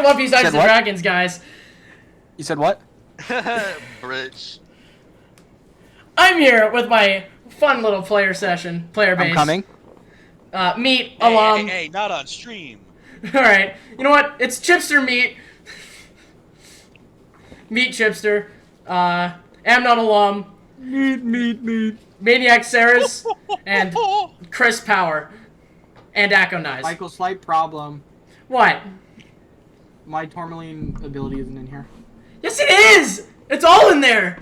One Piece Dungeons and Dragons, guys. You said what? Bridge. I'm here with my fun little player base. I'm coming. Meet, Hey, alum. hey, not on stream. Alright, you know what? It's Chipster Meet. Meet Chipster. Amnon alum. Meet. Maniac Saris. And Chris Power. And Aconize. Michael, slight problem. What? My tourmaline ability isn't in here. Yes, it is! It's all in there!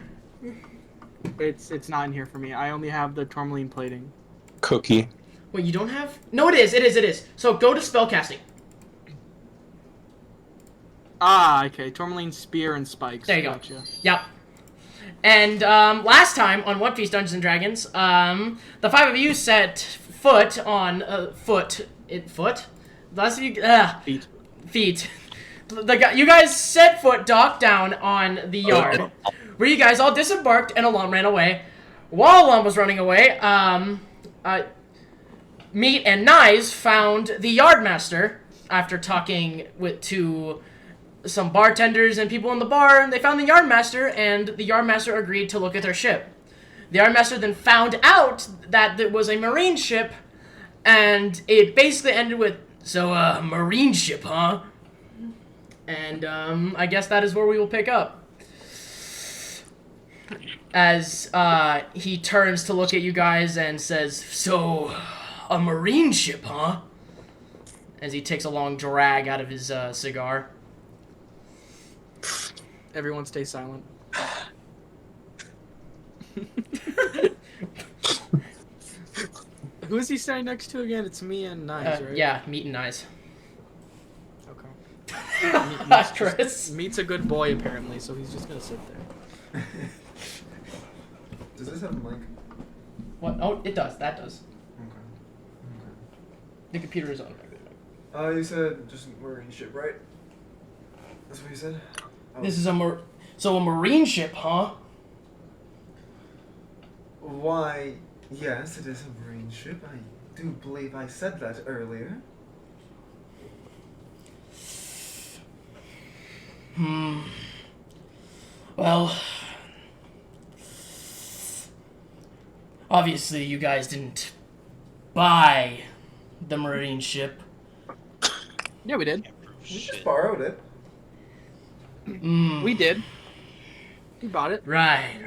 It's not in here for me. I only have the tourmaline plating. Cookie. Wait, you don't have? No, it is. So go to spellcasting. Ah, okay. Tourmaline, spear, and spikes. There you go. Gotcha. Yep. And last time on One Piece Dungeons and Dragons, the 5 of you set foot on foot. Last of you feet. You guys set foot docked down on the yard, where you guys all disembarked and Alum ran away. While Alum was running away, Meat and Nyes found the yardmaster after talking to some bartenders and people in the bar, and they found the yardmaster, and the yardmaster agreed to look at their ship. The yardmaster then found out that it was a marine ship, and it basically ended with, "So, marine ship, huh?" And, I guess that is where we will pick up. As, he turns to look at you guys and says, "So, a marine ship, huh?" As he takes a long drag out of his, cigar. Everyone stay silent. Who is he standing next to again? It's me and Nyes, right? Yeah, Meat and Nyes. Okay. Chris. Meat's a good boy, apparently, so he's just gonna sit there. Does this have a mic? What? Oh, it does. That does. Okay. The computer is on. You said just marine ship, right? That's what you said? Oh. This is a marine ship, huh? Why, yes, it is a marine ship. I do believe I said that earlier. Well, obviously you guys didn't buy the marine ship. Yeah, we did. We just borrowed it. We did. We bought it. Right.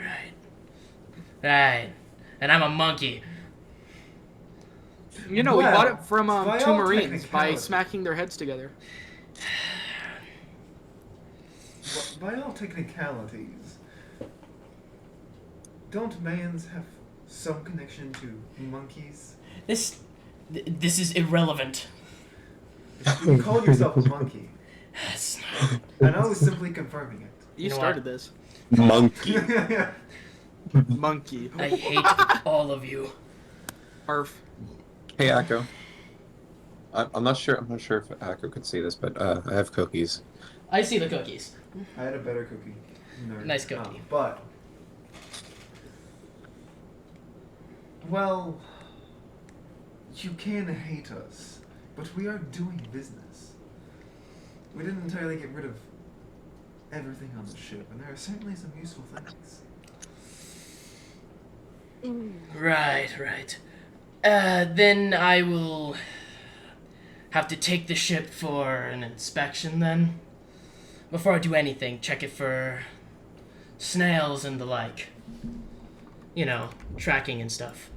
And I'm a monkey. You know, we Well, bought it from by two all Marines by technicality. smacking their heads together. By all technicalities, don't Mayans have some connection to monkeys? This is irrelevant. You call yourself a monkey, It's and I was simply confirming it. You know started this. Monkey. Monkey. I hate all of you. Arf. Hey, Akko. I'm not sure. I'm not sure if Akko could see this, but I have cookies. I see the cookies. I had a better cookie. Nerd. Nice cookie. But, well, you can hate us, but we are doing business. We didn't entirely get rid of everything on the ship, and there are certainly some useful things. Right. Then I will have to take the ship for an inspection then. Before I do anything, check it for snails and the like. You know, tracking and stuff.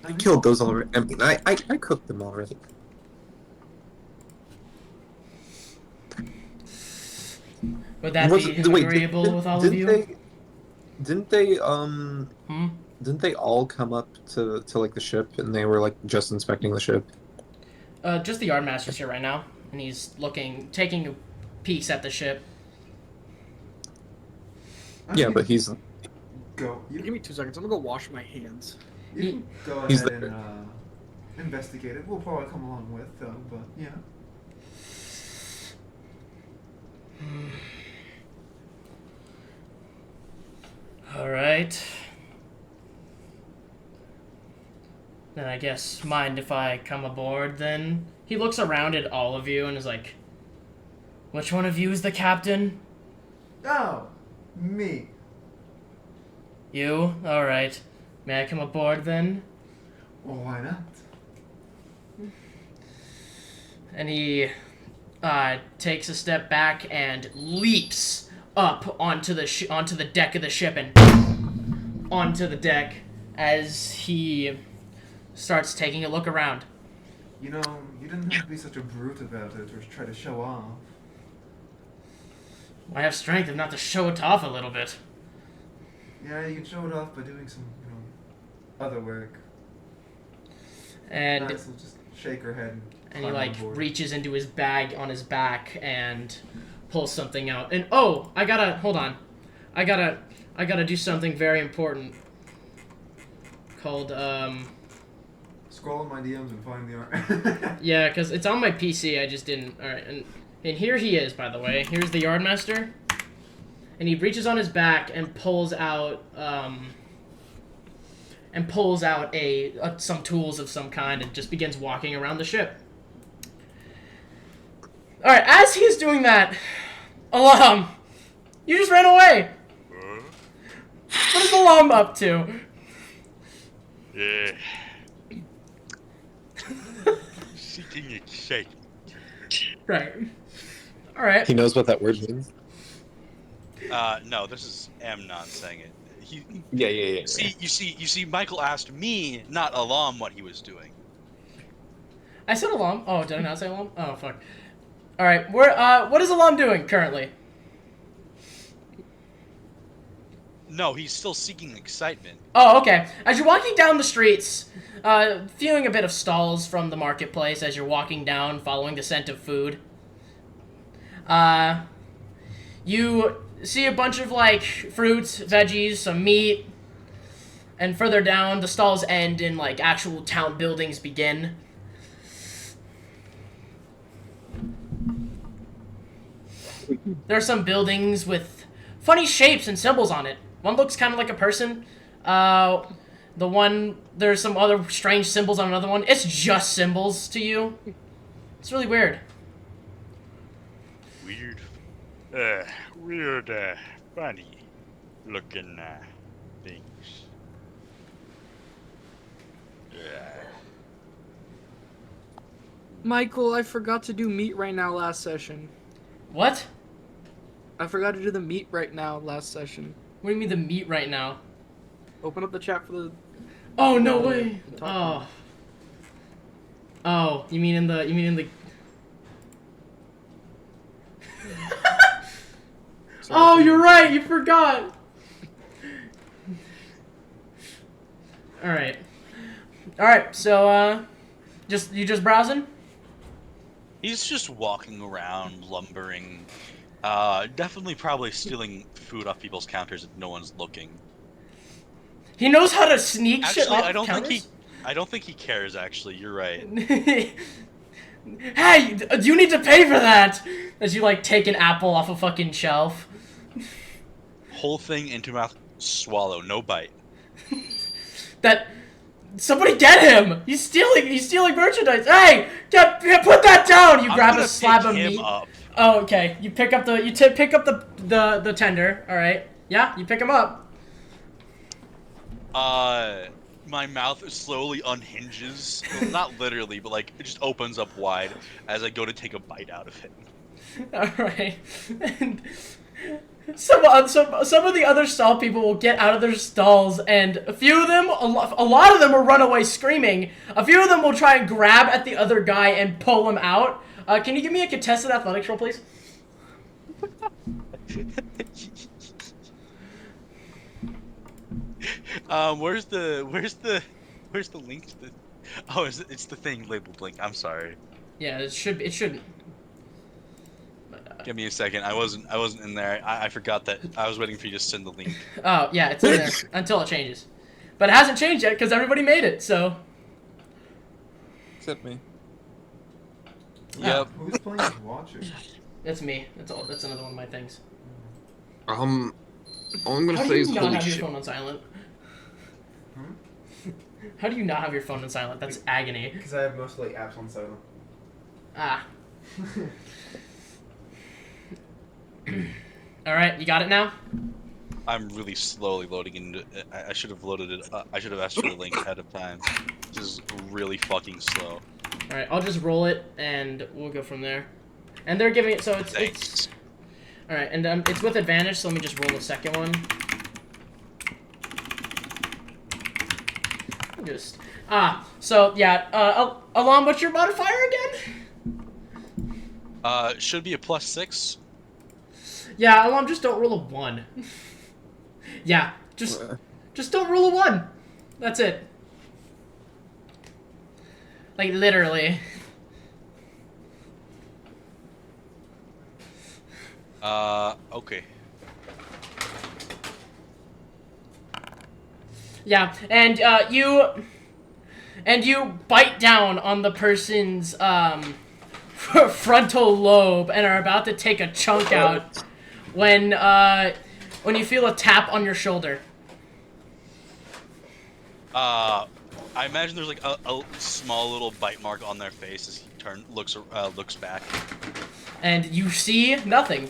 I killed those already. I mean, I cooked them already. Would that be agreeable with all of you? Didn't they all come up to like the ship and they were like just inspecting the ship? Just the yardmaster's here right now, and he's taking a peek at the ship. Yeah, but he's... Go. Give me 2 seconds. I'm gonna go wash my hands. You can go He's ahead there. and investigate it. We'll probably come along with, though, but yeah. Alright. Then I guess mind if I come aboard then? He looks around at all of you and is like, Which one of you is the captain? Oh, me. You? Alright. May I come aboard then? Well, why not? And he takes a step back and leaps up onto the deck of the ship and onto the deck as he starts taking a look around. You know, you didn't have to be such a brute about it or try to show off. I have strength enough to show it off a little bit. Yeah, you can show it off by doing some, you know, other work. And Nice, we'll just shake her head and he climb like on board. reaches into his bag on his back and pulls something out. And oh, I gotta do something very important. Called Scroll in my DMs and find the art. yeah, because it's on my PC. I just didn't. All right, and here he is, by the way. Here's the Yardmaster, and he reaches on his back and pulls out some tools of some kind and just begins walking around the ship. All right, as he's doing that, Alam, you just ran away. What is Alam up to? Yeah. Seeking excitement. Right. All right. He knows what that word means. No, this is Amnon saying it. Yeah. You see, Michael asked me, not Alam, what he was doing. I said Alam. Oh, did I not say Alam? Oh, fuck. All right. What is Alam doing currently? No, he's still seeking excitement. Oh, okay. As you're walking down the streets, feeling a bit of stalls from the marketplace as you're walking down, following the scent of food, you see a bunch of, like, fruits, veggies, some meat, and further down, the stalls end and, like, actual town buildings begin. There are some buildings with funny shapes and symbols on it. One looks kind of like a person. There's some other strange symbols on another one. It's just symbols to you. It's really weird. Weird, funny looking things. Michael, I forgot to do meet right now last session. What? I forgot to do the meet right now last session. What do you mean the meat right now? Open up the chat for the. Oh, no way. Talk Oh. Oh, you mean in the... Oh, you're right. You forgot. All right. So, you just browsing? He's just walking around, lumbering. Definitely probably stealing food off people's counters if no one's looking. He knows how to sneak shit Actually, off I don't think he cares, actually. You're right. Hey, you need to pay for that! As you, like, take an apple off a fucking shelf. Whole thing into mouth, swallow, no bite. Somebody get him! He's stealing merchandise! Hey! Put that down! You grab a slab of meat. Up. Oh, okay. You pick up the tender, alright. Yeah, you pick him up. My mouth slowly unhinges. Well, not literally, but like, it just opens up wide as I go to take a bite out of it. Alright. And some of the other stall people will get out of their stalls, and a few of them, a lot of them will run away screaming. A few of them will try and grab at the other guy and pull him out. Can you give me a contested athletics roll, please? Where's the link to the... Oh, it's the thing labeled link. I'm sorry. Yeah, it shouldn't. Give me a second. I wasn't in there. I forgot that. I was waiting for you to send the link. Oh, yeah, it's in there until it changes. But it hasn't changed yet because everybody made it, so... Except me. Yep. Who's playing as watcher? That's me. That's another one of my things. All I'm gonna How do say you is not holy have your shit. phone on silent? How do you not have your phone on silent? That's agony. Because I have most like apps on silent. Ah. Yeah. All right, you got it now. I'm really slowly loading into. I should have loaded it. I should have asked for the link ahead of time. This is really fucking slow. All right, I'll just roll it and we'll go from there. And they're giving it so it's Thanks. all right, and it's with advantage. So let me just roll the second one. Just so yeah. Alon, what's your modifier again? Should be a +6. Yeah, Alon, just don't roll a 1. Yeah, just don't roll a 1. That's it. Like literally. Okay. Yeah, and you bite down on the person's frontal lobe and are about to take a chunk out when you feel a tap on your shoulder. I imagine there's like a small little bite mark on their face as he looks back. And you see nothing.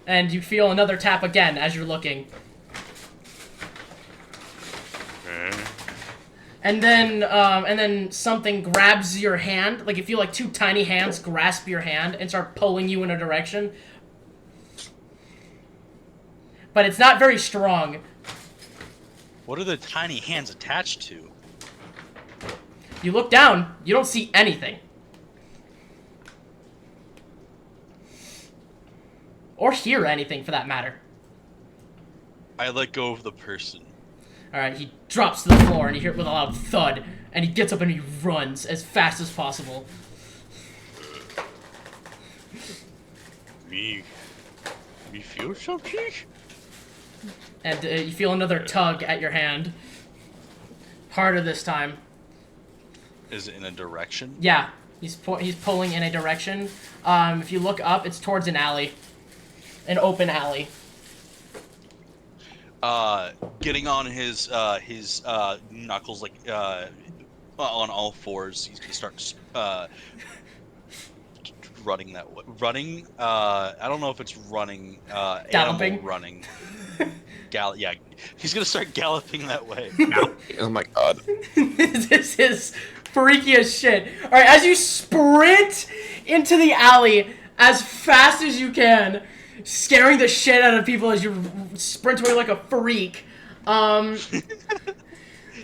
And you feel another tap again as you're looking. And then something grabs your hand. Like you feel like 2 tiny hands grasp your hand and start pulling you in a direction. But it's not very strong. What are the tiny hands attached to? You look down, you don't see anything. Or hear anything, for that matter. I let go of the person. Alright, he drops to the floor, and you hear it with a loud thud, and he gets up and he runs as fast as possible. Me feel something? And you feel another tug at your hand. Harder this time. Is it in a direction? Yeah, he's pulling in a direction. If you look up, it's towards an alley. An open alley. Getting on his knuckles like on all fours, he's gonna start running that way. Running. I don't know if it's running. Galloping. Animal running. Yeah, he's gonna start galloping that way. Oh my god. This is freaky as shit. Alright, as you sprint into the alley as fast as you can, scaring the shit out of people as you sprint away like a freak.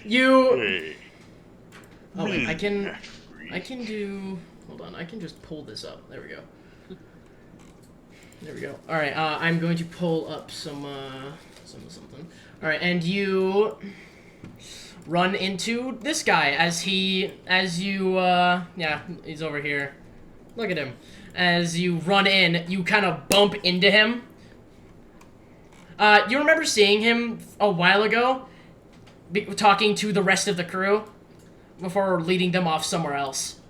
You... Oh wait, I can do... Hold on, I can just pull this up. There we go. There we go. Alright, I'm going to pull up some something. Alright, and you run into this guy yeah, he's over here. Look at him. As you run in, you kind of bump into him. You remember seeing him a while ago? Talking to the rest of the crew? Before leading them off somewhere else.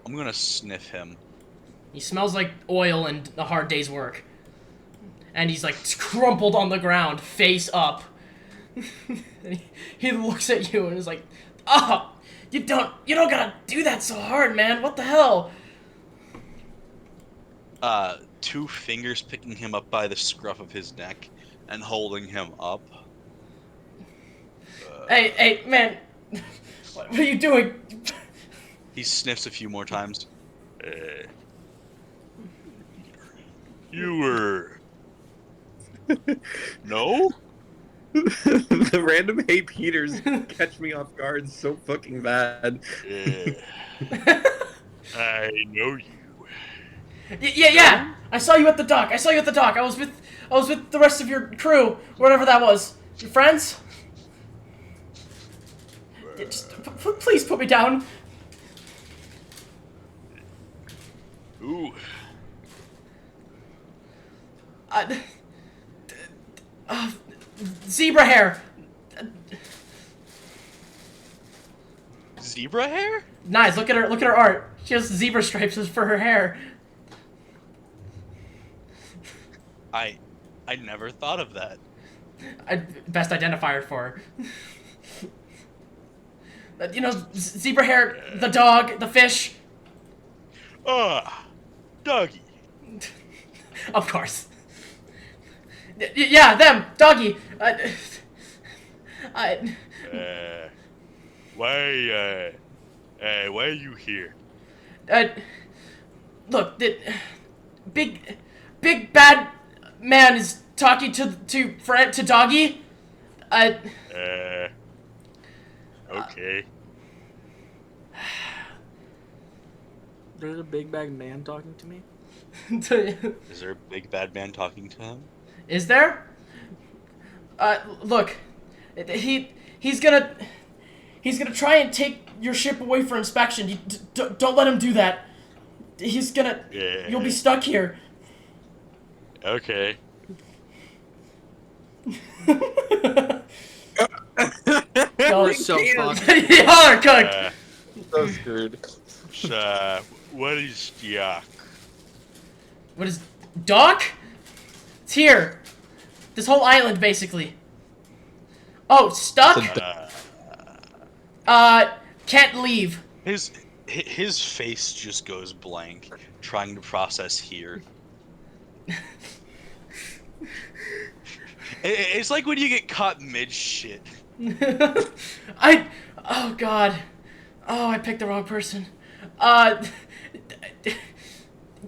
I'm gonna sniff him. He smells like oil and a hard day's work. And he's like crumpled on the ground, face up. And he looks at you and is like, "Oh, you don't gotta do that so hard, man. What the hell?" 2 fingers picking him up by the scruff of his neck and holding him up. Hey, man. What are you doing? He sniffs a few more times. You were... No? The random Hey Peters catch me off guard so fucking bad. I know you. Yeah. I saw you at the dock. I was with the rest of your crew, whatever that was. Your friends? Just, please put me down. Ooh. Zebra hair. Zebra hair? Nice. Look at her art. She has zebra stripes for her hair. I never thought of that. Best identifier for her. Zebra hair, the dog, the fish. Doggy. Of course. Yeah, them, doggy. Why are you here? Look, big bad man is talking to doggy. Okay. There's a big bad man talking to me. Is there a big bad man talking to him? Is there? Look, he's gonna try and take your ship away for inspection. Don't let him do that. He's gonna. Yeah. You'll be stuck here. Okay. Y'all We're so fucked. Y'all are cooked. So screwed. What is Yak? What is Doc? It's here. This whole island, basically. Oh, stuck? Can't leave. His face just goes blank, trying to process here. It's like when you get caught mid-shit. Oh god. Oh, I picked the wrong person. God.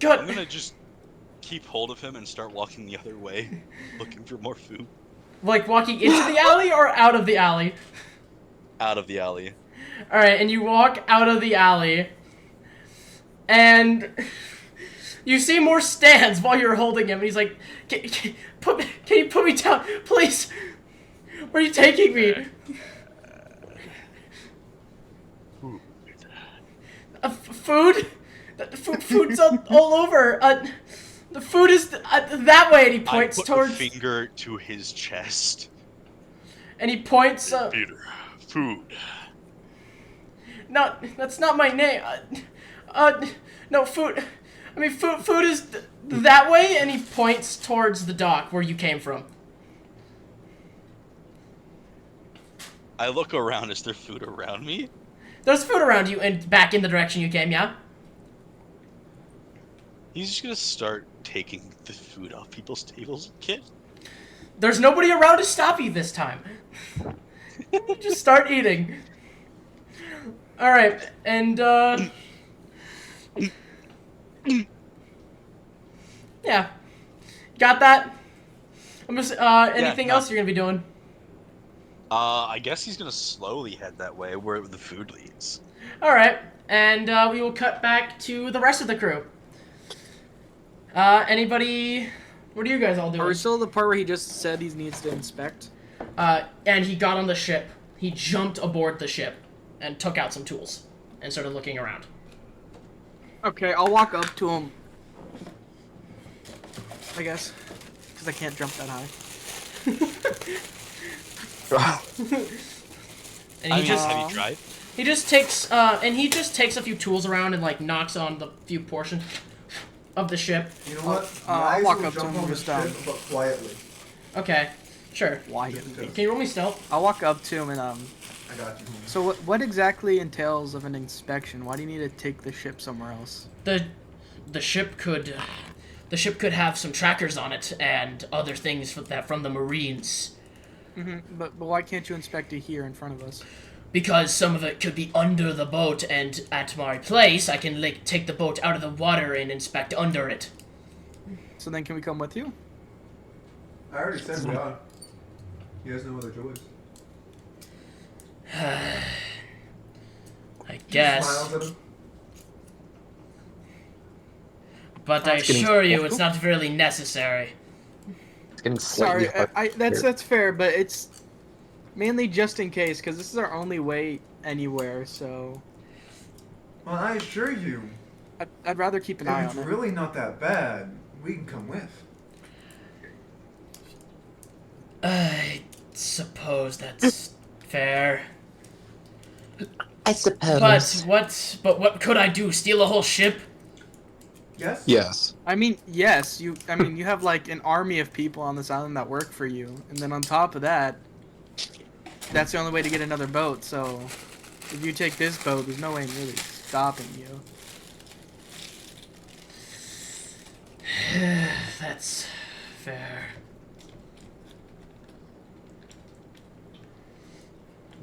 I'm gonna just keep hold of him and start walking the other way, looking for more food. Like walking into the alley or out of the alley? Out of the alley. Alright, and you walk out of the alley, and you see more stands while you're holding him, and he's like, can you put me down, please? Where are you taking me? Food? Food's all over. The food is that way, and he points I put towards. a finger to his chest. And he points. Peter, food. No, that's not my name. No, food. I mean, food is that way, and he points towards the dock where you came from. I look around. Is there food around me? There's food around you and back in the direction you came, yeah? He's just gonna start taking the food off people's tables, kid. There's nobody around to stop you this time. Just start eating. Alright, and, yeah. Got that? I'm just, anything else you're gonna be doing? I guess he's gonna slowly head that way where the food leads. Alright, and, we will cut back to the rest of the crew. Anybody... What are you guys all doing? Are we still at the part where he just said he needs to inspect? And he got on the ship. He jumped aboard the ship and took out some tools and started looking around. Okay, I'll walk up to him. I guess. Because I can't jump that high. And he just... Have you tried? He just takes, and he just takes a few tools around and, like, knocks on the few portions of the ship. You know what? I'll Guys walk will up to jump him on the just down. ship, but quietly. Okay, sure. Why? Can you roll me stealth? I'll walk up to him and, I got you. So what exactly entails of an inspection? Why do you need to take the ship somewhere else? The ship could have some trackers on it and other things from the Marines. Mm-hmm. But why can't you inspect it here in front of us? Because some of it could be under the boat, and at my place, I can take the boat out of the water and inspect under it. So then can we come with you? I already said we are. He has no other choice. I He guess. smiles at him. But I assure you, it's not really necessary. It's getting slightly Sorry, hard that's fair, but it's mainly just in case, because this is our only way anywhere, so... Well, I assure you, I'd rather keep an eye if on it's it. really not that bad, we can come with. I suppose that's fair. I suppose. But what could I do? Steal a whole ship? Yes? Yes. I mean, yes, you have like an army of people on this island that work for you, and then on top of that, that's the only way to get another boat, so if you take this boat, there's no way in really stopping you. That's fair.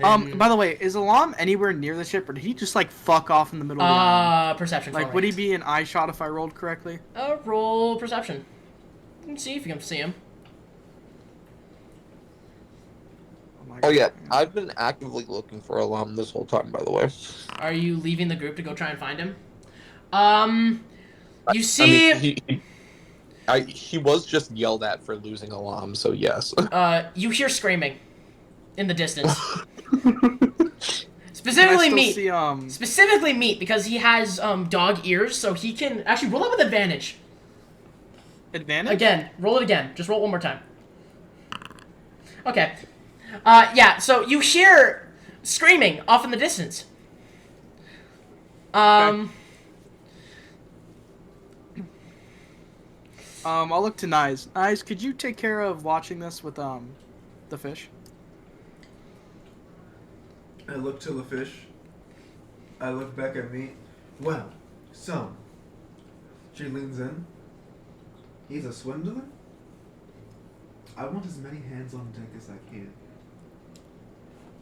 By the way, is Alam anywhere near the ship, or did he just like fuck off in the middle of the island? Perception. Like, for would me. he be an eye shot if I rolled correctly? Roll perception. You can see if you can see him. My Oh yeah, God. I've been actively looking for Alam this whole time, by the way. Are you leaving the group to go try and find him? You I see. mean, he was just yelled at for losing Alam, so yes. You hear screaming in the distance. Can I Specifically still meat. see, Specifically meat, because he has dog ears, so he can actually roll it with advantage. advantage? Again, roll it again. Just roll it one more time. Okay. Yeah. So you hear screaming off in the distance. I'll look to Nyes. Nyes, could you take care of watching this with the fish? I look to the fish. I look back at me. Well, so she leans in. He's a swindler? I want as many hands on deck as I can.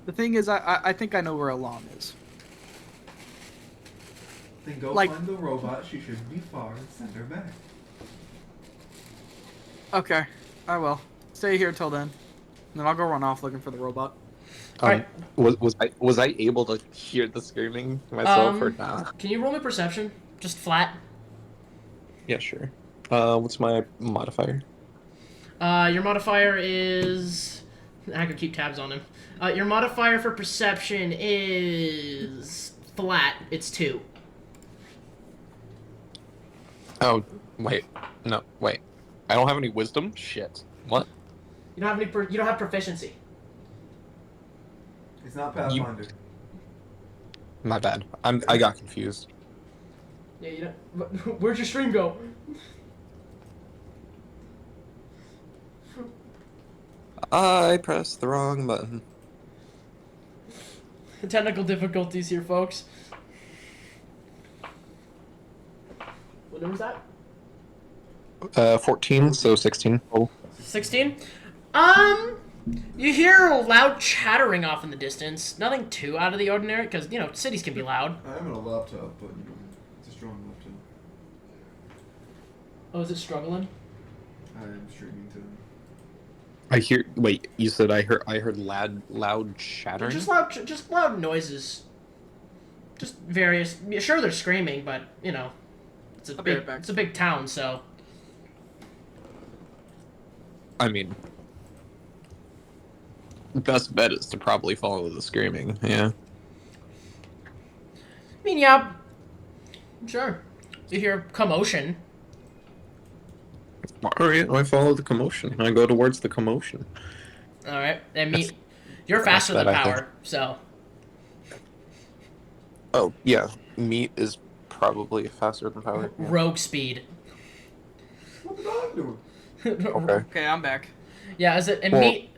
The thing is, I think I know where Alam is. Then go Like- find the robot. She shouldn't be far and send her back. Okay, I will. Stay here till then. And then I'll go run off looking for the robot. Alright. Was I able to hear the screaming myself or not? Can you roll me perception? Just flat. Yeah, sure. What's my modifier? Your modifier is. I could keep tabs on him. Your modifier for perception is flat. It's 2. Oh, wait. No, wait. I don't have any wisdom? Shit. What? You don't have any. You don't have proficiency. It's not Pathfinder. My bad. I got confused. Yeah, you don't. Where'd your stream go? I pressed the wrong button. Technical difficulties here, folks. What number was that? 14, so 16. Oh. 16? You hear loud chattering off in the distance. Nothing too out of the ordinary, because, cities can be loud. I am on a laptop, but it's a strong laptop. Oh, is it struggling? I am streaming to them. I hear. Wait, you said I heard loud chattering? Just loud noises. Just various. Sure, they're screaming, but it's a I'll be big. right back. It's a big town, so. I mean, best bet is to probably follow the screaming. Yeah. I mean, yeah. Sure. You hear commotion. All right, I follow the commotion. I go towards the commotion. All right, and you're faster than that, I think. power, so. Oh yeah, meat is probably faster than power. Yeah. Rogue speed. What the dog doing? Okay. Okay, I'm back. Yeah, is it and Well- meat?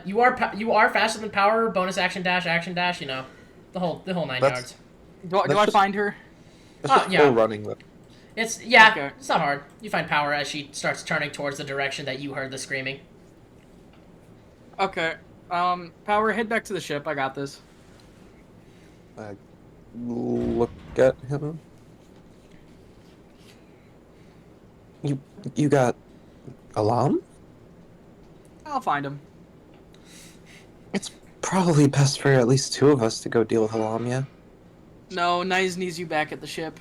You are faster than power. Bonus action dash, the whole 9 That's- yards. Do I That's just- find her? It's just yeah. full running though. It's Okay. It's not hard. You find power as she starts turning towards the direction that you heard the screaming. Okay. Power, head back to the ship. I got this. Look at him. You got Alam? I'll find him. It's probably best for at least 2 of us to go deal with Alam, yeah? No, Nyes needs you back at the ship.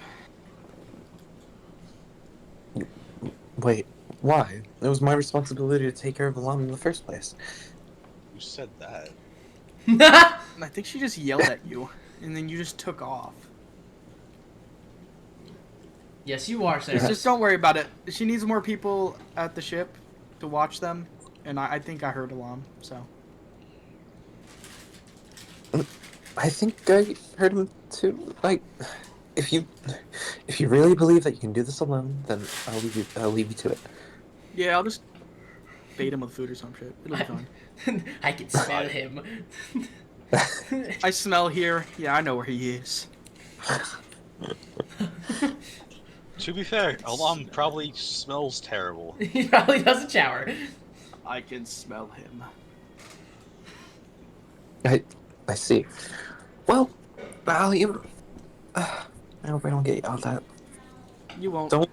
Wait, why? It was my responsibility to take care of Alam in the first place. Who said that? I think she just yelled at you, and then you just took off. Yes, you are, Sarah. Just don't worry about it. She needs more people at the ship to watch them, and I think I heard Alam, so. I think I heard him too. Like, if you really believe that you can do this alone, then I'll leave you to it. Yeah, I'll just bait him with food or some shit. It'll be fine. I can smell him. I smell here. Yeah, I know where he is. To be fair, Alam probably smells terrible. He probably doesn't shower. I can smell him. I see. Well, Valium. I hope I don't get yelled at. You won't. Don't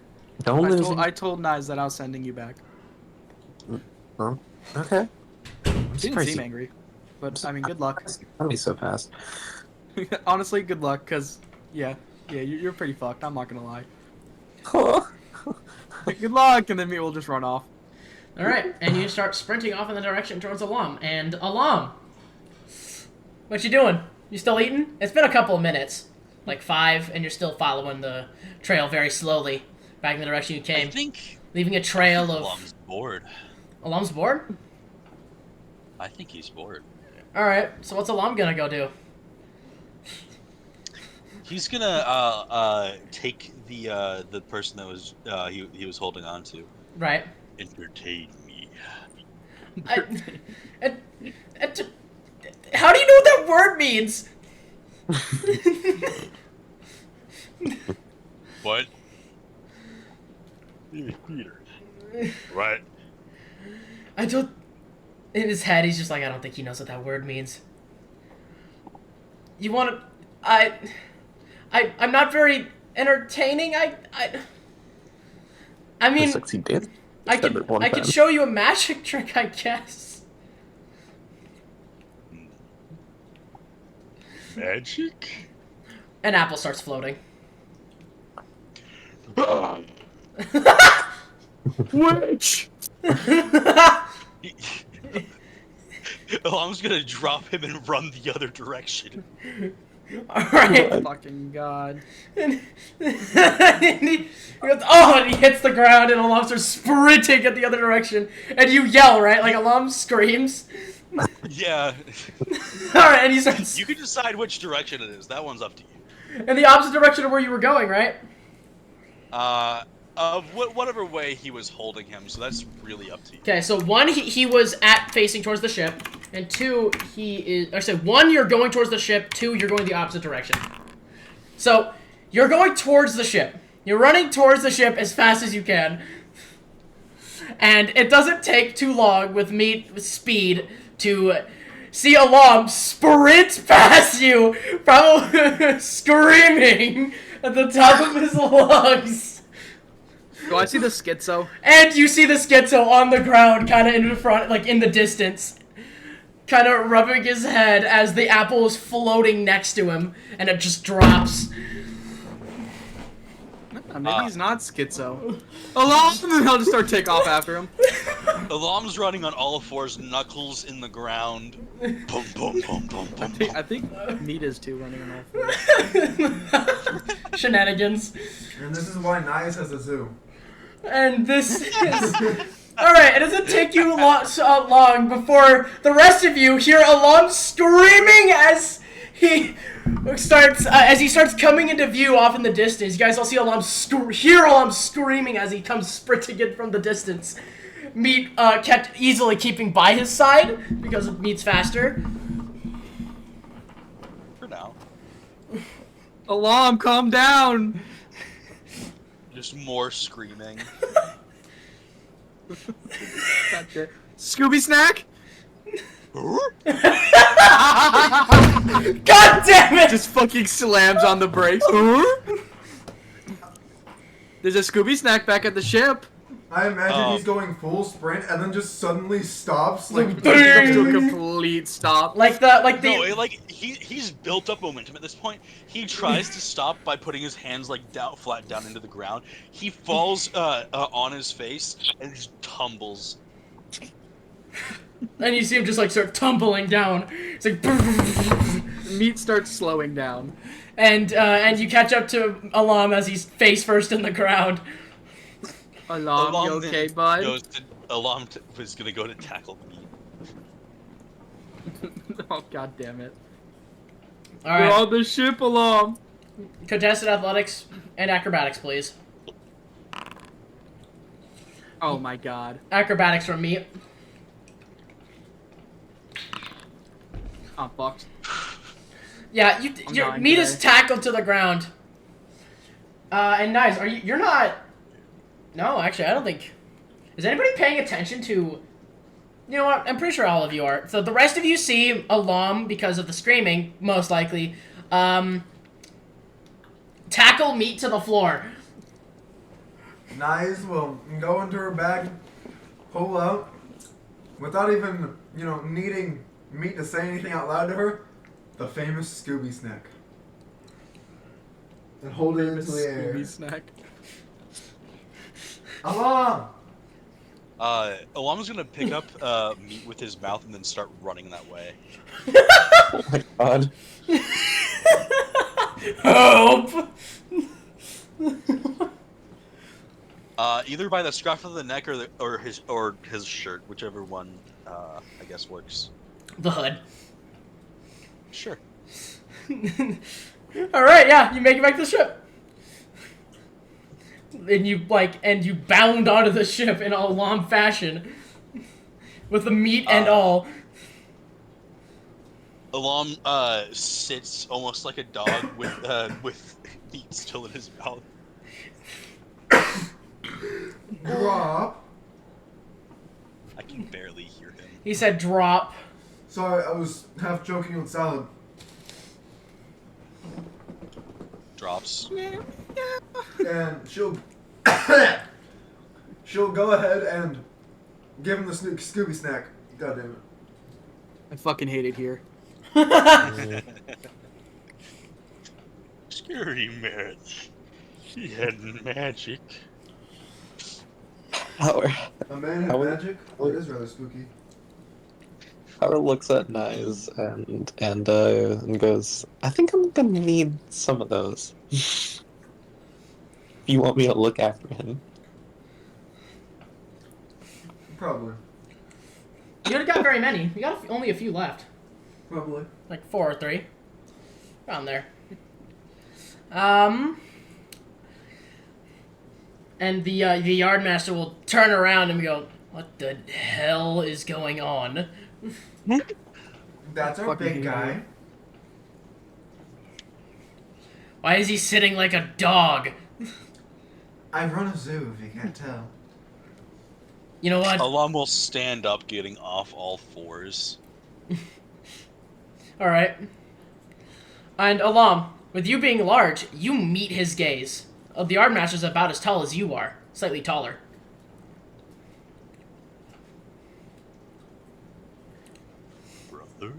lose it. I told Nice that I was sending you back. Okay. I'm He didn't surprised seem you- angry. But, I mean, good luck. That'd be so fast. Honestly, good luck, because, yeah, you're pretty fucked. I'm not gonna lie. Good luck, and then me will just run off. All right, and you start sprinting off in the direction towards Alam. And Alam, what you doing? You still eating? It's been a couple of minutes, like 5, and you're still following the trail very slowly back in the direction you I came, think leaving a trail of. Alam's bored. Alam's bored? I think he's bored. All right, so what's Alam gonna go do? He's gonna take the person that was he was holding on to. Right. Entertain me. How do you know what that word means? What? Peter. Right. I don't. In his head, he's just like, I don't think he knows what that word means. You want to? I'm not very entertaining. I mean, Looks like he did. I Said it one could time. show you a magic trick, I guess. Magic? An apple starts floating. Witch! Alam's gonna drop him and run the other direction. All right. Fucking god. And he goes, oh, and he hits the ground, and Alam starts sprinting at the other direction. And you yell, right? Like Alam screams. Yeah. All right, and he starts You can decide which direction it is. That one's up to you. in the opposite direction of where you were going, right? Of whatever way he was holding him, so that's really up to you. Okay, so 1, he was facing towards the ship, and 2, he is. I said 1, you're going towards the ship. 2, you're going the opposite direction. So you're going towards the ship. You're running towards the ship as fast as you can, and it doesn't take too long with speed to see Alam sprint past you, probably screaming at the top of his lungs. Do I see the schizo? And you see the schizo on the ground, kind of in the front, like in the distance, kind of rubbing his head as the apple is floating next to him, and it just drops. Maybe he's not schizo. Along, I'll just start take off after him. Alam's running on all fours, knuckles in the ground. Boom, boom, boom, boom, boom, boom. I think Meat is too running on all fours. Shenanigans. And this is why Nias has a zoo. And this is... Alright, it doesn't take you long before the rest of you hear Alam screaming as he starts coming into view off in the distance. You guys all see hear Alam screaming as he comes sprinting in from the distance. Meat kept easily keeping by his side because Meat's faster. For now. Alam, calm down! Just more screaming. Gotcha. Scooby Snack? God damn it! Just fucking slams on the brakes. There's a Scooby Snack back at the ship. I imagine Oh. he's going full sprint and then just suddenly stops, like Comes to a complete stop. like No, he's built up momentum at this point. He tries to stop by putting his hands like flat down into the ground. He falls on his face and just tumbles. and you see him just like start tumbling down. It's like Meat starts slowing down. and you catch up to Alam as he's face first in the ground. Alam, you okay, bud? Alam was gonna go to tackle me. Oh, god damn it. All We're right, on the ship, Alam. contested athletics and acrobatics, please. Oh my god. Acrobatics from me. I'm fucked. Yeah, I'm your dying meat is today. tackled to the ground. And Knives, you're not... No, actually, I don't think... Is anybody paying attention to... You know what? I'm pretty sure all of you are. So the rest of you see Alam, because of the screaming, most likely, tackle Meat to the floor. Knives will go into her bag, pull out, without even, needing Meat to say anything out loud to her, the famous Scooby snack. And hold it into the air. Scooby snack. Alarm! Alam's gonna pick up Meat with his mouth and then start running that way. Oh my god. Help! Either by the scruff of the neck or his shirt, whichever one I guess works. The hood. Sure. Alright, yeah, you make it back to the ship. And you bound onto the ship in Alam fashion. With the meat and all. Alam sits almost like a dog with meat still in his mouth. Drop. I can barely hear him. He said drop. Sorry, I was half joking with salad. Drops. And she'll go ahead and give him the Scooby snack. God damn it. I fucking hate it here. Scary man. He had magic. A man had How- magic? It is rather spooky. Howard looks at Knives and goes, I think I'm gonna need some of those. If you want me to look after him. Probably. You would have got very many. You got only a few left. Probably. Like 4 or 3. Around there. And the yardmaster will turn around and go, what the hell is going on? That's our Fucking big hate guy. Why is he sitting like a dog? I run a zoo, if you can't tell. You know what? Alam will stand up, getting off all fours. Alright. And Alam, with you being large, you meet his gaze. The yardmaster's about as tall as you are. Slightly taller. Brother?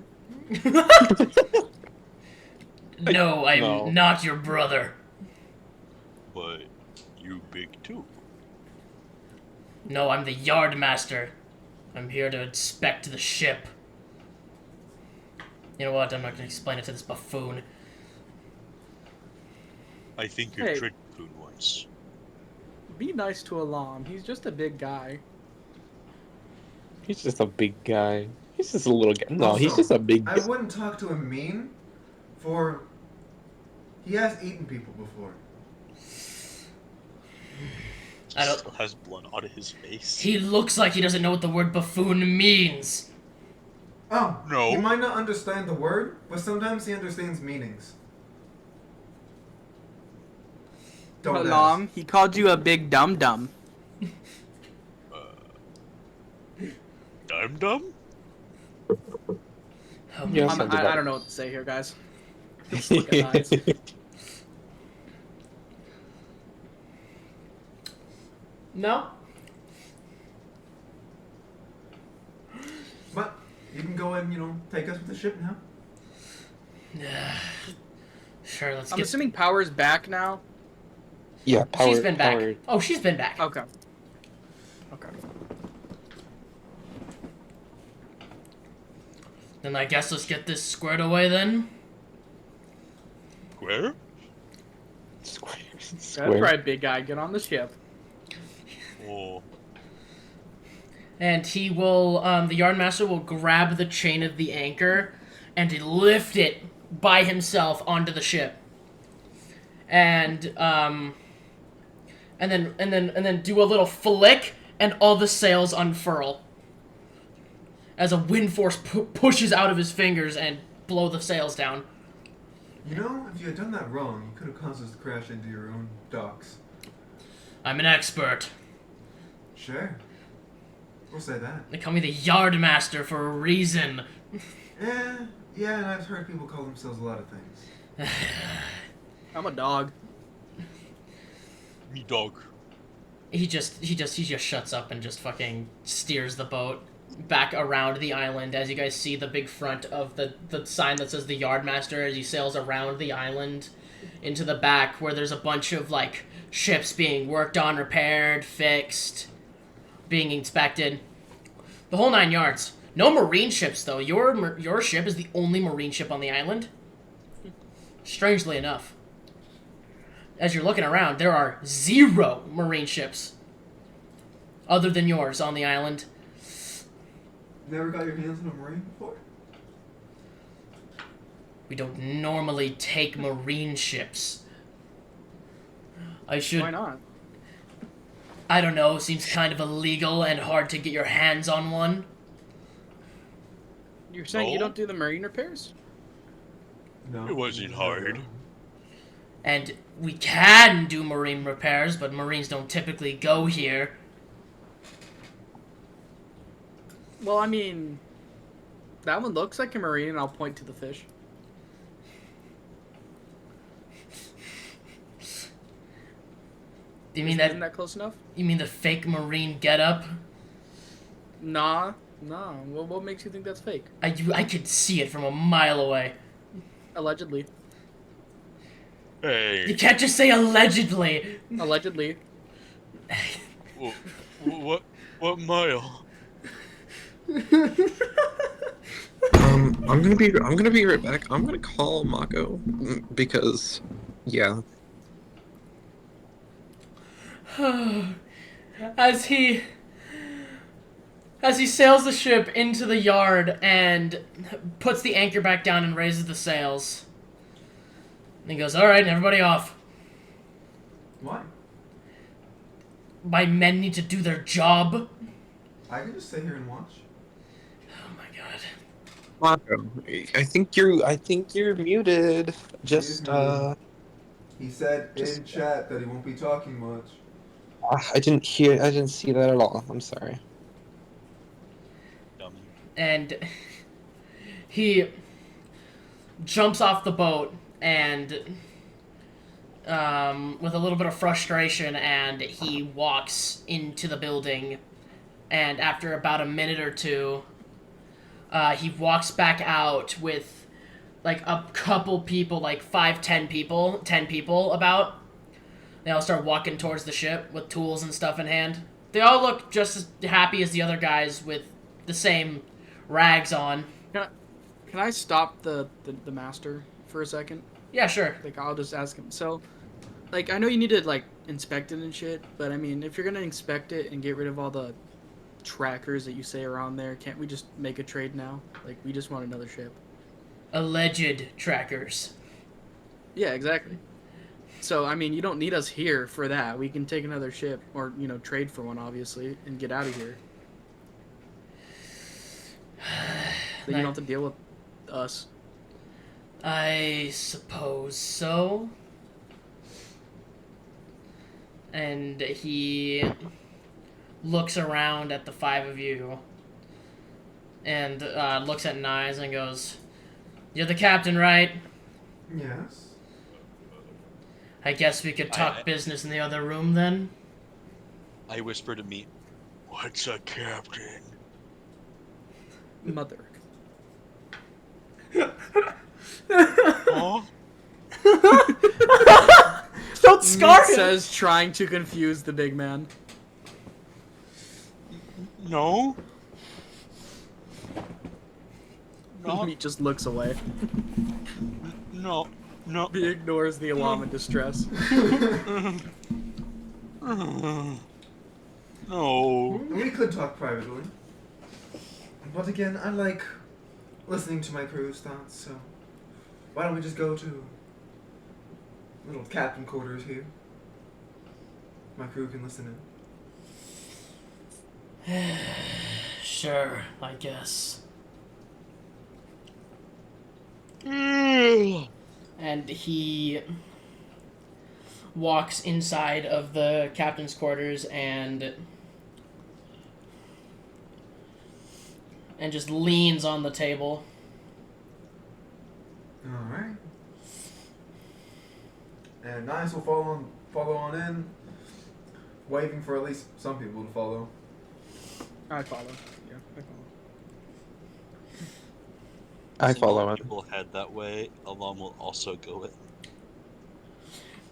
No, I'm No. not your brother. But you big too. No, I'm the yardmaster. I'm here to inspect the ship. You know what? I'm not gonna explain it to this buffoon. I think you Hey. tricked Food once. Be nice to Alam. He's just a big guy. He's just a big guy. He's just a little guy. No, Also, he's just a big I guy. wouldn't talk to him mean, for he has eaten people before. I don't- Still has blood on his face. He looks like he doesn't know what the word buffoon means. Oh, No. He might not understand the word, but sometimes he understands meanings. Don't Alam, he called you a big dum-dum. Dum-dum? Oh, Yeah, I sounds about don't know what to say here, guys. Just look at eyes. No? But you can go and, take us with the ship now. Sure, let's I'm get... assuming Power's back now. Yeah, power. She's been back. Power. Oh, she's been back. Okay. Okay. Then I guess let's get this squared away then. Where? Square. That's Square. right, big guy. Get on the ship. Oh. And he will, the yardmaster will grab the chain of the anchor and lift it by himself onto the ship. And then do a little flick, and all the sails unfurl. As a wind force pushes out of his fingers and blow the sails down. You know, if you had done that wrong, you could have caused us to crash into your own docks. I'm an expert. Sure. We'll say that. They call me the Yard Master for a reason. Yeah, and I've heard people call themselves a lot of things. I'm a dog. Me dog. He just shuts up and just fucking steers the boat back around the island as you guys see the big front of the sign that says the Yardmaster as he sails around the island into the back where there's a bunch of like ships being worked on, repaired, fixed, being inspected. The whole 9 yards. No marine ships though. Your ship is the only marine ship on the island. Strangely enough. As you're looking around, there are 0 marine ships other than yours on the island. Never got your hands on a marine before? We don't normally take marine ships. I should... Why not? I don't know, seems kind of illegal and hard to get your hands on one. You're saying you No. don't do the marine repairs? No. It wasn't hard. And we can do marine repairs, but marines don't typically go here. Well, I mean, that one looks like a marine, and I'll point to the fish. You mean Isn't that? that close enough? You mean the fake marine getup? Nah. What makes you think that's fake? I could see it from a mile away. Allegedly. You Hey. can't just say allegedly. Allegedly. What mile? I'm gonna be right back. I'm gonna call Mako because, yeah. As he sails the ship into the yard and puts the anchor back down and raises the sails. And he goes, "All right, everybody off. Why? My men need to do their job." I can just sit here and watch. Oh my god. Mako, I think you're muted. Just He said Just- in chat that he won't be talking much. I didn't see that at all. I'm sorry. Dummy. And he jumps off the boat and with a little bit of frustration, and he walks into the building, and after about a minute or two he walks back out with like a couple people, like 10 people about. They all start walking towards the ship with tools and stuff in hand. They all look just as happy as the other guys with the same rags on. Can I stop the master for a second? Yeah, sure. Like, I'll just ask him. So, like, I know you need to, like, inspect it and shit, but, I mean, if you're gonna inspect it and get rid of all the trackers that you say are on there, can't we just make a trade now? Like, we just want another ship. Alleged trackers. Yeah, exactly. So, I mean, you don't need us here for that. We can take another ship, or, you know, trade for one, obviously, and get out of here. Then you don't have to deal with us. I suppose so. And he looks around at the 5 of you and looks at Nyes and goes, "You're the captain, right? Yes. I guess we could talk business in the other room then." I whisper to me, "What's a captain?" Mother. Huh? Don't scar Meat him! says, trying to confuse the big man. No. No. Meat just looks away. No. No. He ignores the alarm and distress. No. We could talk privately. But again, I like listening to my crew's thoughts, so why don't we just go to little captain quarters here? My crew can listen in. Sure, I guess. And he walks inside of the captain's quarters and just leans on the table. Alright. And Nice will follow on in, waving for at least some people to follow. I follow. Yeah, I follow. I As follow more it. people head that way, Alon will also go with.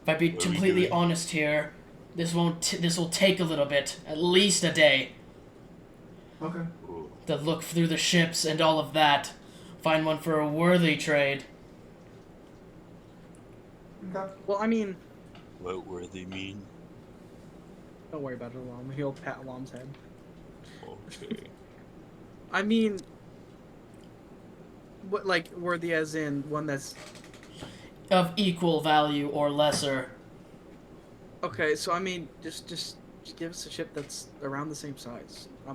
If I be What are we completely doing? honest here, this will take a little bit, at least a day, Okay. Ooh. to look through the ships and all of that, find one for a worthy trade. Okay. Well, I mean, What worthy mean? don't worry about it, Alom. He'll pat Alom's head. Okay. I mean, what, like, worthy as in one that's... Of equal value or lesser. Okay, so I mean, just give us a ship that's around the same size. I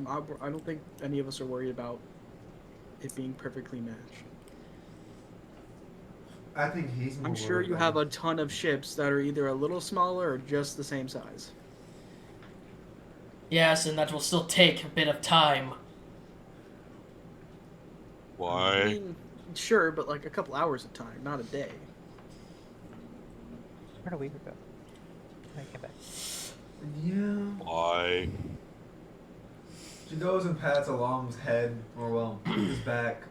don't think any of us are worried about it being perfectly matched. I think he's more I'm sure worried you about have it. a ton of ships that are either a little smaller or just the same size. Yes, and that will still take a bit of time. I Why? mean, sure, but like a couple hours of time, not a day. Where'd a week ago? I came back. Yeah. Why? She goes and pats Alam's head, or well, his back.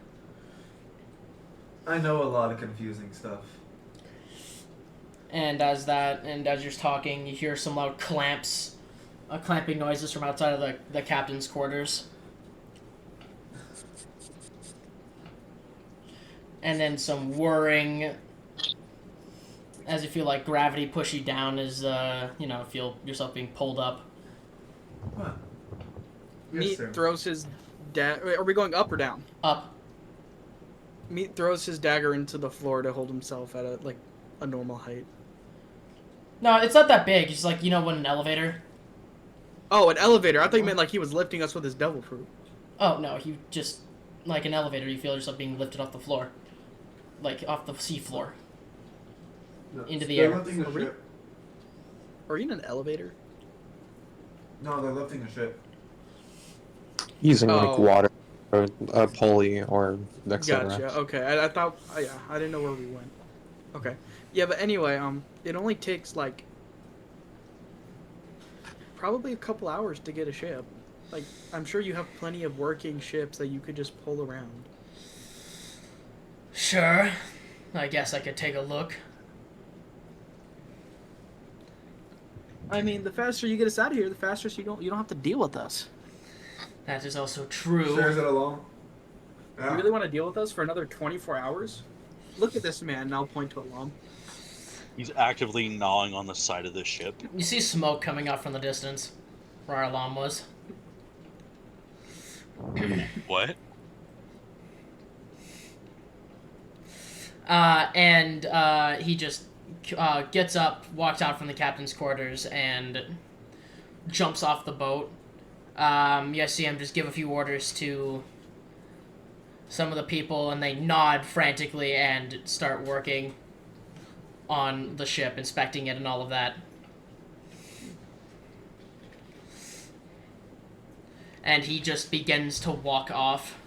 I know a lot of confusing stuff. And as you're talking, you hear some loud clamping noises from outside of the captain's quarters. And then some whirring as you feel like gravity push you down as, feel yourself being pulled up. What? Meat sir. throws his Are we going up or down? Up. Meat throws his dagger into the floor to hold himself at a normal height. No, it's not that big. It's like, when an elevator... Oh, an elevator. I thought you meant like he was lifting us with his devil fruit. Oh, no, he just... Like an elevator, you feel yourself being lifted off the floor. Like, off the seafloor. No, Into the they're air. lifting a Are we- ship. Are you in an elevator? No, they're lifting a ship. Using like Oh. water or a pulley or etc. Gotcha. Okay. I thought. Yeah. I didn't know where we went. Okay. Yeah, but anyway, it only takes like probably a couple hours to get a ship. Like, I'm sure you have plenty of working ships that you could just pull around. Sure. I guess I could take a look. I mean, the faster you get us out of here, the faster you don't have to deal with us. That is also true. Shares it alone. Yeah. You really want to deal with us for another 24 hours? Look at this man, and I'll point to Alam. He's actively gnawing on the side of the ship. You see smoke coming up from the distance, where our alarm was. What? He just gets up, walks out from the captain's quarters, and jumps off the boat. You see him just give a few orders to some of the people, and they nod frantically and start working on the ship, inspecting it and all of that. And he just begins to walk off.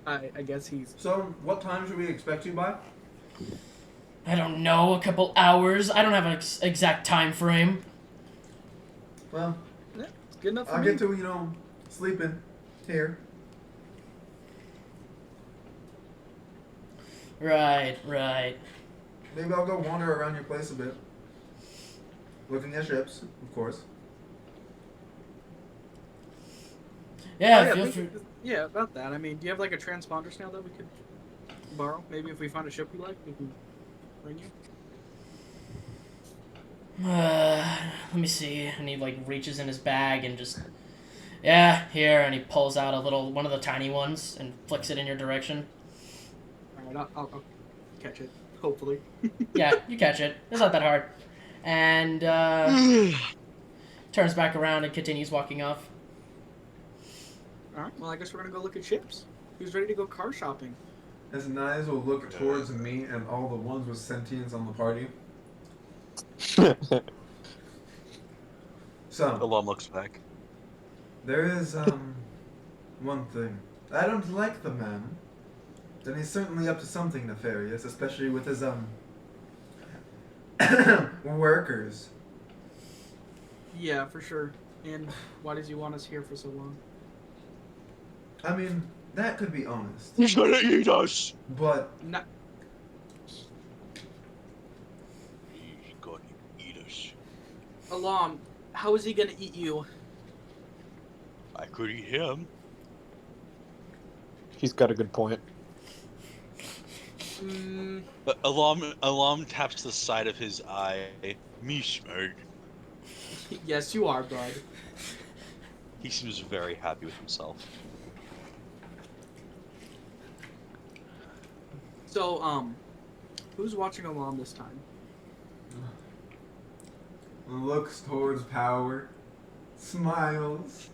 I guess he's... So, what time should we expect you by? I don't know, a couple hours. I don't have an exact time frame. Well, Yeah, it's good enough for I'll me. get to, sleeping here. Right. Maybe I'll go wander around your place a bit. Looking at ships, of course. Yeah, Oh, feel yeah, free. yeah, about that. I mean, do you have like a transponder snail that we could borrow? Maybe if we find a ship we like, we can bring you. Let me see. And he reaches in his bag and just, yeah, here, and he pulls out one of the tiny ones and flicks it in your direction. All right, I'll catch it. Hopefully. Yeah, you catch it. It's not that hard. And turns back around and continues walking off. All right. Well, I guess we're gonna go look at ships. He was ready to go car shopping. As Nice will look towards me and all the ones with sentience on the party. So, Alarm looks back. there is, one thing. I don't like the man. Then he's certainly up to something nefarious, especially with his, workers. Yeah, for sure. And why does he want us here for so long? I mean, that could be honest. He's gonna eat us! But, Not. He's gonna eat us. Alam, how is he gonna eat you? I could eat him. He's got a good point. But Alarm taps the side of his eye. Me smart. Yes, you are, bud. He seems very happy with himself. So, who's watching Alam this time? looks towards power. Smiles.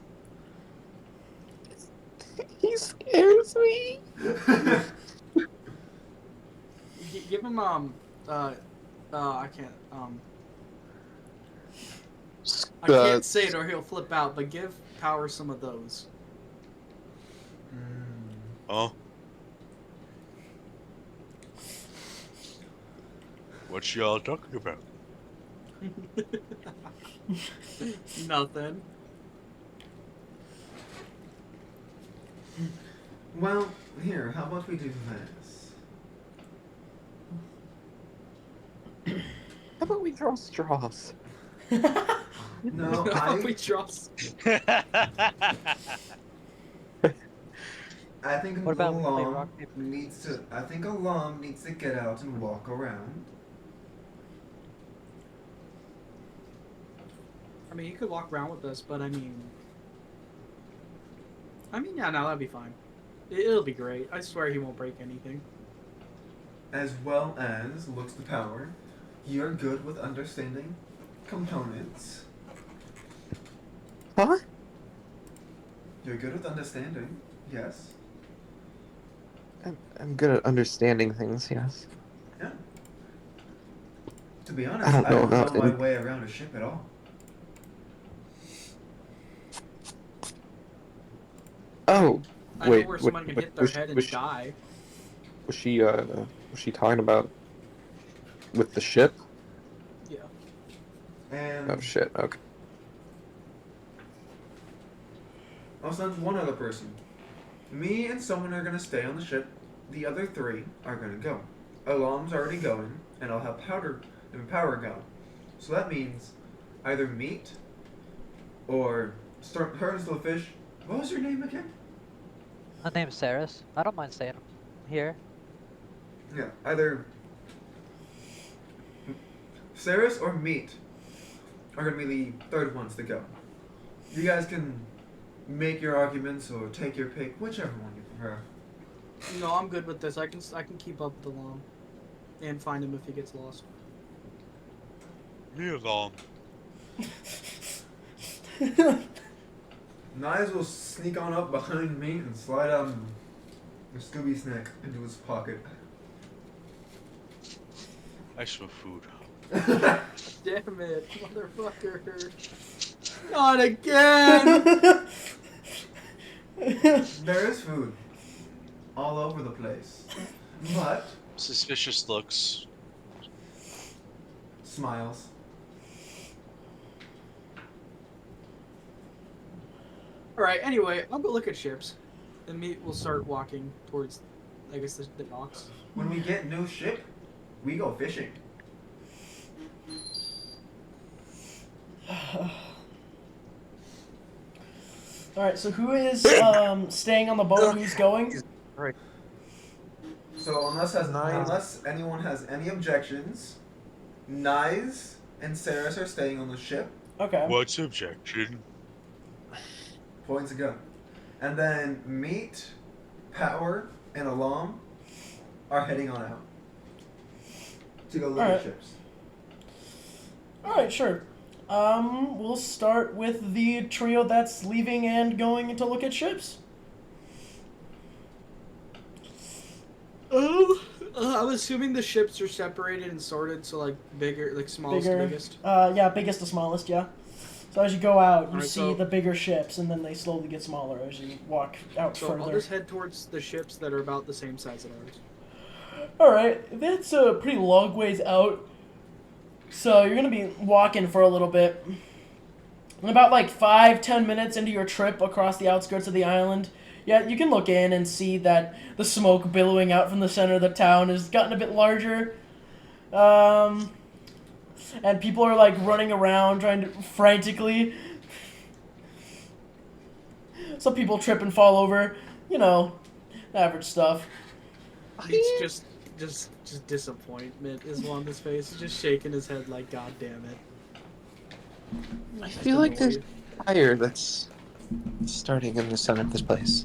He scares me. Give him, I can't, I can't say it or he'll flip out, but give Power some of those. Oh? What y'all talking about? Nothing. Well, here, how about we do this? How about we draw straws? No, We trust. I think What about we play Alam rock, paper, needs to. I think Alam needs to get out and walk around. I mean, he could walk around with us, but I mean, yeah, no, that'd be fine. It'll be great. I swear he won't break anything. As well as looks to power. You're good with understanding components. Huh? You're good with understanding, yes. I'm good at understanding things, yes. Yeah. To be honest, I don't know know about my it. way around a ship at all. Oh, I wait, know where someone can hit their head and die. Was she talking about with the ship? Yeah. And Oh shit, okay. I'll send one other person. Me and someone are gonna stay on the ship. The other three are gonna go. Alam's already going, and I'll have Powder and Power go. So that means either Meat or her and Stillfish. What was your name again? My name's Saris. I don't mind staying here. Yeah, either Saris or Meat are gonna be the third ones to go. You guys can make your arguments or take your pick, whichever one you prefer. No, I'm good with this. I can keep up with Alam and find him if he gets lost. Me Alarm. Niles will sneak on up behind me and slide a Scooby snack into his pocket. I smell food. Damn it, motherfucker! Not again! There is food all over the place, but Suspicious looks. smiles. Alright, anyway, I'll go look at ships. And Meat will start walking towards, I guess, the docks. When we get new ship, we go fishing. Alright, so who is staying on the boat? Who's going? So unless anyone has any objections, Nyes and Saris are staying on the ship. Okay. What's objection? Points a gun. And then Meat, Power, and Alam are heading on out to go look at Alright. ships. Alright, sure. We'll start with the trio that's leaving and going to look at ships. I'm assuming the ships are separated and sorted, so like bigger, like smallest to biggest. Yeah, biggest to smallest, yeah. So as you go out, you Alright, see so- the bigger ships, and then they slowly get smaller as you walk out So further. I'll just head towards the ships that are about the same size as ours. Alright, that's a pretty long ways out. So you're gonna be walking for a little bit. And about like 5-10 minutes into your trip across the outskirts of the island, yeah, you can look in and see that the smoke billowing out from the center of the town has gotten a bit larger. And people are like running around trying to frantically. Some people trip and fall over. You know, average stuff. It's just disappointment is on his face. He's just shaking his head like, God damn it. I feel like there's a fire that's starting in the center of this place.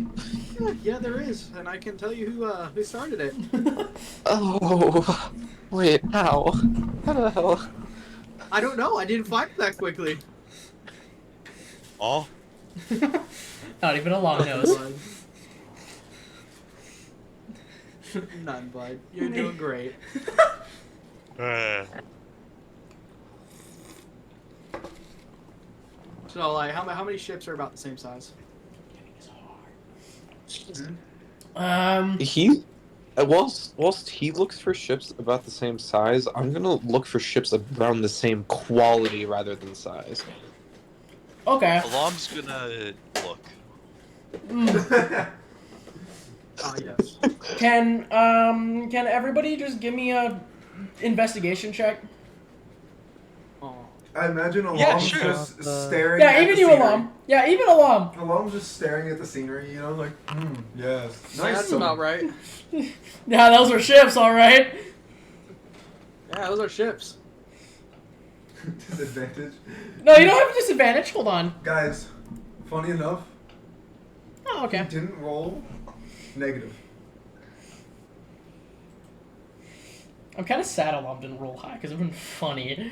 Yeah, there is, and I can tell you who started it. Oh, wait, how? How the hell? I don't know. I didn't find it that quickly. Oh, Not even a long nose. None, bud. You're doing great. So, like, how many ships are about the same size? He, whilst he looks for ships about the same size, I'm gonna look for ships around the same quality rather than size. Okay. Alarm's gonna look. Ah, yes. Can everybody just give me a investigation check? Oh. I imagine Alam's Yeah, sure. just staring Yeah, at even the you, scenery. Alam. Yeah, even Alam. Alam's just staring at the scenery, you know, like, yes. Yeah, that's about right. Yeah, those are ships, all right. Yeah, those are ships. Disadvantage. No, you don't have a disadvantage. Hold on. Guys, funny enough, Oh, okay. he didn't roll negative. I'm kind of sad Alam didn't roll high because it would have been funny.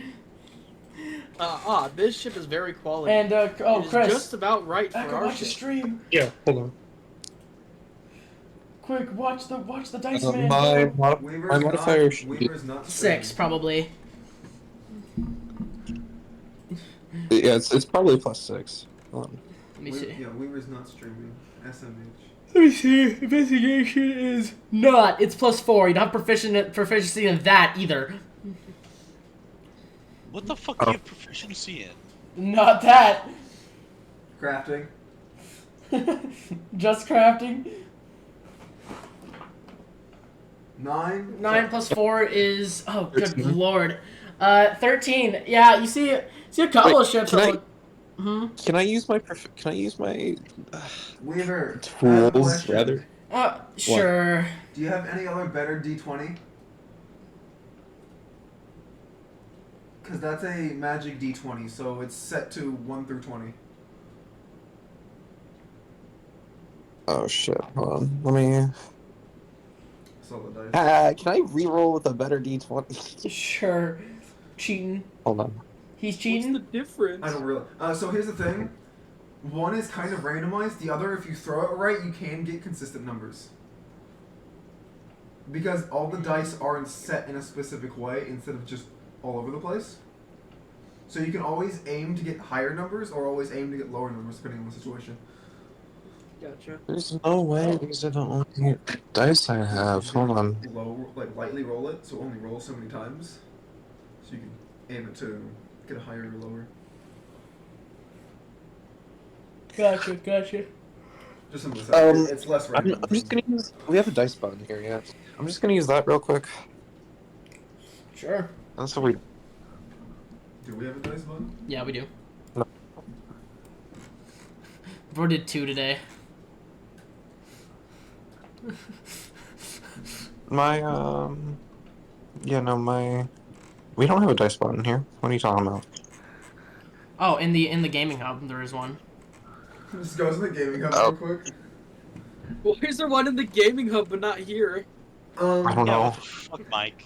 This ship is very quality. And It is Chris, just about right for I can our watch the ship. stream. Yeah, hold on. Quick, watch the dice man. My Weaver's modifier not, should be... Weaver's not 6 streaming. probably. Yeah, it's probably +6. Hold on. Let me see. Yeah, Weaver's not streaming. SMH. Let me see. Investigation is not. It's +4. You don't have proficiency in that either. What the fuck do you have proficiency in? Not that. Crafting. Just crafting. 9. 9 plus 4 is good 13. lord. 13. Yeah, you see a couple Wait, of ships can that I- look. Hmm. Can I use my Weaver, I have a tools question. rather? Sure. Do you have any other better D20? Because that's a magic D20, so it's set to 1 through 20. Oh shit! Hold on. Let me. So the dice. Can I re-roll with a better D20? Sure. Cheating. Hold on. He's What's cheating. the difference? I don't really. So here's the thing. One is kind of randomized. The other, if you throw it right, you can get consistent numbers. Because all the dice are set in a specific way instead of just all over the place. So you can always aim to get higher numbers or always aim to get lower numbers depending on the situation. Gotcha. There's no way these are the only dice I have. Hold on. Lightly roll it, so only roll so many times. So you can aim it to get a higher or lower. Gotcha. Just something to say. Um, It's less I'm random. just gonna use. We have a dice button here, yeah. I'm just gonna use that real quick. Sure. That's what we. Do we have a dice button? Yeah, we do. No. Bro did 2 today. My Yeah, no, my. We don't have a dice button here. What are you talking about? Oh, in the gaming hub there is one. Just goes to the gaming hub Oh. real quick. Well, here's the one in the gaming hub, but not here. I don't Yeah, know. what the fuck, Mike?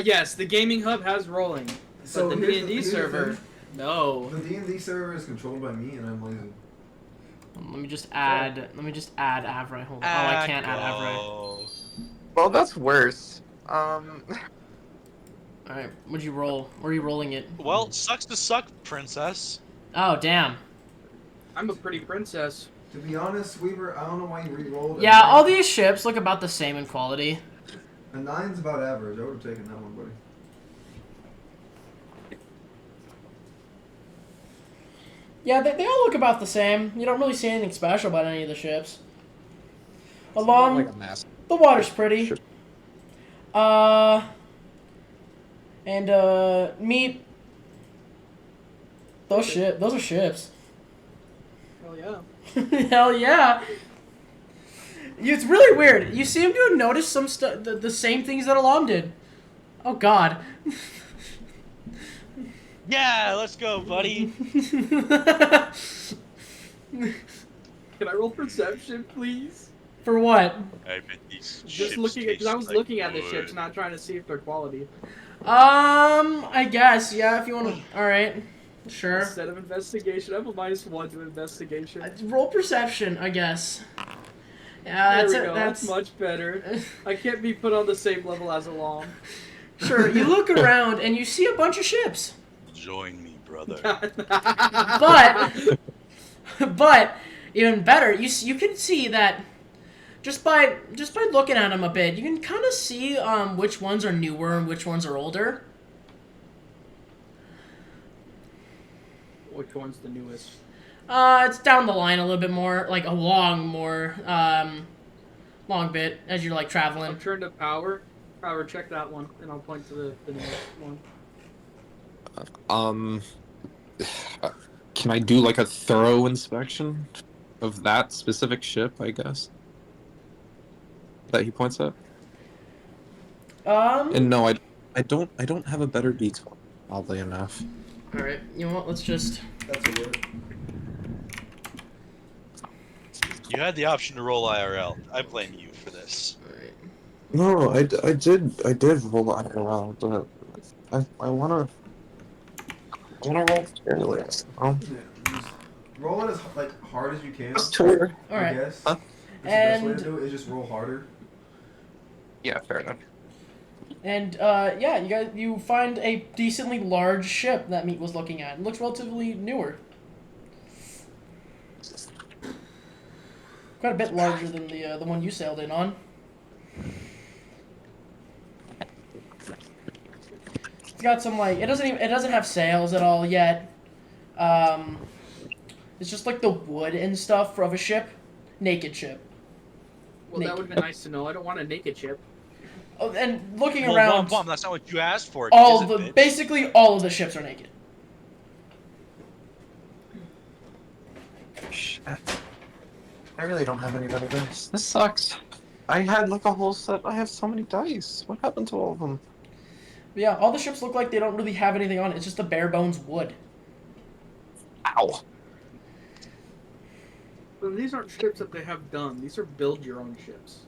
Yes, the gaming hub has rolling. So But the here's D&D here's the server, thing. no. The D&D server is controlled by me, and I'm lazy. Let me just add Avray. Hold on. Oh, I can't add Avray. Aggro. Well, that's worse. Alright, what'd you roll? Where are you rolling it? Well, sucks to suck, princess. Oh, damn. I'm a pretty princess. To be honest, Weaver, I don't know why you re-rolled. Yeah, all these ships look about the same in quality. A 9's about average. I would have taken that one, buddy. Yeah, they all look about the same. You don't really see anything special about any of the ships. Along, like a mess. the water's pretty. Sure. Meet. Those are ships. Hell yeah. Hell yeah. It's really weird. You seem to have noticed some the same things that Alam did. Oh God. Yeah, let's go, buddy. Can I roll perception, please? For what? I bet these Just ships looking at, because I taste was like looking at the wood. ships, not trying to see if they're quality. I guess, yeah, if you want to. Alright. Sure. Instead of investigation, I have a -1 to investigation. Roll perception, I guess. Yeah, There that's we it. go. That's Much better. I can't be put on the same level as Alam. Sure, you look around and you see a bunch of ships. Join me, brother. But even better, you can see that just by looking at them a bit, you can kind of see which ones are newer and which ones are older. Which one's the newest? It's down the line a little bit more, like a long bit as you're like I'll traveling. turn to power. Power, check that one, and I'll point to the newest one. Can I do like a thorough inspection of that specific ship, I guess? That he points at? And no, I don't have a better detail, oddly enough. Alright, you know what, let's just... That's a word. You had the option to roll IRL. I blame you for this. Alright. No, I did roll IRL, but I wanna roll fairly. Yeah, just roll it as like hard as you can. Sure. I Alright. guess. Huh? That's the best way And- to do it is just roll harder. Yeah, fair enough. And, yeah, you find a decently large ship that Meat was looking at. It looks relatively newer. Quite a bit larger than the one you sailed in on. It's got some, like, it doesn't have sails at all yet. It's just, like, the wood and stuff of a ship. Naked ship. Well, that would have been nice to know. I don't want a naked ship. Oh, and looking Well, around, Bomb, that's not what you asked for. Bitch. basically all of the ships are naked. Shit. I really don't have any better dice. This sucks. I had like a whole set. I have so many dice. What happened to all of them? But yeah, all the ships look like they don't really have anything on it. It's just the bare bones wood. Ow. But these aren't ships that they have done. These are build your own ships.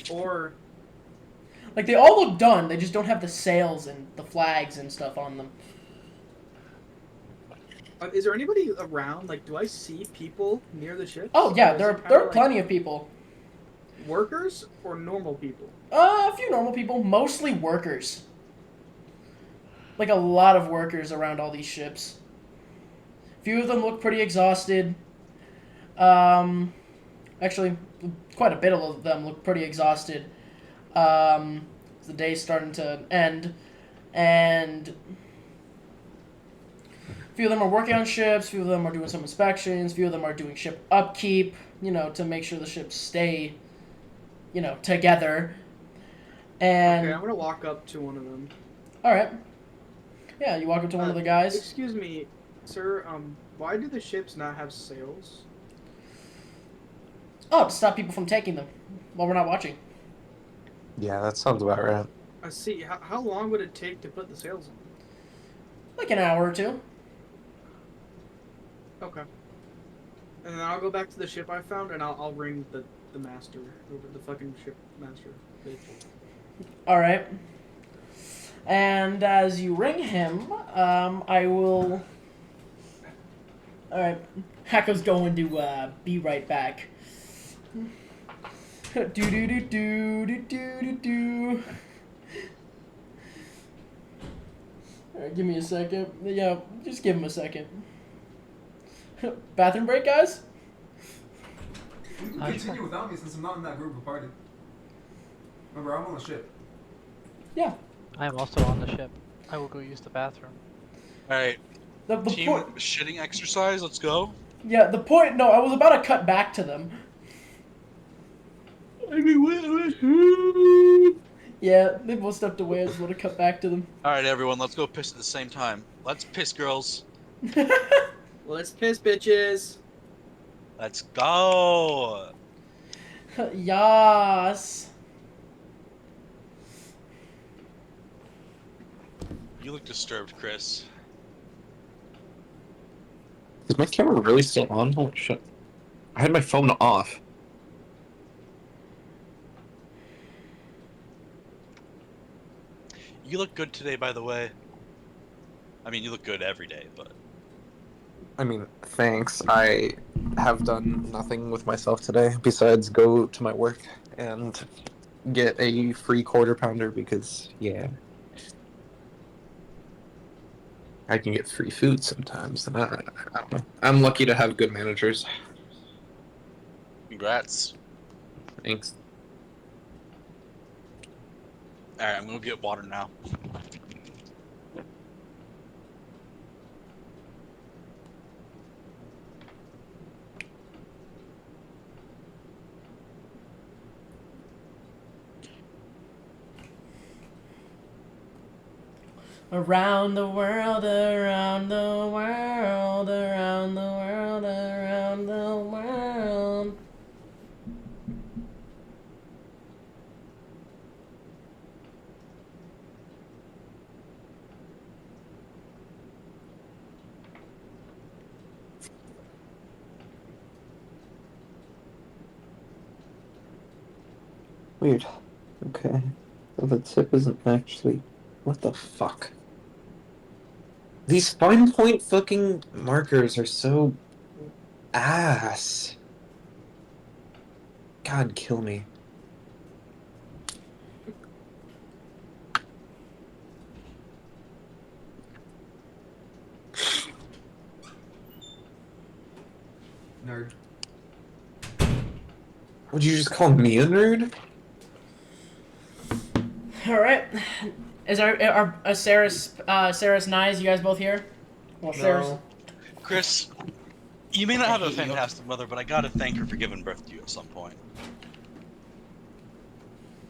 Or Like, they all look done, they just don't have the sails and the flags and stuff on them. is there anybody around? Like, do I see people near the ships? Oh, yeah, Or is there it are kinda like plenty of people. workers or normal people. A few normal people, mostly workers. Like, a lot of workers around all these ships. A few of them look pretty exhausted. Actually, quite a bit of them look pretty exhausted. The day's starting to end, and a few of them are working on ships, a few of them are doing some inspections, a few of them are doing ship upkeep, to make sure the ships stay, together. And, Okay, I'm gonna walk up to one of them. alright. Yeah, you walk up to one of the guys. Excuse me, sir. Why do the ships not have sails? Oh, to stop people from taking them while we're not watching. Yeah, that sounds about right. I see. How long would it take to put the sails on? Like an hour or two. Okay. And then I'll go back to the ship I found, and I'll ring the master over the fucking ship master. Bitch. Alright. And as you ring him, I will... Alright. Hacko's going to be right back. Do do do do do do do do. Alright, give me a second. Yeah, just give him a second. Bathroom break, guys? You can Sure. continue without me since I'm not in that group of party. Remember, I'm on the ship. Yeah. I am also on the ship. I will go use the bathroom. All right, The team point. shitting exercise. Let's go. Yeah, the point. No, I was about to cut back to them. Yeah, they both stepped away. I just want to cut back to them. All right, everyone, let's go piss at the same time. Let's piss, girls. Let's piss, bitches. Let's go. Yas. You look disturbed, Chris. Is my camera really still on? Holy shit. I had my phone off. You look good today, by the way. I mean, you look good every day, but I mean, thanks. I have done nothing with myself today besides go to my work and get a free quarter pounder because, yeah. I can get free food sometimes. And I don't know. I'm lucky to have good managers. congrats. Thanks. All right, I'm gonna get water now. Around the world, around the world, around the world, around the world. Weird. Okay. So the tip isn't actually. What the fuck? These fine point fucking markers are so ass. God, kill me. Nerd. Would you just call me a nerd? All right. Is our Sarah's Nyes? You guys both here? Well, Sarah's. Chris, you may not have a fantastic mother, but I gotta thank her for giving birth to you at some point.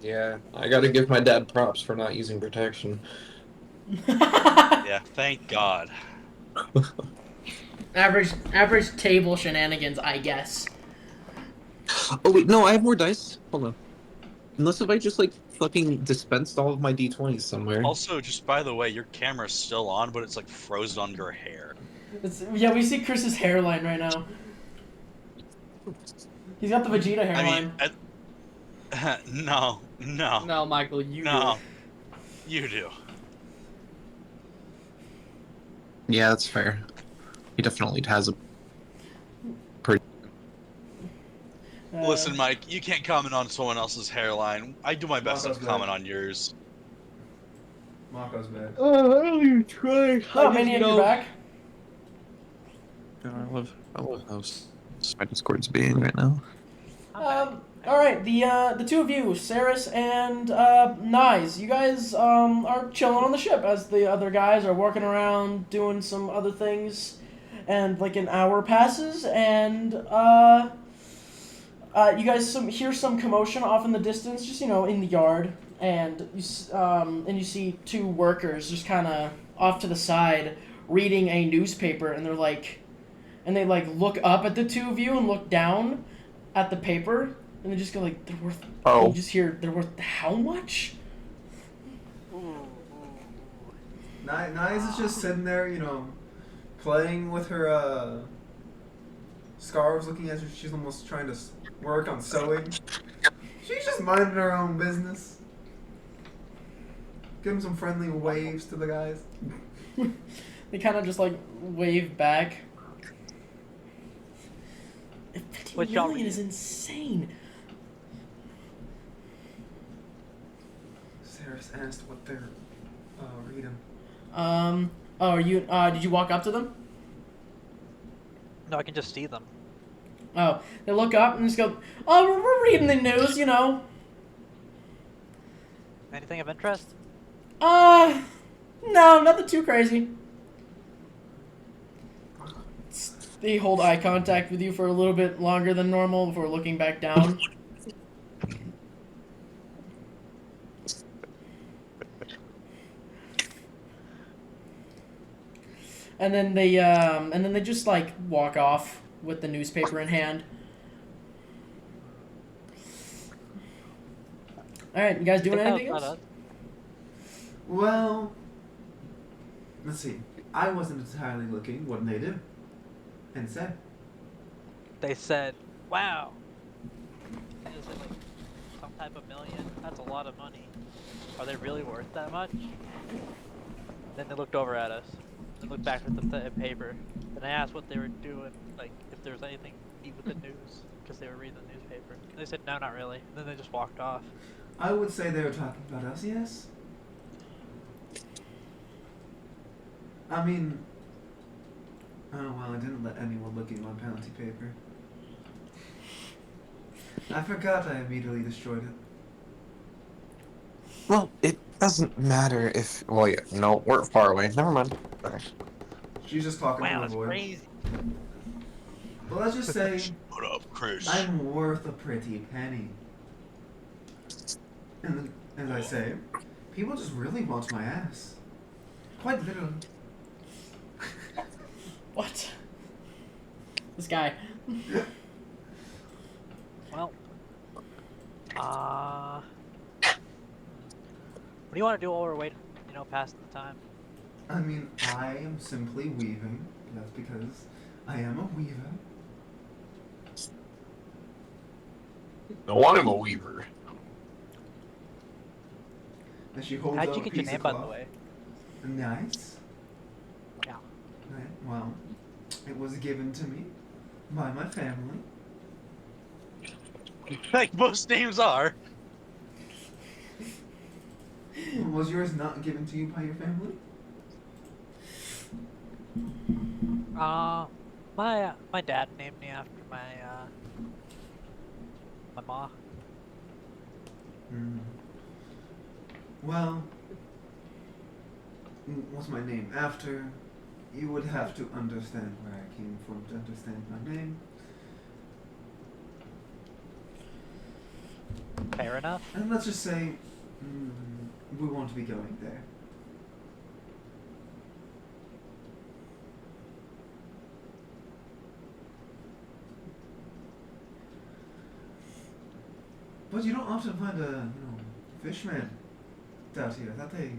Yeah, I gotta give my dad props for not using protection. Yeah, thank God. Average table shenanigans, I guess. Oh wait, no, I have more dice. Hold on. Unless if I just like fucking dispensed all of my d20s somewhere. Also, just by the way, your camera's still on, but it's like frozen on your hair. Yeah, we see Chris's hairline right now. He's got the Vegeta hairline. I mean, no. No, Michael, you No. You do. Yeah, that's fair. He definitely has a. Listen, Mike, you can't comment on someone else's hairline. I do my best to Marco's comment bad. on yours. Mako's bad. Oh, I don't even try. Oh, Maniac, you're back. I love how my Discord's being right now. All right, the two of you, Saris and Nyes, you guys are chilling on the ship as the other guys are walking around doing some other things, and like an hour passes, and you guys hear some commotion off in the distance, just in the yard, and you see two workers just kind of off to the side reading a newspaper, and they look up at the two of you and look down at the paper. And they just go like, they're worth. Oh. You just hear they're worth how much? Nyes is just sitting there, playing with her scarves, looking at her. She's almost trying to work on sewing. She's just minding her own business. Give him some friendly waves to the guys. They kind of just wave back. 50 What genre million are is you? insane. Saris asked what they're reading. Oh, are you? Did you walk up to them? No, I can just see them. Oh, they look up and just go, "Oh, we're reading the news, you know." Anything of interest? No, nothing too crazy. They hold eye contact with you for a little bit longer than normal before looking back down. And then they just like walk off with the newspaper in hand. All right, you guys doing Think that anything was else? about us. Well, let's see. I wasn't entirely looking. What did they do? And said. They said, "Wow, is it like some type of million? That's a lot of money. Are they really worth that much?" Then they looked over at us. They looked back at the paper. And I asked what they were doing, like if there was anything to eat with the news, because they were reading the newspaper. And they said, "No, not really." And then they just walked off. I would say they were talking about us, yes. I mean... Oh, well, I didn't let anyone look at my penalty paper. I forgot I immediately destroyed it. Well, it doesn't matter if. Well, yeah, no, we're far away. Never mind. Okay. She's just talking to Wow, her that's voice. crazy. But let's just say Shut up, Chris. I'm worth a pretty penny. And as I say, people just really want my ass. Quite literally. What? This guy. Well, what do you want to do while we're waiting? You know, passing the time. I mean, I am simply weaving. That's because I am a weaver. No, I'm a weaver. And she holds How'd up you a get your piece name, of by the cloth. way? Nice. Yeah. Right, well, it was given to me by my family. Like most names are. Was yours not given to you by your family? My dad named me after my ma. Hmm. Well, what's my name? After, you would have to understand where I came from to understand my name. Fair enough. And let's just say, we won't be going there. But you don't often find a, fishman out here. I thought they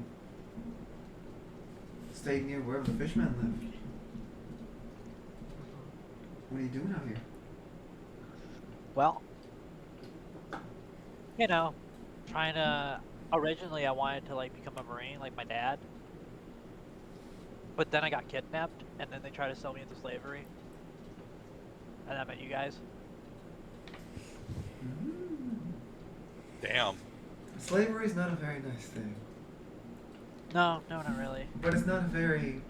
stayed near wherever the fishmen lived. What are you doing out here? Well, you know, trying to. Originally, I wanted to like become a Marine, like my dad. But then I got kidnapped, and then they tried to sell me into slavery. And I met you guys. Damn. Slavery is not a very nice thing, No, not really. but it's not very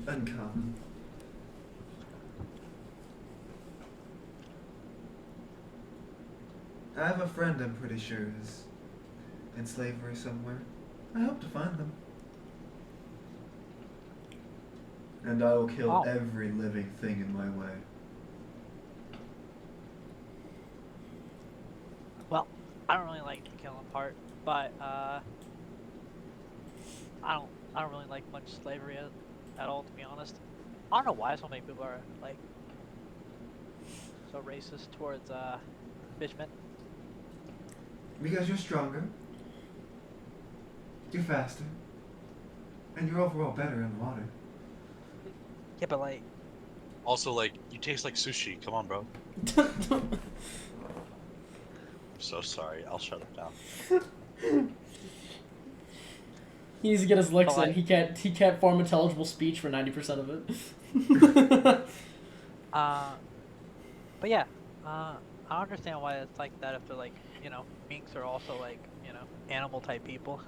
uncommon. I have a friend I'm pretty sure is in slavery somewhere. I hope to find them. And I will kill Oh. every living thing in my way. Well, I don't really like the killing part, but I don't really like much slavery at all, to be honest. I don't know why so many people are like so racist towards fishmen. Because you're stronger, you're faster, and you're overall better in the water. Yeah, but like, Also, like, you taste like sushi. Come on, bro. I'm so sorry. I'll shut it down. He needs to get his licks But, in. like- He can't form intelligible speech for 90% of it. but yeah, I don't understand why it's like that if they're like, minks are also like, animal type people.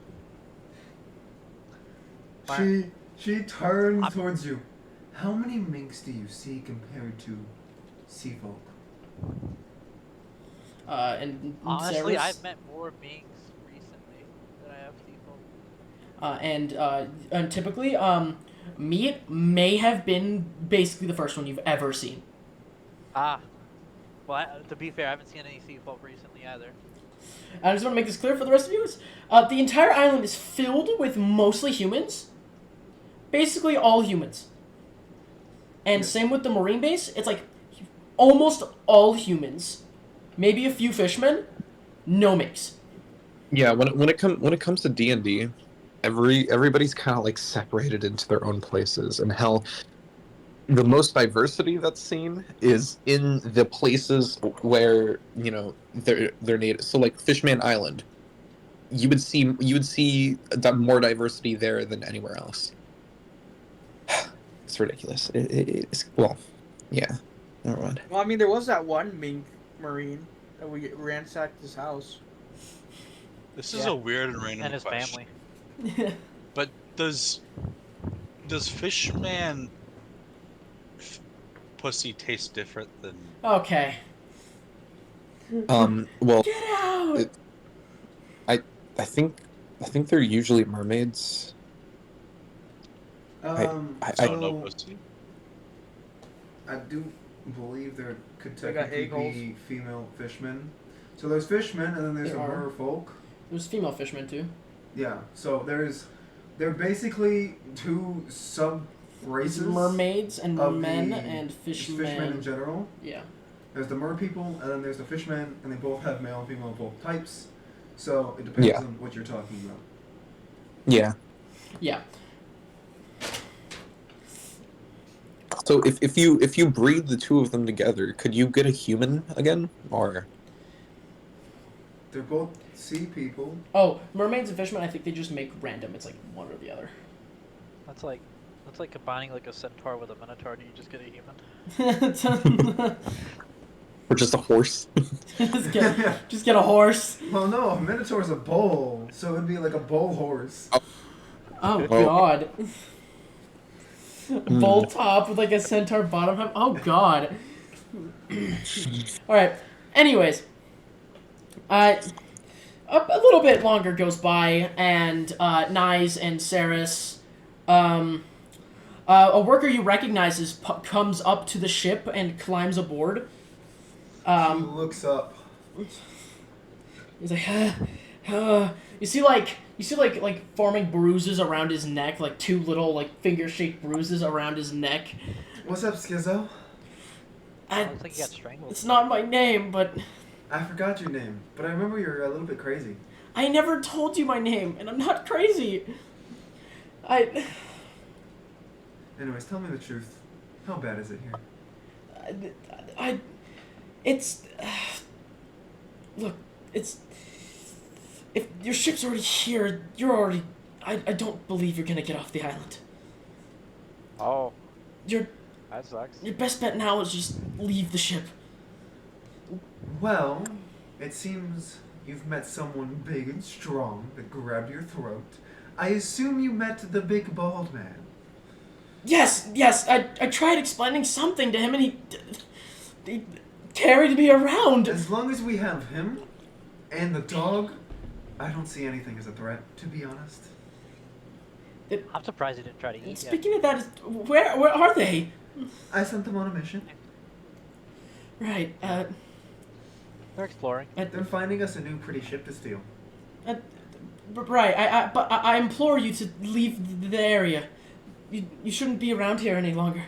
She turns I'm- towards you. How many minks do you see compared to sea folk? And Honestly, Sarah's- I've met more minks recently than I have people. and typically, meat may have been basically the first one you've ever seen. Ah, well, to be fair, I haven't seen any sea folk recently either. I just want to make this clear for the rest of you. The entire island is filled with mostly humans. Basically all humans. And same with the marine base. It's like almost all humans. Maybe a few fishmen. No mix. Yeah, when it comes to D&D, everybody's kind of like separated into their own places, and hell, the most diversity that's seen is in the places where they're native. So like Fishman Island, you would see more diversity there than anywhere else. It's ridiculous. It's well, yeah. Never mind. Well, I mean, there was that one mink marine that we ransacked his house. This is Yeah. a weird and random And his question. family. But does Fishman pussy taste different than? Okay. Well, Get out! I think they're usually mermaids. I- So no pussy. I do believe there could They got technically be female fishmen. So there's fishmen, and then there's the There are. merfolk. There's female fishmen too. Yeah. So they're basically two sub races. Mermaids and of men the and fishmen. Fishmen in general. Yeah. There's the mer people, and then there's the fishmen, and they both have male and female both types. So it depends Yeah. on what you're talking about. Yeah. Yeah. So if you breed the two of them together, could you get a human again, or? They're both sea people. Oh, mermaids and fishmen, I think they just make random. It's like one or the other. That's like combining like a centaur with a minotaur. Do you just get a human? Or just a horse? just get a horse. Well, no, a minotaur's a bull, so it'd be like a bull horse. Oh god. Bull top with like a centaur bottom half. Oh god. Alright. Anyways. A little bit longer goes by, and Nyes and Saris, a worker you recognize comes up to the ship and climbs aboard. He looks up. He's like, you see like forming bruises around his neck, like two little like finger-shaped bruises around his neck. What's up, Schizo? Looks like you got strangled. It's not my name, but I forgot your name, but I remember you're a little bit crazy. I never told you my name, and I'm not crazy. Anyways, tell me the truth. How bad is it here? It's look, it's if your ship's already here, you're already. I don't believe you're gonna get off the island. Oh, Your that sucks. best bet now is just leave the ship. Well, it seems you've met someone big and strong that grabbed your throat. I assume you met the big bald man. Yes. I tried explaining something to him, and he carried me around. As long as we have him and the dog, I don't see anything as a threat, to be honest. I'm surprised you didn't try to eat yet. Speaking of that, where are they? I sent them on a mission. Right. They're exploring. They're finding us a new pretty ship to steal. Right. But I implore you to leave the area. You shouldn't be around here any longer.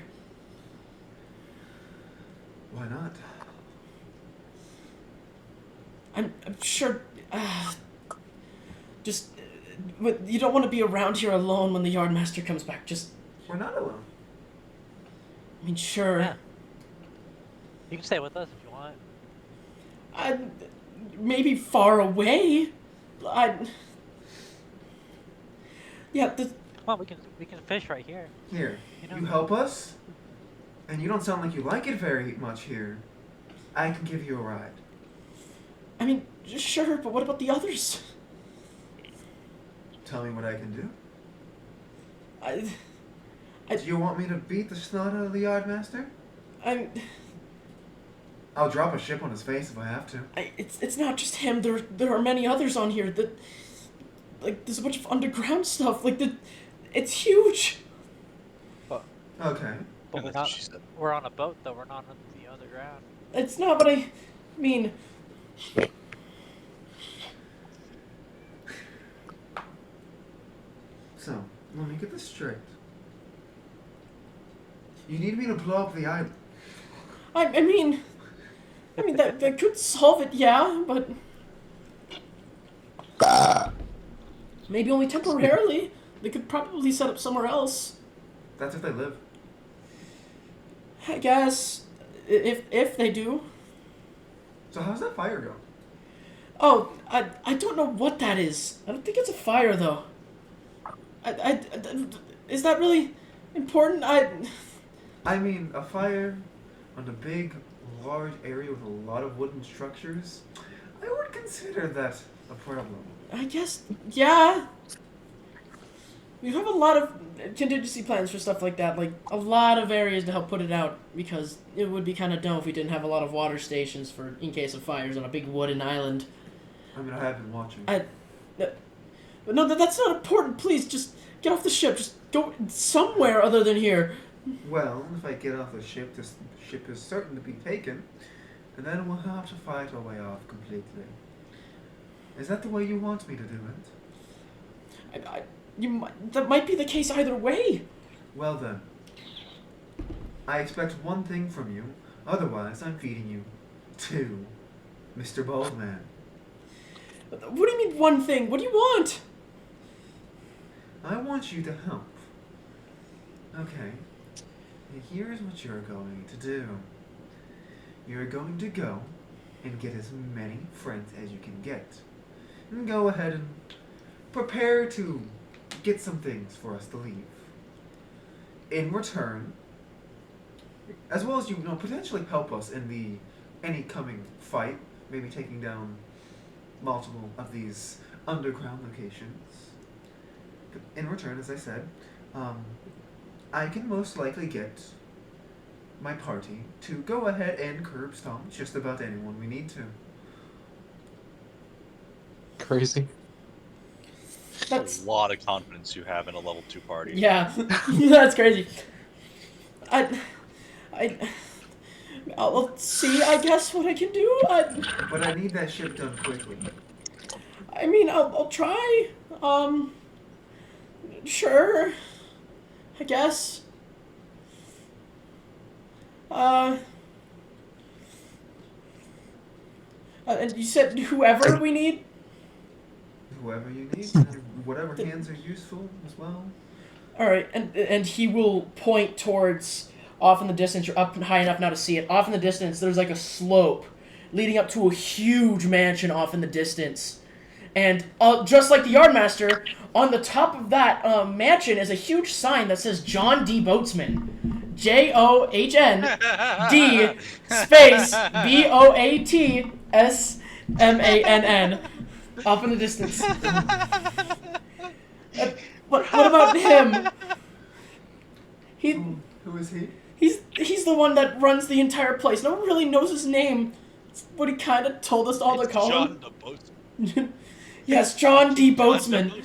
Why not? I'm sure. Just. You don't want to be around here alone when the yardmaster comes back. Just. We're not alone. I mean, sure. Yeah. You can stay with us if you want. Maybe far away. Yeah. Come on, we can fish right here. Here, You know- you help us? And you don't sound like you like it very much here. I can give you a ride. I mean, sure. But what about the others? tell me what I can do. I- Do you want me to beat the snot out of the Yardmaster? I'm. I'll drop a ship on his face if I have to. It's not just him. There are many others on here. That, like, there's a bunch of underground stuff. Like, it's huge. Okay. But That's what she said. we're on a boat though. We're not on the underground. It's not what I mean. So, let me get this straight. You need me to blow up the island. I mean that could solve it, yeah, but maybe only temporarily. They could probably set up somewhere else. That's if they live. I guess if they do. So how's that fire go? Oh, I don't know what that is. I don't think it's a fire though. Is that really important? I mean, a fire on a big, large area with a lot of wooden structures, I would consider that a problem. I guess, yeah. We have a lot of contingency plans for stuff like that, like a lot of areas to help put it out, because it would be kind of dumb if we didn't have a lot of water stations for in case of fires on a big wooden island. I mean, I have been watching. But no, that's not important. Please, just get off the ship. Just go somewhere other than here. Well, if I get off the ship, this ship is certain to be taken, and then we'll have to fight our way off completely. Is that the way you want me to do it? That might be the case either way. Well then. I expect one thing from you, otherwise I'm feeding you two, Mr. Baldman. What do you mean one thing? What do you want? I want you to help. Okay. Here's what you're going to do. You're going to go and get as many friends as you can get. And go ahead and prepare to get some things for us to leave. In return, as well as you know, potentially help us in any coming fight, maybe taking down multiple of these underground locations. But in return, as I said, I can most likely get my party to go ahead and curb stomp just about anyone we need to. Crazy. That's a lot of confidence you have in a level 2 party. yeah. That's crazy. I'll see. I guess what I can do. But I need that ship done quickly. I mean, I'll try. Sure. I guess. And you said whoever we need? Whoever you need, and whatever hands are useful as well. Alright, and he will point towards, off in the distance, you're up high enough now to see it, off in the distance there's like a slope leading up to a huge mansion off in the distance. And just like the Yardmaster, on the top of that mansion is a huge sign that says John D. Boatsman. John D space Boatsmann. Off in the distance. What about him? Who is he? He's the one that runs the entire place. No one really knows his name. It's what he kind of told us all to call John him. the Boatsman. Yes, John D. Boatsman.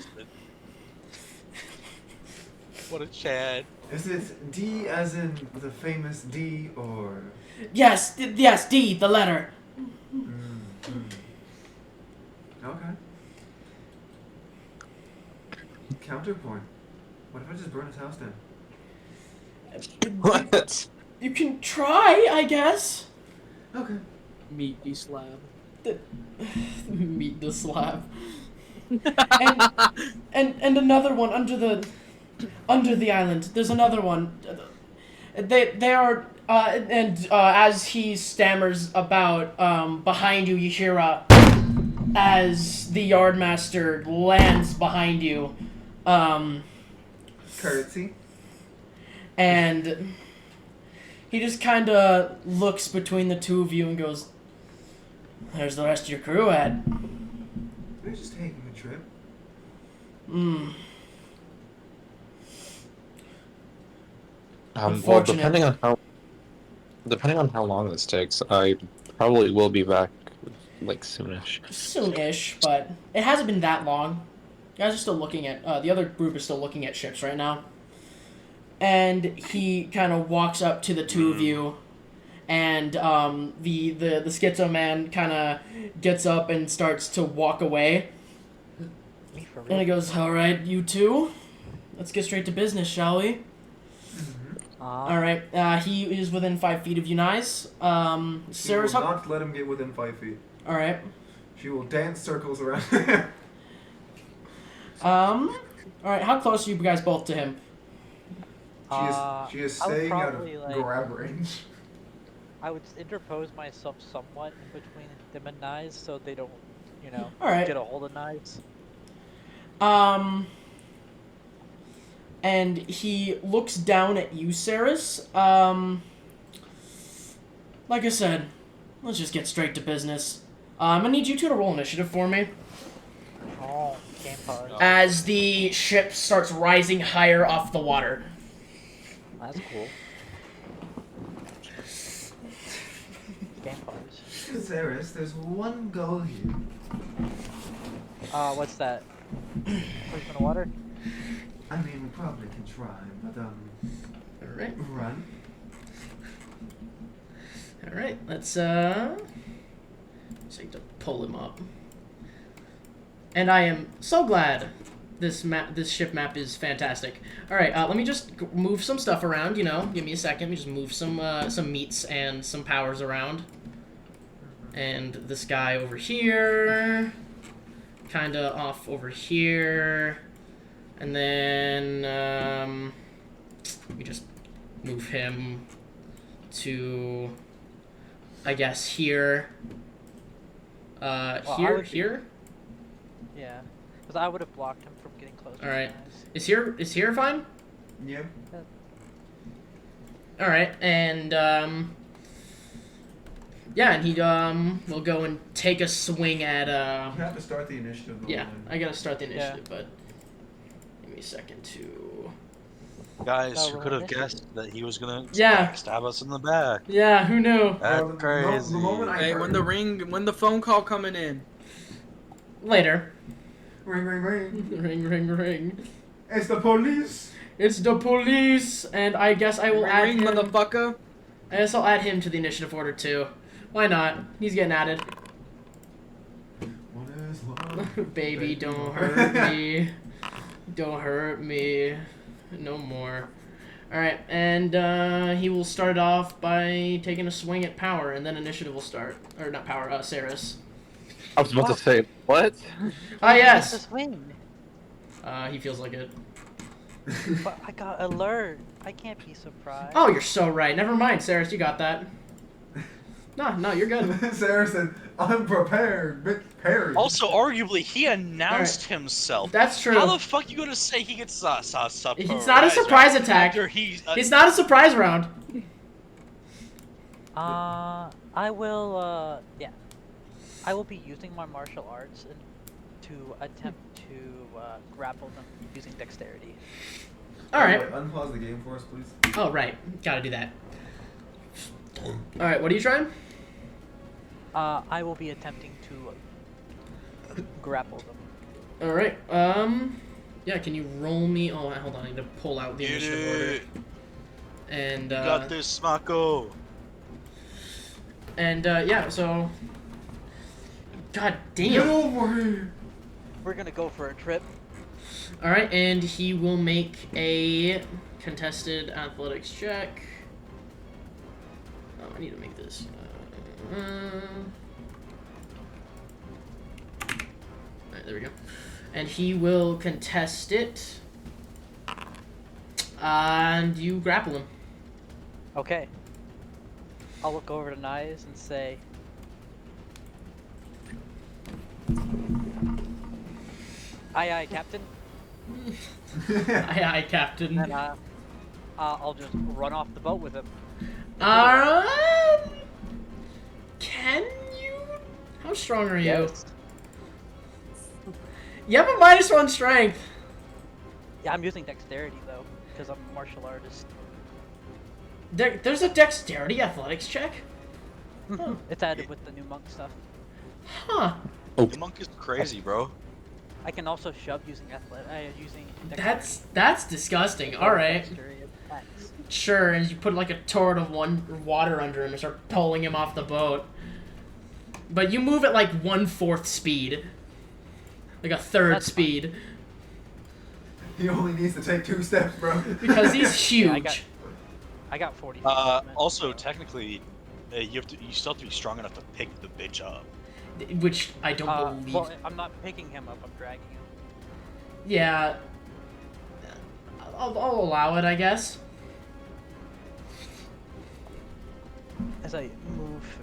What a Chad. Is it D as in the famous D, or? Yes, D, the letter. Okay. Counterpoint. What if I just burn his house down? What? You can try, I guess. Okay. Meet the slab. Meet the slab. and another one under the island. There's another one. They are as he stammers about behind you hear as the Yardmaster lands behind you. Curtsy. And he just kind of looks between the two of you and goes, "There's the rest of your crew at." We're just taking a trip. Hmm. Well, Unfortunate. depending on how long this takes, I probably will be back like soonish. Soon-ish, but it hasn't been that long. You guys are still looking at, the other group is still looking at ships right now. And he kind of walks up to the two of you, and the schizo man kind of gets up and starts to walk away. Me for And he real. goes, "All right, you two, let's get straight to business, shall we?" All right. He is within 5 feet of you guys. She will Sarah's not let him get within 5 feet. All right. She will dance circles around him. All right. How close are you guys both to him? She is I would staying out of probably, like- grab range. I would interpose myself somewhat in between them and Nyes so they don't, you know, All right. get a hold of Nyes. And he looks down at you, Saris. Like I said, let's just get straight to business. I'm gonna need you two to roll initiative for me. Oh, game pause. As the ship starts rising higher off the water. That's cool. Game pause. Ceres, there's one goal here. What's that? Push in the water? I mean, we probably can try, but All right. run. All right. Let's see to pull him up. And I am so glad this ship map is fantastic. All right. Let me just move some stuff around. You know, give me a second. Let me just move some meats and some powers around. And this guy over here, kind of off over here. And then we just move him to, I guess, here. Here. Yeah. Because I would have blocked him from getting closer. All right. To Nyes. Is here fine? Yeah. All right, and yeah, and he will go and take a swing at You have to start the initiative. though, Yeah, man. I gotta start the initiative, but give me a second to. Guys, who roll could have initiative. guessed that he was gonna Yeah. stab us in the back? Yeah, who knew? That's Well, crazy. the moment I Hey, heard when the phone call coming in. Later. ring, ring, ring, Ring, ring, ring. it's the police. It's the police, and I guess I will add Ring, him. motherfucker. I guess I'll add him to the initiative order too. Why not? He's getting added. What is love? Baby, don't hurt me. Don't hurt me. No more. Alright, and he will start off by taking a swing at power, and then initiative will start. Or not power, Saris. I was about to say, what? Ah, The yes! swing. He feels like it. But I got alert. I can't be surprised. Oh, you're so right. Never mind, Saris, you got that. No, you're good. Sarah said, "Unprepared, prepared." Also, arguably, he announced himself. That's true. How the fuck you gonna say he gets It's not a surprise attack. After he, It's not a surprise round. I will, yeah. I will be using my martial arts to attempt to grapple them using dexterity. Alright. Wait, unpause the game for us, please. Oh, right. Gotta do that. Alright, what are you trying? I will be attempting to grapple them. Alright, yeah, can you roll me? Oh, hold on, I need to pull out the Get initiative order. it. And, You got this, Smako. And, yeah, so. God Get damn. over here. We're gonna go for a trip. Alright, and he will make a contested athletics check. Oh, I need to make this. Alright, there we go. And he will contest it. And you grapple him. Okay. I'll look over to Nyes and say, "Aye, aye, Captain." Aye, aye, Captain. And I'll just run off the boat with him. Can you? How strong are you? Yes. You have a -1 strength. Yeah, I'm using dexterity though, because I'm a martial artist. There's a dexterity athletics check? It's added with the new monk stuff. Huh. The monk is crazy, bro. I can also shove using using dexterity. That's disgusting. Alright. Dexterity attacks. Sure, and you put like a torrent of water under him and start pulling him off the boat. But you move at like 1/4 speed. Like a third That's speed. He only needs to take 2 steps, bro. Because he's huge. Yeah, I got 40. Also, technically, you still have to be strong enough to pick the bitch up. Which I don't believe. Well, I'm not picking him up. I'm dragging him. Yeah. I'll allow it, I guess. As I move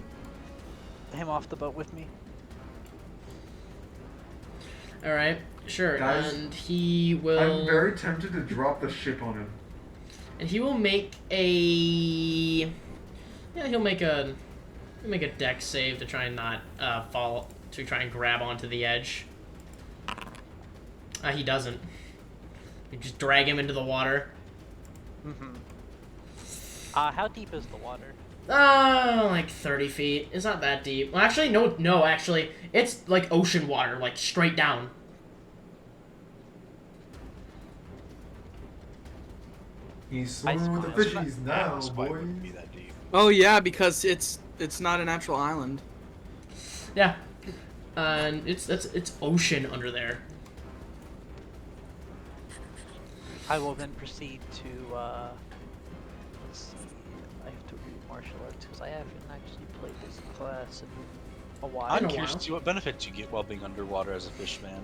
him off the boat with me. Alright, sure. Guys, and he will. I'm very tempted to drop the ship on him. And he will make a. Yeah, he'll make a dex save to try and not fall. To try and grab onto the edge. He doesn't. You just drag him into the water. How deep is the water? Like 30 feet. It's not that deep. Well, actually, no, actually. It's like ocean water, like straight down. He's swimming with the Ice fishies Nah, now, this fight boys. wouldn't be that deep. Oh yeah, because it's not a natural island. Yeah. And it's ocean under there. I will then proceed to, let's see, I have to read martial arts because I haven't actually played this class in a while. I'm a curious while. to see what benefits you get while being underwater as a fish man.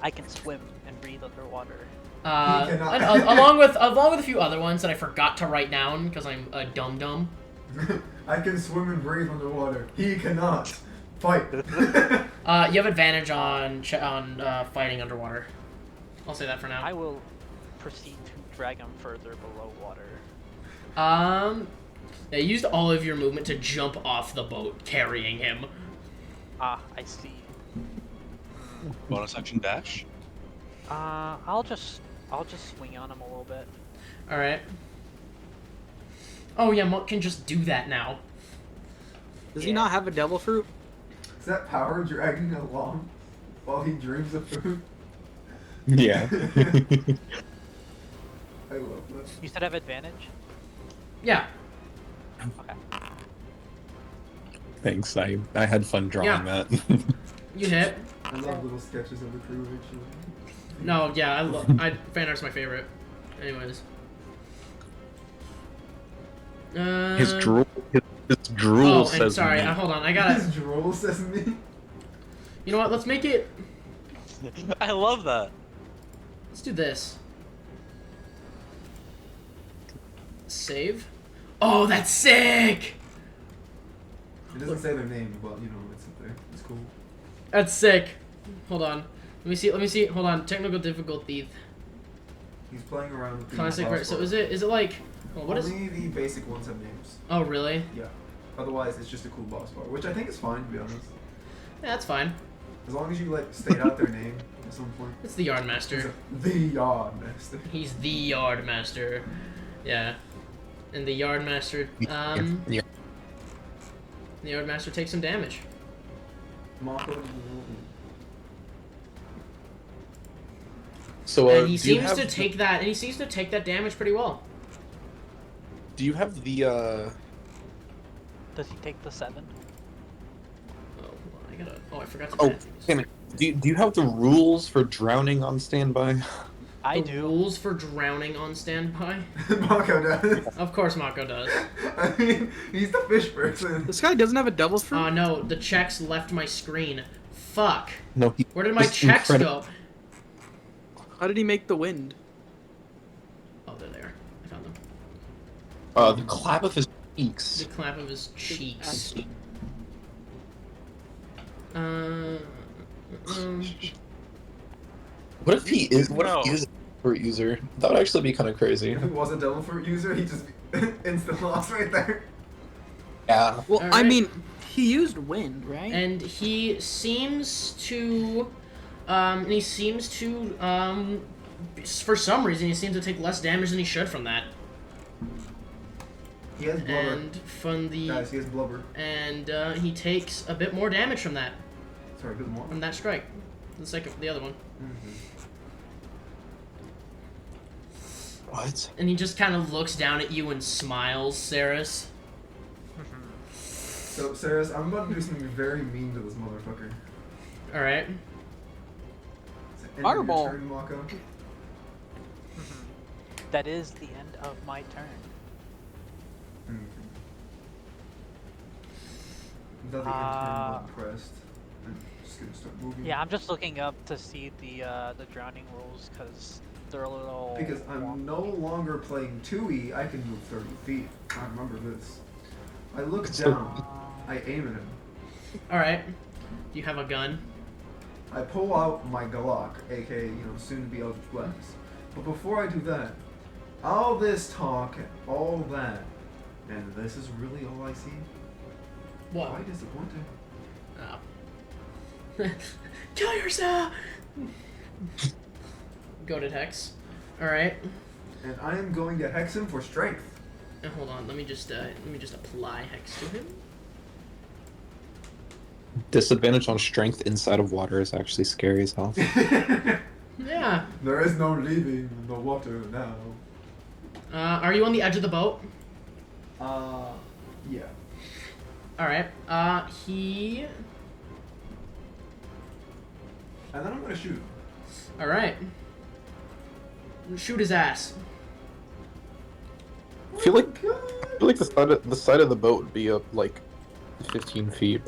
I can swim and breathe underwater. cannot. Along with a few other ones that I forgot to write down because I'm a dum-dum. I can swim and breathe underwater. He cannot. Fight. You have advantage on fighting underwater. I'll say that for now. I will proceed to drag him further below water. Yeah, you used all of your movement to jump off the boat, carrying him. I see. Bonus action dash. I'll just swing on him a little bit. All right. Oh yeah, Monk can just do that now. Does he not have a devil fruit? Is that power dragging along while he dreams of food? Yeah. I love that. You said I have advantage? Yeah. Okay. Thanks. I had fun drawing Yeah. that. You hit. I love little sketches of the crew actually. No, yeah, fan art's my favorite. Anyways. His drool. His drool Oh, says. and sorry, me. hold on, I gotta. His drool says me. You know what? Let's make it. I love that. Let's do this. Save. Oh, that's sick. It doesn't say their name, but you know it's up there. It's cool. That's sick. Hold on. Let me see. Let me see. Hold on. Technical difficulty. He's playing around with the Classic. boss Right. So bar. is it like? Oh, what is? Only the basic ones have names. Oh, really? Yeah. Otherwise, it's just a cool boss bar, which I think is fine to be honest. Yeah, that's fine. As long as you like state out their name at some point. It's the Yard Master. The Yard Master. He's the Yard Master. Yeah. And the Yard Master. Yeah. The Yard Master takes some damage. Mako. So And he do you seems have to the- take that. And he seems to take that damage pretty well. Do you have the Does he take the 7? Oh, hold on, I gotta. Oh, I forgot to. Oh, add these. damn it. Do you have the rules for drowning on standby? I The do. rules for drowning on standby. Mako does. Of course, Mako does. I mean, he's the fish person. This guy doesn't have a devil's fruit. No, the checks left my screen. Fuck. No, he. Where did my Just checks incredible. go? How did he make the wind? Oh, they're there. I found them. The clap of his The cheeks. clap of his cheeks. What if he is? What No. if he is a fruit user? That would actually be kind of crazy. If he was a devil fruit user, he just instant loss right there. Yeah. Well, I Alright. mean, he used wind, right? And he seems to, for some reason, he seems to take less damage than he should from that. He has blubber. And from the Guys, he has blubber. and he takes a bit more damage from that Sorry, good more. from that strike. The other one. What? And he just kind of looks down at you and smiles, Saris. So, Saris, I'm about to do something very mean to this motherfucker. All right. Is it end of your Fireball. turn, Mako? That is the end of my turn. Without the end turn button pressed, I'm just gonna start moving. Yeah, I'm just looking up to see the drowning rules because they're a little. Because I'm no longer playing 2E, I can move 30 feet. I remember this. I look down, I aim at him. All right. You have a gun. I pull out my Glock, aka, soon to be Eldritch Blast. But before I do that, all this talk, all that, and this is really all I see? What? Quite disappointing. Oh. Kill yourself. Goaded Hex. All right. And I am going to hex him for strength. Hold on. Let me just apply Hex to him. Disadvantage on strength inside of water is actually scary as hell. Yeah. There is no leaving the water now. Are you on the edge of the boat? Yeah. All right. He. And then I'm gonna shoot him. All right. Shoot his ass. I feel like the side of the boat would be up like 15 feet.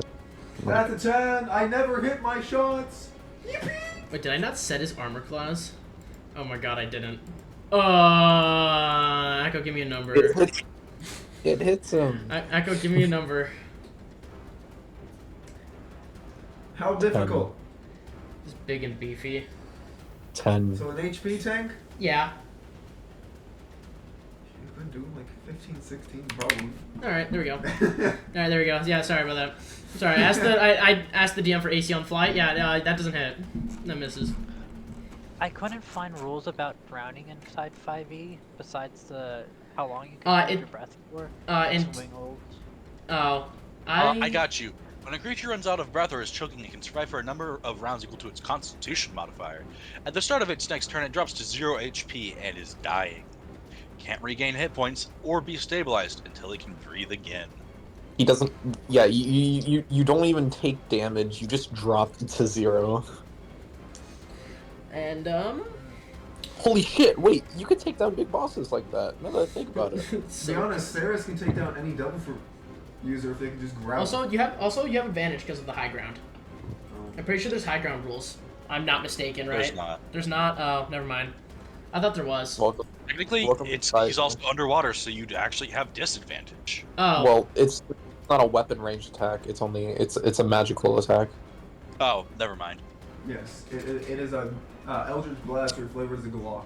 That's a 10. I never hit my shots. Yippee! Wait, did I not set his armor class? Oh my god, I didn't. Echo, give me a number. It hits him. Echo, give me a number. How difficult? He's big and beefy. 10. So an HP tank? Yeah. You've been doing like 15, 16 probably. Alright, there we go. Alright, there we go. Yeah, sorry about that. Sorry, I asked the DM for AC on flight. Yeah, that doesn't hit. That misses. I couldn't find rules about drowning inside 5e besides the how long you can hold your breath for. And Swing holds. oh, I got you. When a creature runs out of breath or is choking, it can survive for a number of rounds equal to its Constitution modifier. At the start of its next turn, it drops to 0 HP and is dying. Can't regain hit points or be stabilized until it can breathe again. He doesn't. Yeah, you don't even take damage. You just drop to 0. And Holy shit! Wait, you could take down big bosses like that. Now that I think about it. To be honest, Saris can take down any double fruit user if they can just grab. Also, you have advantage because of the high ground. I'm pretty sure there's high ground rules. I'm not mistaken, right? There's not. There's not. Oh, never mind. I thought there was. Welcome. Technically, Welcome he's to also underwater, so you'd actually have disadvantage. Oh. Well, it's not a weapon range attack. It's only it's a magical attack. Oh, never mind. Yes, it is a Eldritch Blast or flavor is a Glock.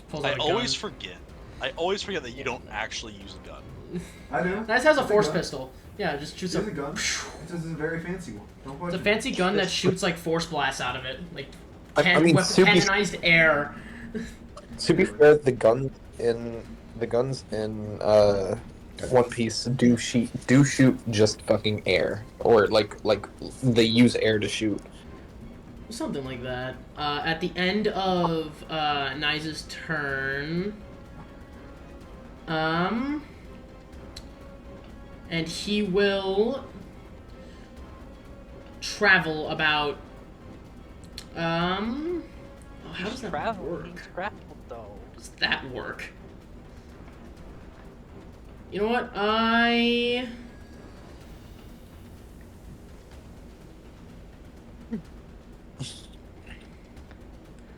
Pulls I out a always gun. forget. I always forget that you don't actually use a gun. I do. Nice has a It's force gun. pistol. Yeah, just shoots It's a. a gun. It's just a very fancy one. Don't It's question a fancy it. gun that shoots like force blasts out of it, like I mean, cannonized air. To be fair, the guns in One Piece do shoot just fucking air, or like they use air to shoot. Something like that. At the end of Nice's turn, and he will travel about. Oh, how does that Travel work? means grappled though. How does that work? You know what? I.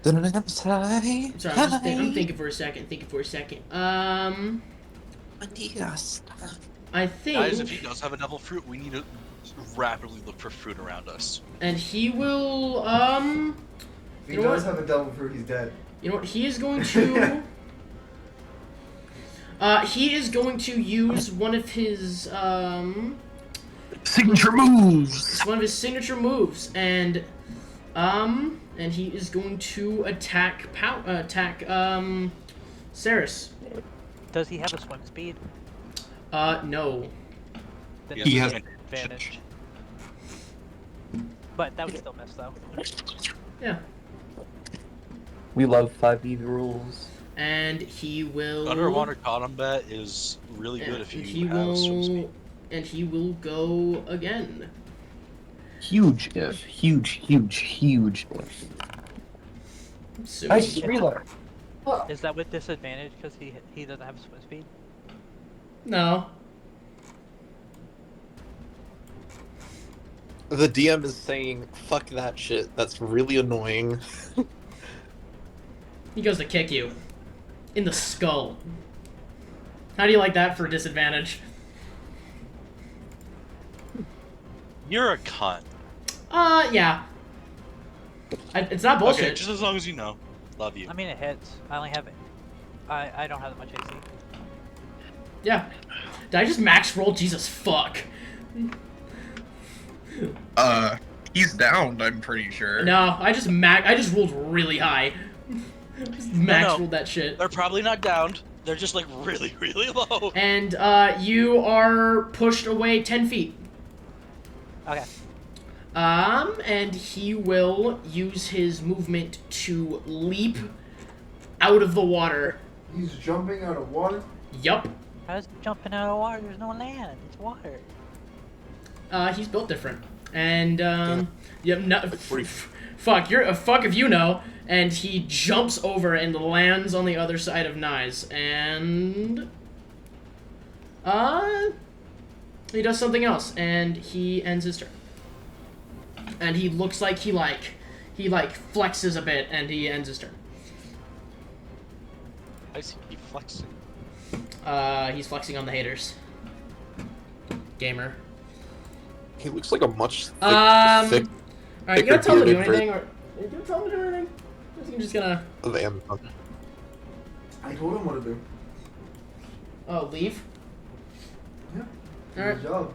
Sorry, I'm thinking for a second. I think. Guys, if he does have a devil fruit, we need to rapidly look for fruit around us. And he will. If he You know does what? have a devil fruit, he's dead. You know what? He is going to. He is going to use one of his Signature moves. one of his signature moves, and and he is going to attack Saris. Does he have a swim speed? No. Then He it's has- an advantage. But that would still miss though. Yeah. We love 5e rules. And he will Underwater combat is really good if you have swim speed. And he will go again. Huge if. Huge if. So I just realized. Is that with disadvantage because he doesn't have swim speed? no. The DM is saying, fuck that shit. That's really annoying. He goes to kick you. In the skull. How do you like that for disadvantage? You're a cunt. Yeah. It's not bullshit. Okay, just as long as you know. Love you. I mean, it hits. I only have it. I don't have that much AC. Yeah. Did I just max roll? Jesus fuck. He's downed, I'm pretty sure. No, I just rolled really high. Just max rolled that shit. They're probably not downed. They're just like really, really low. And you are pushed away 10 feet. Okay. And he will use his movement to leap out of the water. He's jumping out of water. Yup. How's jumping out of water? There's no land. It's water. He's built different. And, yep, no, fuck if you know. And he jumps over and lands on the other side of Nyes. And, he does something else. And he ends his turn. And he looks like he flexes a bit, and he ends his turn. I see you flexing. He's flexing on the haters. Gamer. He looks like a much thick, Alright, you thicker gonna tell him to do bearded anything, or are you gonna tell him to do anything? Or is he just gonna of the Amazon. I told him what to do. leave? Yeah. Alright. Good job.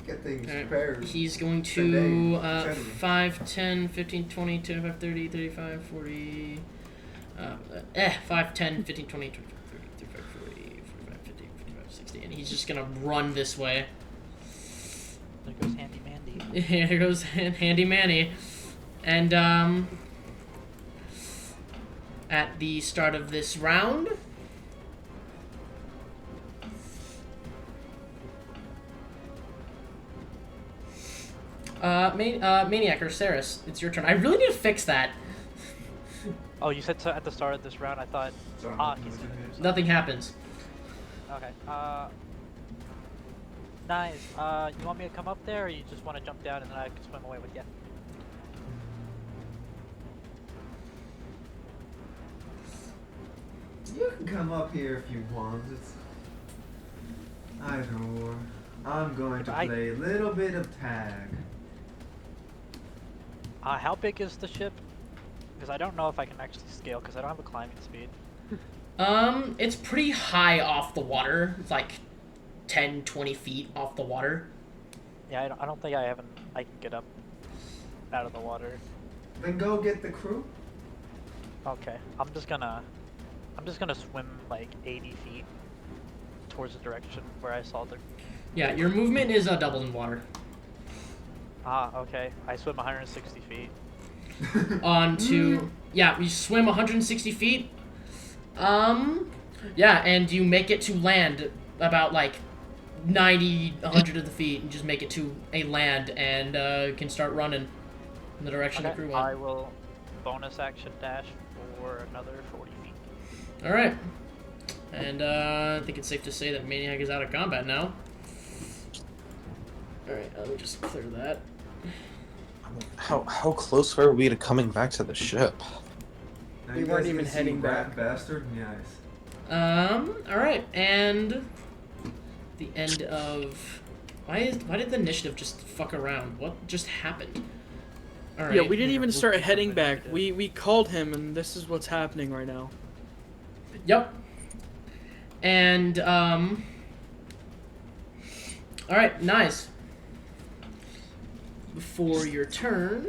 Get things Alright. prepared. He's going Today, to Saturday. 5, 10, 15, 20, 25, 30, 35, 40 5, 10, 15, 20, 25, 30, 35, 40, 45, 50, 55, 60, and he's just gonna run this way. There goes Handy Mandy. Here goes Handy Manny. And, at the start of this round, Maniac or Saris, it's your turn. I really need to fix that. Oh, you said so at the start of this round. I thought. Sorry, He's gonna do Nothing happens. Okay. Nice. You want me to come up there, or you just want to jump down and then I can swim away with you? You can come up here if you want. It's either or. I'm going to play a little bit of tag. How big is the ship? Because I don't know if I can actually scale, because I don't have a climbing speed. It's pretty high off the water. It's like 10, 20 feet off the water. Yeah, I don't think I can get up out of the water. Then go get the crew. Okay, I'm just gonna swim like 80 feet towards the direction where I saw the. Yeah, your movement is doubled in water. Okay. I swim 160 feet. Yeah, you swim 160 feet. Yeah, and you make it to land about like 90, 100 of the feet, and just make it to a land, and can start running in the direction the crew went. I will bonus action dash for another 40 feet. Alright. And I think it's safe to say that Maniac is out of combat now. Alright, let me just clear that. How close were we to coming back to the ship? Now We you weren't guys even get to see heading Rat back. Bastard in the eyes. Alright, and the end of... Why did the initiative just fuck around? What just happened? Alright. Yeah, we didn't even start heading back. We called him, and this is what's happening right now. Yep. And, alright, nice. Before your turn,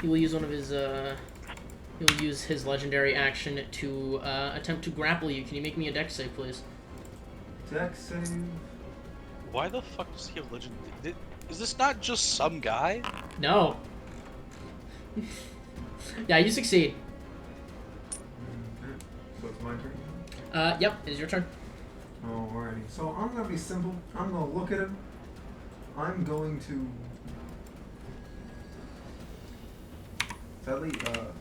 He will use one of his, he'll use his legendary action to, attempt to grapple you. Can you make me a dex save, please? Dex save. Why the fuck does he have legend? Is this not just some guy? No. Yeah, you succeed. Okay. So it's my turn. Yep, it is your turn. Alrighty. So I'm gonna be simple. I'm gonna look at him. I'm going to. Sadly,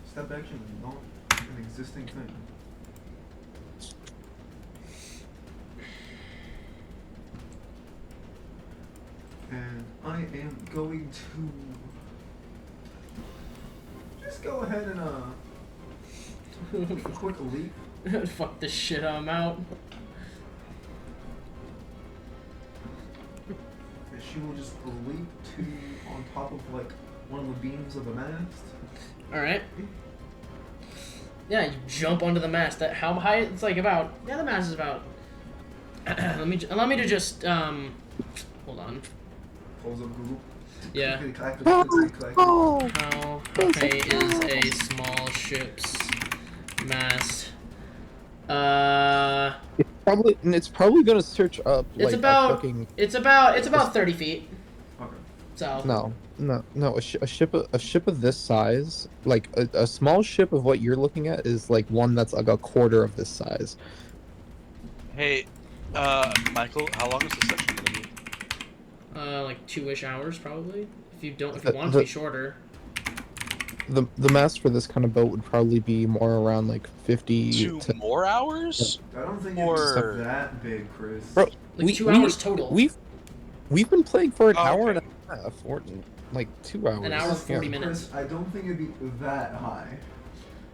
step action is not an existing thing. And I am going to just go ahead and a quick leap. Fuck this shit, I'm out. And she will just leap to on top of like one of the beams of the mast. Alright. Yeah, you jump onto the mast. That how high? It's like about. Yeah, the mast is about. Allow me to just hold on. Pulls up Google. Yeah. Oh. How high is a small ship's mast? It's probably gonna search up. It's like, about. a fucking... It's about 30 feet. Okay. So. No. A ship of this size, like a small ship of what you're looking at, is like one that's like a quarter of this size. Hey, Michael, how long is this session gonna be? Like 2-ish hours probably. If you want it to be shorter. The mast for this kind of boat would probably be more around like 50 2 to... more hours? I don't think Or- it's that big, Chris. Bro, Like 2 hours total. We've been playing for an Oh, hour okay. and a half, or like 2 hours. An hour and 40 Yeah. minutes. Chris, I don't think it'd be that high.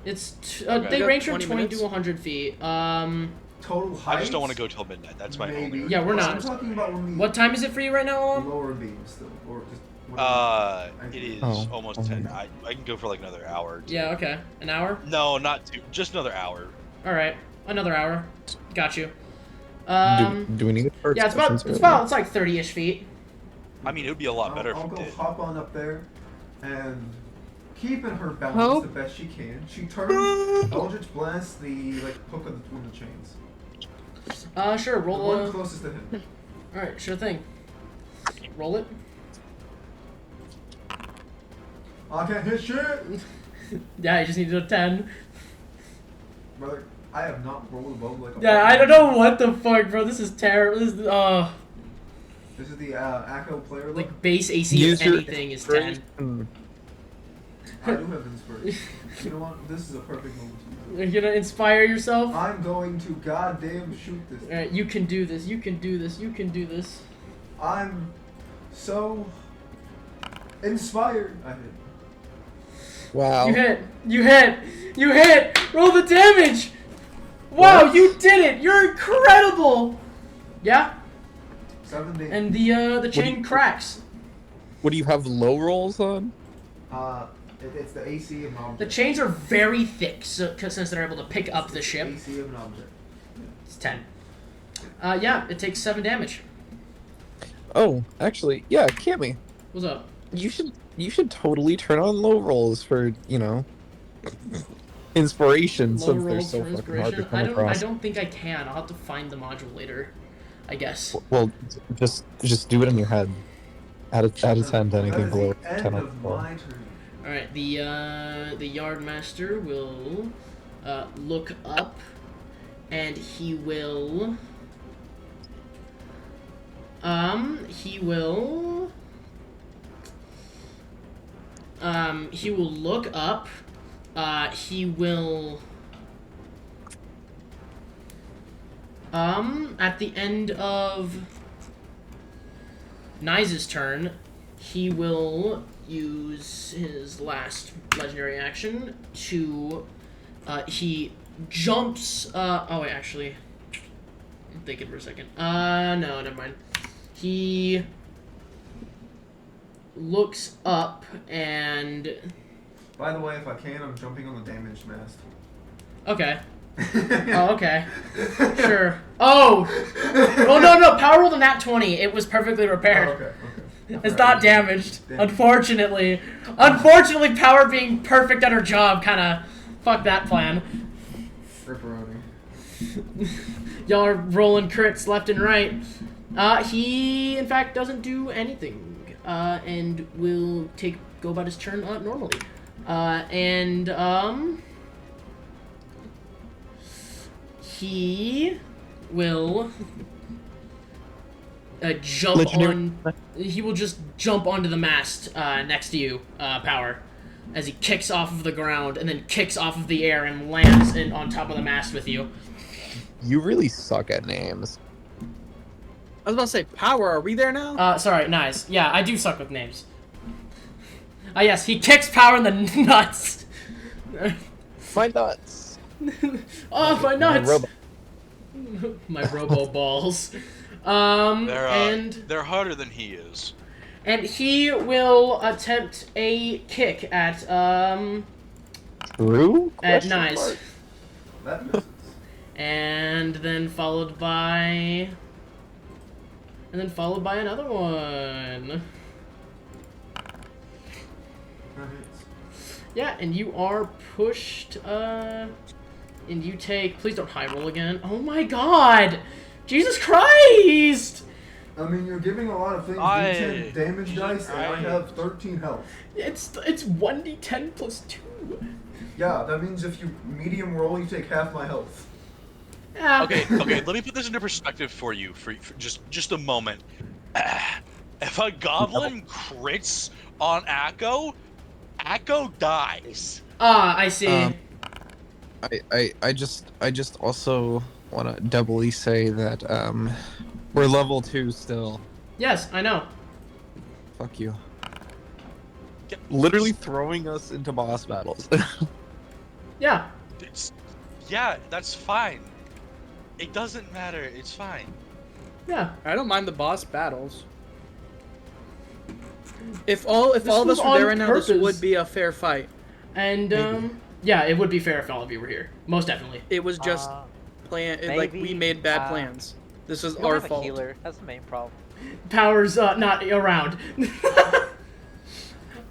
It's Okay. they Got range from 20 20 to minutes? 100 feet. Total height. I just don't want to go till midnight. That's my Maybe. only. Yeah, we're I'm not. talking about when we What time is it for you right now, Alon? lower beam still, or just. It is Oh, almost okay. 10. I can go for like another hour. Or two. Yeah, okay. An hour? No, not 2. Just another hour. Alright. Another hour. Got you. Do we need it for Yeah, it's like 30-ish feet. I mean, it would be a lot better if I'll we go did. hop on up there, and keeping her balance Help. the best she can. She turns. Eldritch blasts the hook of one of the chains. Sure, The roll one a... closest to him. Alright, sure thing. Roll it. I can't hit shit, Yeah, you just need to do a 10. brother. I have not rolled above like a. Yeah, I don't know what the fuck, bro. This is terrible. This is, This is the Acco player look. like, base AC Use of your anything is 10. I do have inspiration. You know what? This is a perfect moment to use You're gonna inspire yourself? it. I'm going to goddamn shoot this. Alright, you can do this, you can do this, you can do this. I'm so inspired. I hit. Wow. You hit! You hit! You hit! Roll the damage! Wow, What? you did it! You're incredible! Yeah? 7 days. And the chain cracks. What do you have low rolls on? It's the AC of an object. The chains are very thick, so since they're able to pick up the ship. AC of an object. It's 10. Yeah, it takes 7 damage. Oh, actually, yeah, Cammy, What's up? you should totally turn on low rolls for, inspiration, Low since they're rolls so for fucking hard to inspiration? come I across. don't think I can. I'll have to find the module later, I guess. Well, just do it in your head. Add a 10 to That anything is below the end 10 of my turn. Alright, the Yardmaster will look up, and he will look up, he will at the end of Nice's turn, he will use his last legendary action to, he jumps, oh wait, actually, I'm thinking for a second. No, never mind. He looks up and, By the way, if I can, I'm jumping on the damaged mast. okay. Oh, okay. Sure. Oh! Oh, no, power rolled a nat 20. It was perfectly repaired. Oh, okay. It's not damaged, Damn. unfortunately. Unfortunately, Power being perfect at her job kind of fucked that plan. Ripperoni. Y'all are rolling crits left and right. He, in fact, doesn't do anything, and will go about his turn normally. He will jump Legendary. on. He will just jump onto the mast next to you, Power, as he kicks off of the ground and then kicks off of the air and lands on top of the mast with you. You really suck at names. I was about to say, Power, are we there now? Sorry, nice. Yeah, I do suck with names. Yes, he kicks Power in the nuts. My nuts. Oh, my nuts. Robo- My robo balls. They're harder than he is. And he will attempt a kick at True? Question Nice. mark. That misses. And then followed by another one. Right. Yeah, and you are pushed, and you take, please don't high roll again. Oh my god! Jesus Christ! I mean, you're giving a lot of things I- D10 damage dice, and I I- have 13 health. It's 1d10 plus 2. Yeah, that means if you medium roll, you take half my health. Yeah. Okay, let me put this into perspective for you for just a moment. If a goblin crits on Akko, Akko dies. I see. I just also want to doubly say that we're level 2 still. Yes, I know. Fuck you. Yep. Literally throwing us into boss battles. Yeah. Yeah, that's fine. It doesn't matter. It's fine. Yeah. I don't mind the boss battles. If all of was us were there on right now, this purpose. would be a fair fight. And, yeah, it would be fair if all of you were here. Most definitely. It was just like we maybe, made bad plans. This was We don't our have a fault. healer. That's the main problem. Power's, not around.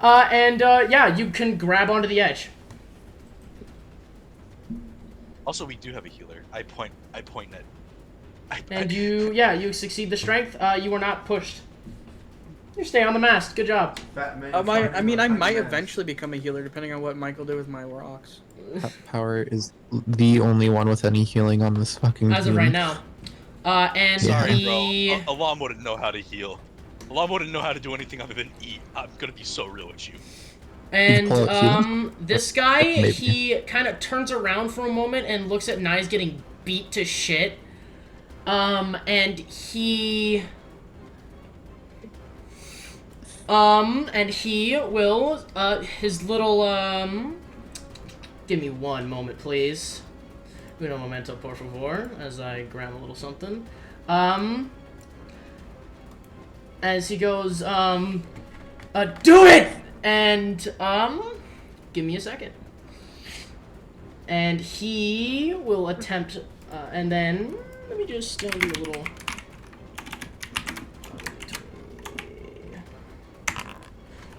Yeah, you can grab onto the edge. Also, we do have a healer. I point at. And you succeed the strength. You are not pushed. You stay on the mast. Good job. Fat man. I fighting a might tiny man. eventually become a healer, depending on what Michael did with my rocks. Power is the only one with any healing on this fucking As of team. right now. And Sorry, he... bro. Alam wouldn't know how to heal. Alam wouldn't know how to do anything other than eat. I'm gonna be so real with you. And, pull out healing? this guy, Maybe. he kind of turns around for a moment and looks at Nyes getting beat to shit. And he will, his little, give me one moment, please. Uno momento, por favor, as I grab a little something. As he goes, do it! And, give me a second. And he will attempt, and then, let me just do a little...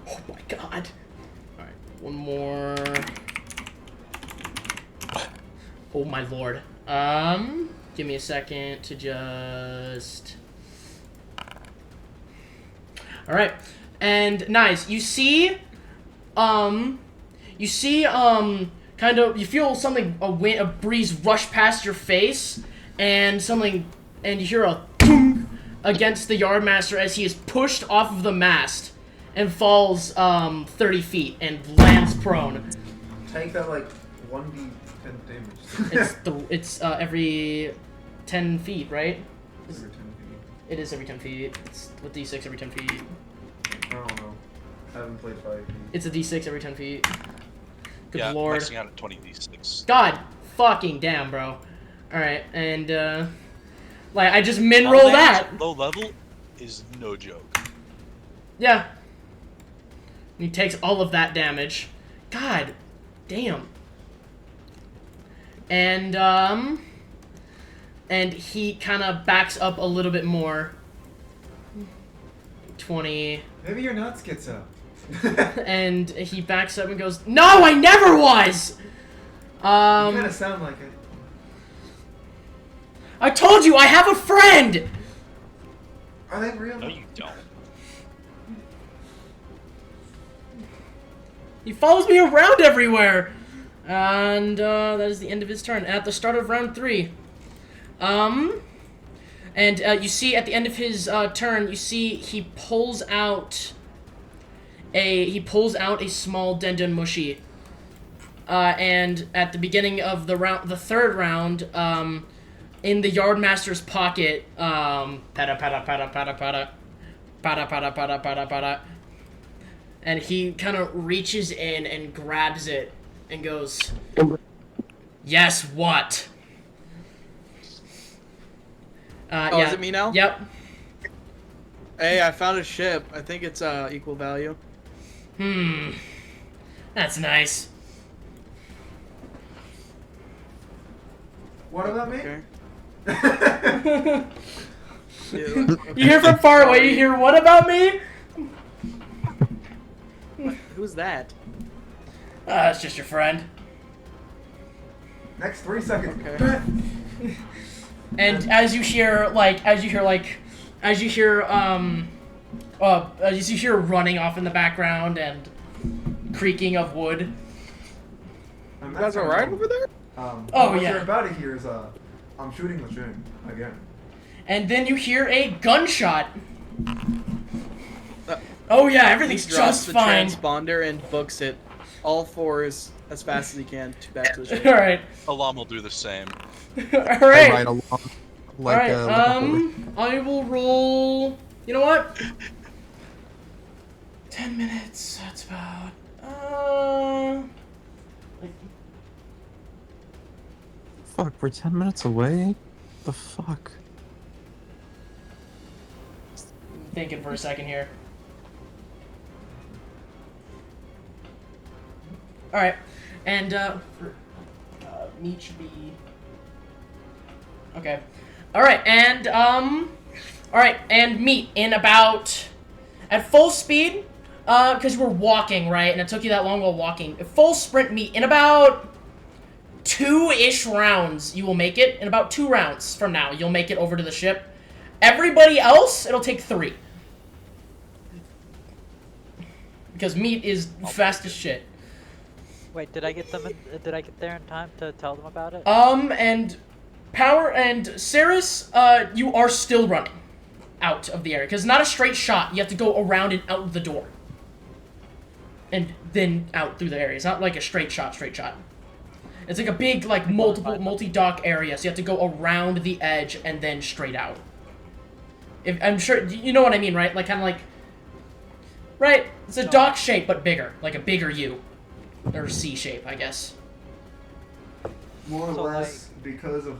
Oh my god. Alright, one more. Oh my lord. Give me a second to just... Alright. And nice. You see, kind of, you feel something, a breeze rush past your face, and you hear a thunk against the yardmaster as he is pushed off of the mast and falls 30 feet and lands prone. Take that like 1d10 damage. It's every 10 feet, right? Every 10 feet. It is every 10 feet. It's with D6 every 10 feet. I don't know. I haven't played 5e. It's a D6 every 10 feet. Good Yeah, lord. maxing out at 20d6. God fucking damn, bro. Alright, and, like, I just min-roll that. Low level is no joke. Yeah. He takes all of that damage. God damn. And he kind of backs up a little bit more. 20. Maybe you're not schizo. And he backs up and goes, "No, I never was!" You kind of sound like it. I told you, I have a friend! Are they real? No, you don't. He follows me around everywhere! And, that is the end of his turn. At the start of round 3. And, you see, at the end of his, turn, you see he pulls out a small Dendon Mushi. And at the beginning of the round, the third round, in the Yardmaster's pocket, pada pada pada pada pada, pada pada pada pada pada, and he kind of reaches in and grabs it and goes, "Yes, what?" Oh, yeah. is it me now? Yep. Hey, I found a ship. I think it's equal value. That's nice. What about me? Okay. You hear from far away, you hear, "What about me?" Who's that? It's just your friend. Next 3 seconds. Okay. And as you hear running off in the background and creaking of wood. You You guys alright over there? Oh, what yeah. you're about to hear is I'm shooting the June again. And then you hear a gunshot. Oh yeah, everything's He drops just the fine. transponder and books it all fours as fast as he can back to the ship. Alright. Alam will do the same. Alright. Right along. Like, Alright, I will roll. You know what? 10 minutes. That's about. fuck, we're 10 minutes away? The fuck? Thinking for a second here. Alright, and meat should be. Okay. Alright, and alright, and meat in about at full speed, because you were walking, right? And it took you that long while walking. Full sprint meat in about 2-ish rounds, you will make it. In about 2 rounds from now, you'll make it over to the ship. Everybody else, it'll take 3. Because meat is fast as shit. Wait, did I get them? Did I get there in time to tell them about it? And Power and Saris, you are still running out of the area. Because not a straight shot. You have to go around and out the door. And then out through the area. It's not like a straight shot. It's like a big, like, multi-dock area. So you have to go around the edge and then straight out. I'm sure, you know what I mean, right? Like, kind of like, right? It's a dock shape, but bigger. Like a bigger U. Or C shape, I guess. More or So, less, because of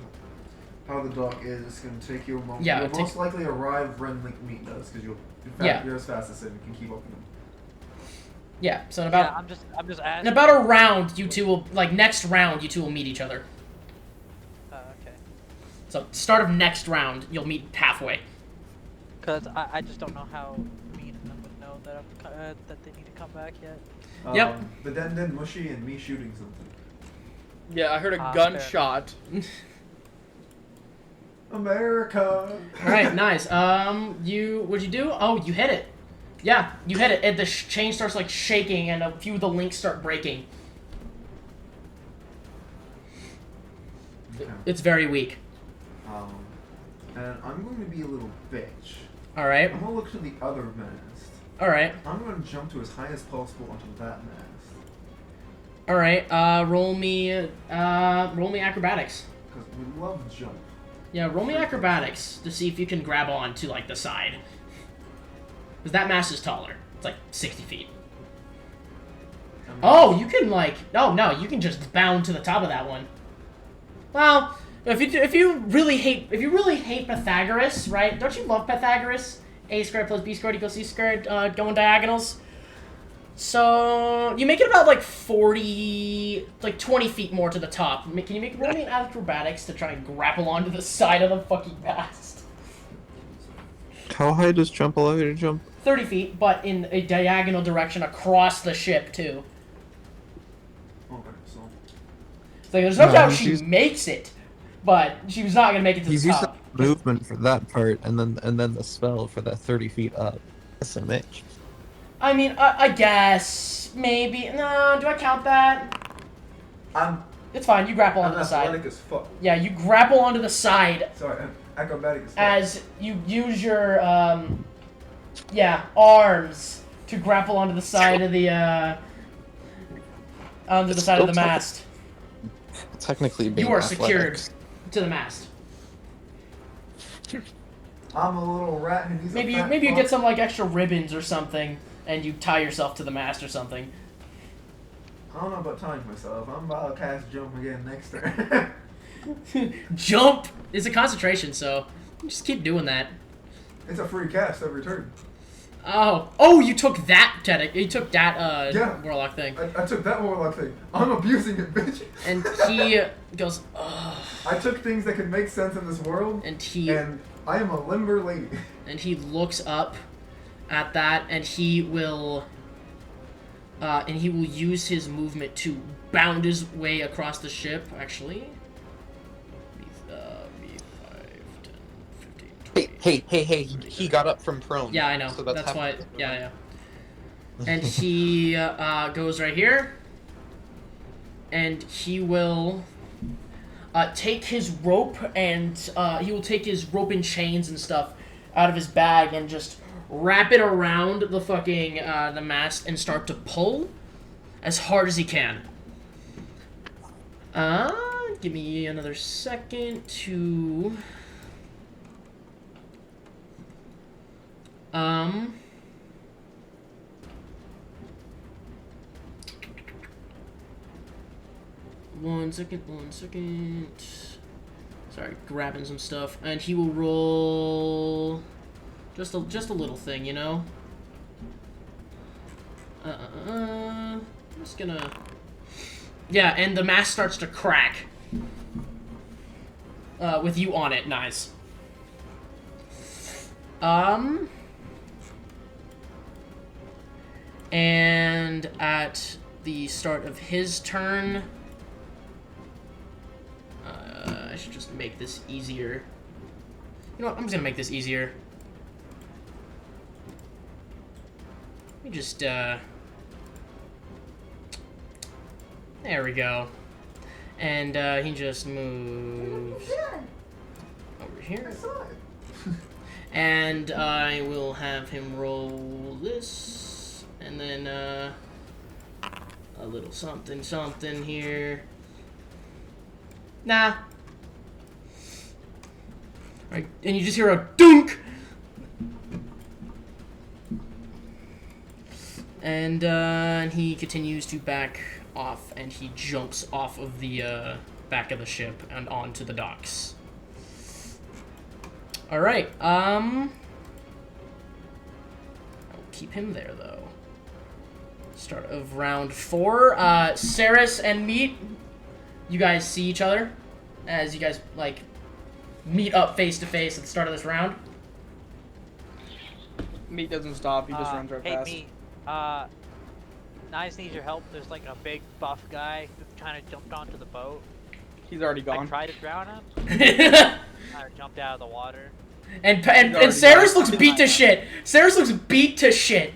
how the dock is, it's going to take you a moment. Yeah, You'll it takes- most likely arrive when Link Meat does, because you're as fast as him, you can keep up with him. Yeah, so in Yeah, about, I'm just in asking. about a round, you two will, like, next round, you two will meet each other. Okay. So, start of next round, you'll meet halfway. Cause I just don't know how me and them would know that that they need to come back yet. Yep. But then Mushy and me shooting something. Yeah, I heard a Ah, gunshot. America! Alright, nice. What'd you do? Oh, you hit it. Yeah, you hit it, and the chain starts, like, shaking, and a few of the links start breaking. Okay. It's very weak. And I'm going to be a little bitch. Alright. I'm going to look to the other mast. Alright. I'm going to jump to as high as possible onto that mast. Alright, roll me acrobatics. Because we love jump. Yeah, roll me acrobatics to see if you can grab on to, like, the side. Because that mast is taller. It's, like, 60 feet. Oh, you can, like... Oh, no, you can just bound to the top of that one. Well, if you really hate Pythagoras, right? Don't you love Pythagoras? A squared plus B squared equals C squared, going diagonals. So, you make it about, like, 20 feet more to the top. Can you roll me an acrobatics to try and grapple onto the side of the fucking mast? How high does jump allow you to jump? 30 feet, but in a diagonal direction across the ship too. Okay, so It's like there's no No, doubt he's she used- makes it, but she was not gonna make it to He's the used top. movement for that part, and then the spell for that 30 feet up. SMH. I mean, I guess maybe. No, do I count that? I'm It's fine. You grapple onto the athletic side. as fuck. Yeah, you grapple onto the side Sorry, I'm acrobatic as fuck. as you use your arms to grapple onto the side of the onto the side of the mast. Technically, being You are athletic. secured to the mast. I'm a little rat and he's a fat Maybe you fuck. get some like extra ribbons or something, and you tie yourself to the mast or something. I don't know about tying myself. I'm about to cast jump again next turn. Jump is a concentration, so just keep doing that. It's a free cast every turn. Oh, you took that you took that Yeah. warlock thing, I took that warlock thing. I'm abusing it, bitch. and he goes, ugh, I took things that could make sense in this world, and he I am a limber lady. looks up at that, and he will use his movement to bound his way across the ship. Actually, B5, 10, 15, 20. Hey! He got up from prone. Yeah, I know. So that's why. happening. Yeah. And he goes right here, and he will take his rope and and chains and stuff out of his bag and just wrap it around the fucking the mast and start to pull as hard as he can. Give me another second to One second. Sorry, grabbing some stuff, and he will roll just a little thing, you know. Just gonna. Yeah, and the mast starts to crack. With you on it, nice. And at the start of his turn, I should just make this easier. You know what? I'm just gonna make this easier. Let me just, there we go. And, he just moves over here. And I will have him roll this, and then, a little something here. Nah. Right, and you just hear a dunk! And he continues to back off, and he jumps off of the back of the ship and onto the docks. Alright, I'll keep him there, though. Start of round 4. Saris and Meat, you guys see each other as you guys, like, meet up face to face at the start of this round. Meat doesn't stop. He just runs right hey, past. Meat. Nice needs your help. There's like a big buff guy who kind of jumped onto the boat. He's already I gone. tried to drown him. I jumped out of the water. And already Saris gone. looks beat to shit. Saris looks beat to shit.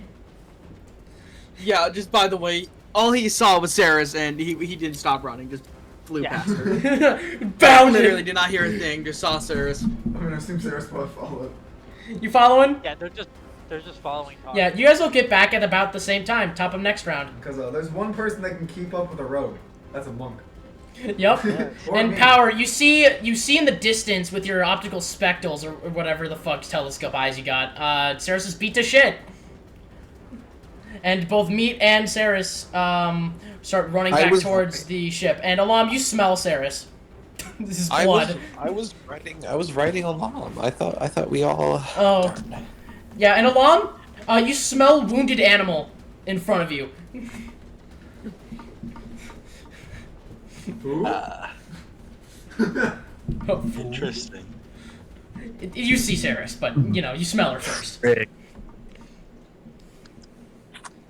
Yeah, just by the way, all he saw was Sarah's, and he didn't stop running. Just flew Yeah. past her. Bounded. Literally did not hear a thing. Just saw Sarah's. I'm gonna assume Sarah's probably follow. You following? Yeah, they're just following. Tom. Yeah, you guys will get back at about the same time. Top of next round. Because there's one person that can keep up with a rogue. That's a monk. Yep. Or And me. Power, you see in the distance with your optical spectacles or whatever the fuck telescope eyes you got. Saris is beat to shit. And both Meat and Saris start running back towards the ship. And Alam, you smell Saris. This is blood. I was writing along. I thought we all. Oh. Darn. Yeah, and Alam, you smell wounded animal in front of you. Who? Interesting. You see Saris, but you know, you smell her first.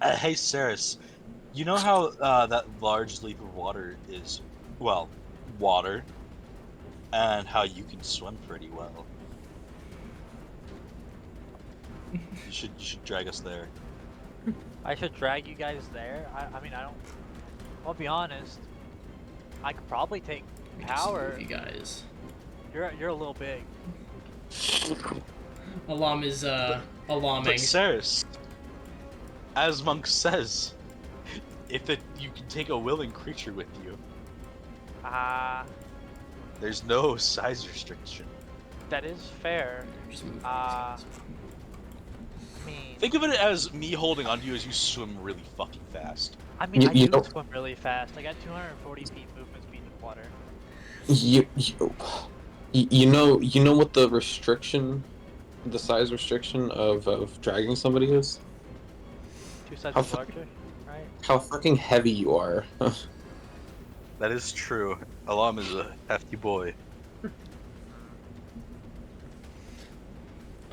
Hey, Saris, you know how that large leap of water is, well, water, and how you can swim pretty well. You should drag us there. I should drag you guys there. I mean, I don't. I'll be honest. I could probably take We just power. move you guys. You're a little big. Alam is alarming. But Saris, as Monk says, you can take a willing creature with you. Ah, There's no size restriction. that is fair. Just move I these guys. mean, Think of it as me holding onto you as you swim really fucking fast. I mean, You I do don't- swim really fast. I got 240 feet movement speed in water. You know what the restriction, the size restriction of dragging somebody is? 2 sizes How fu- larger, right? How fucking heavy you are. That is true. Alam is a hefty boy.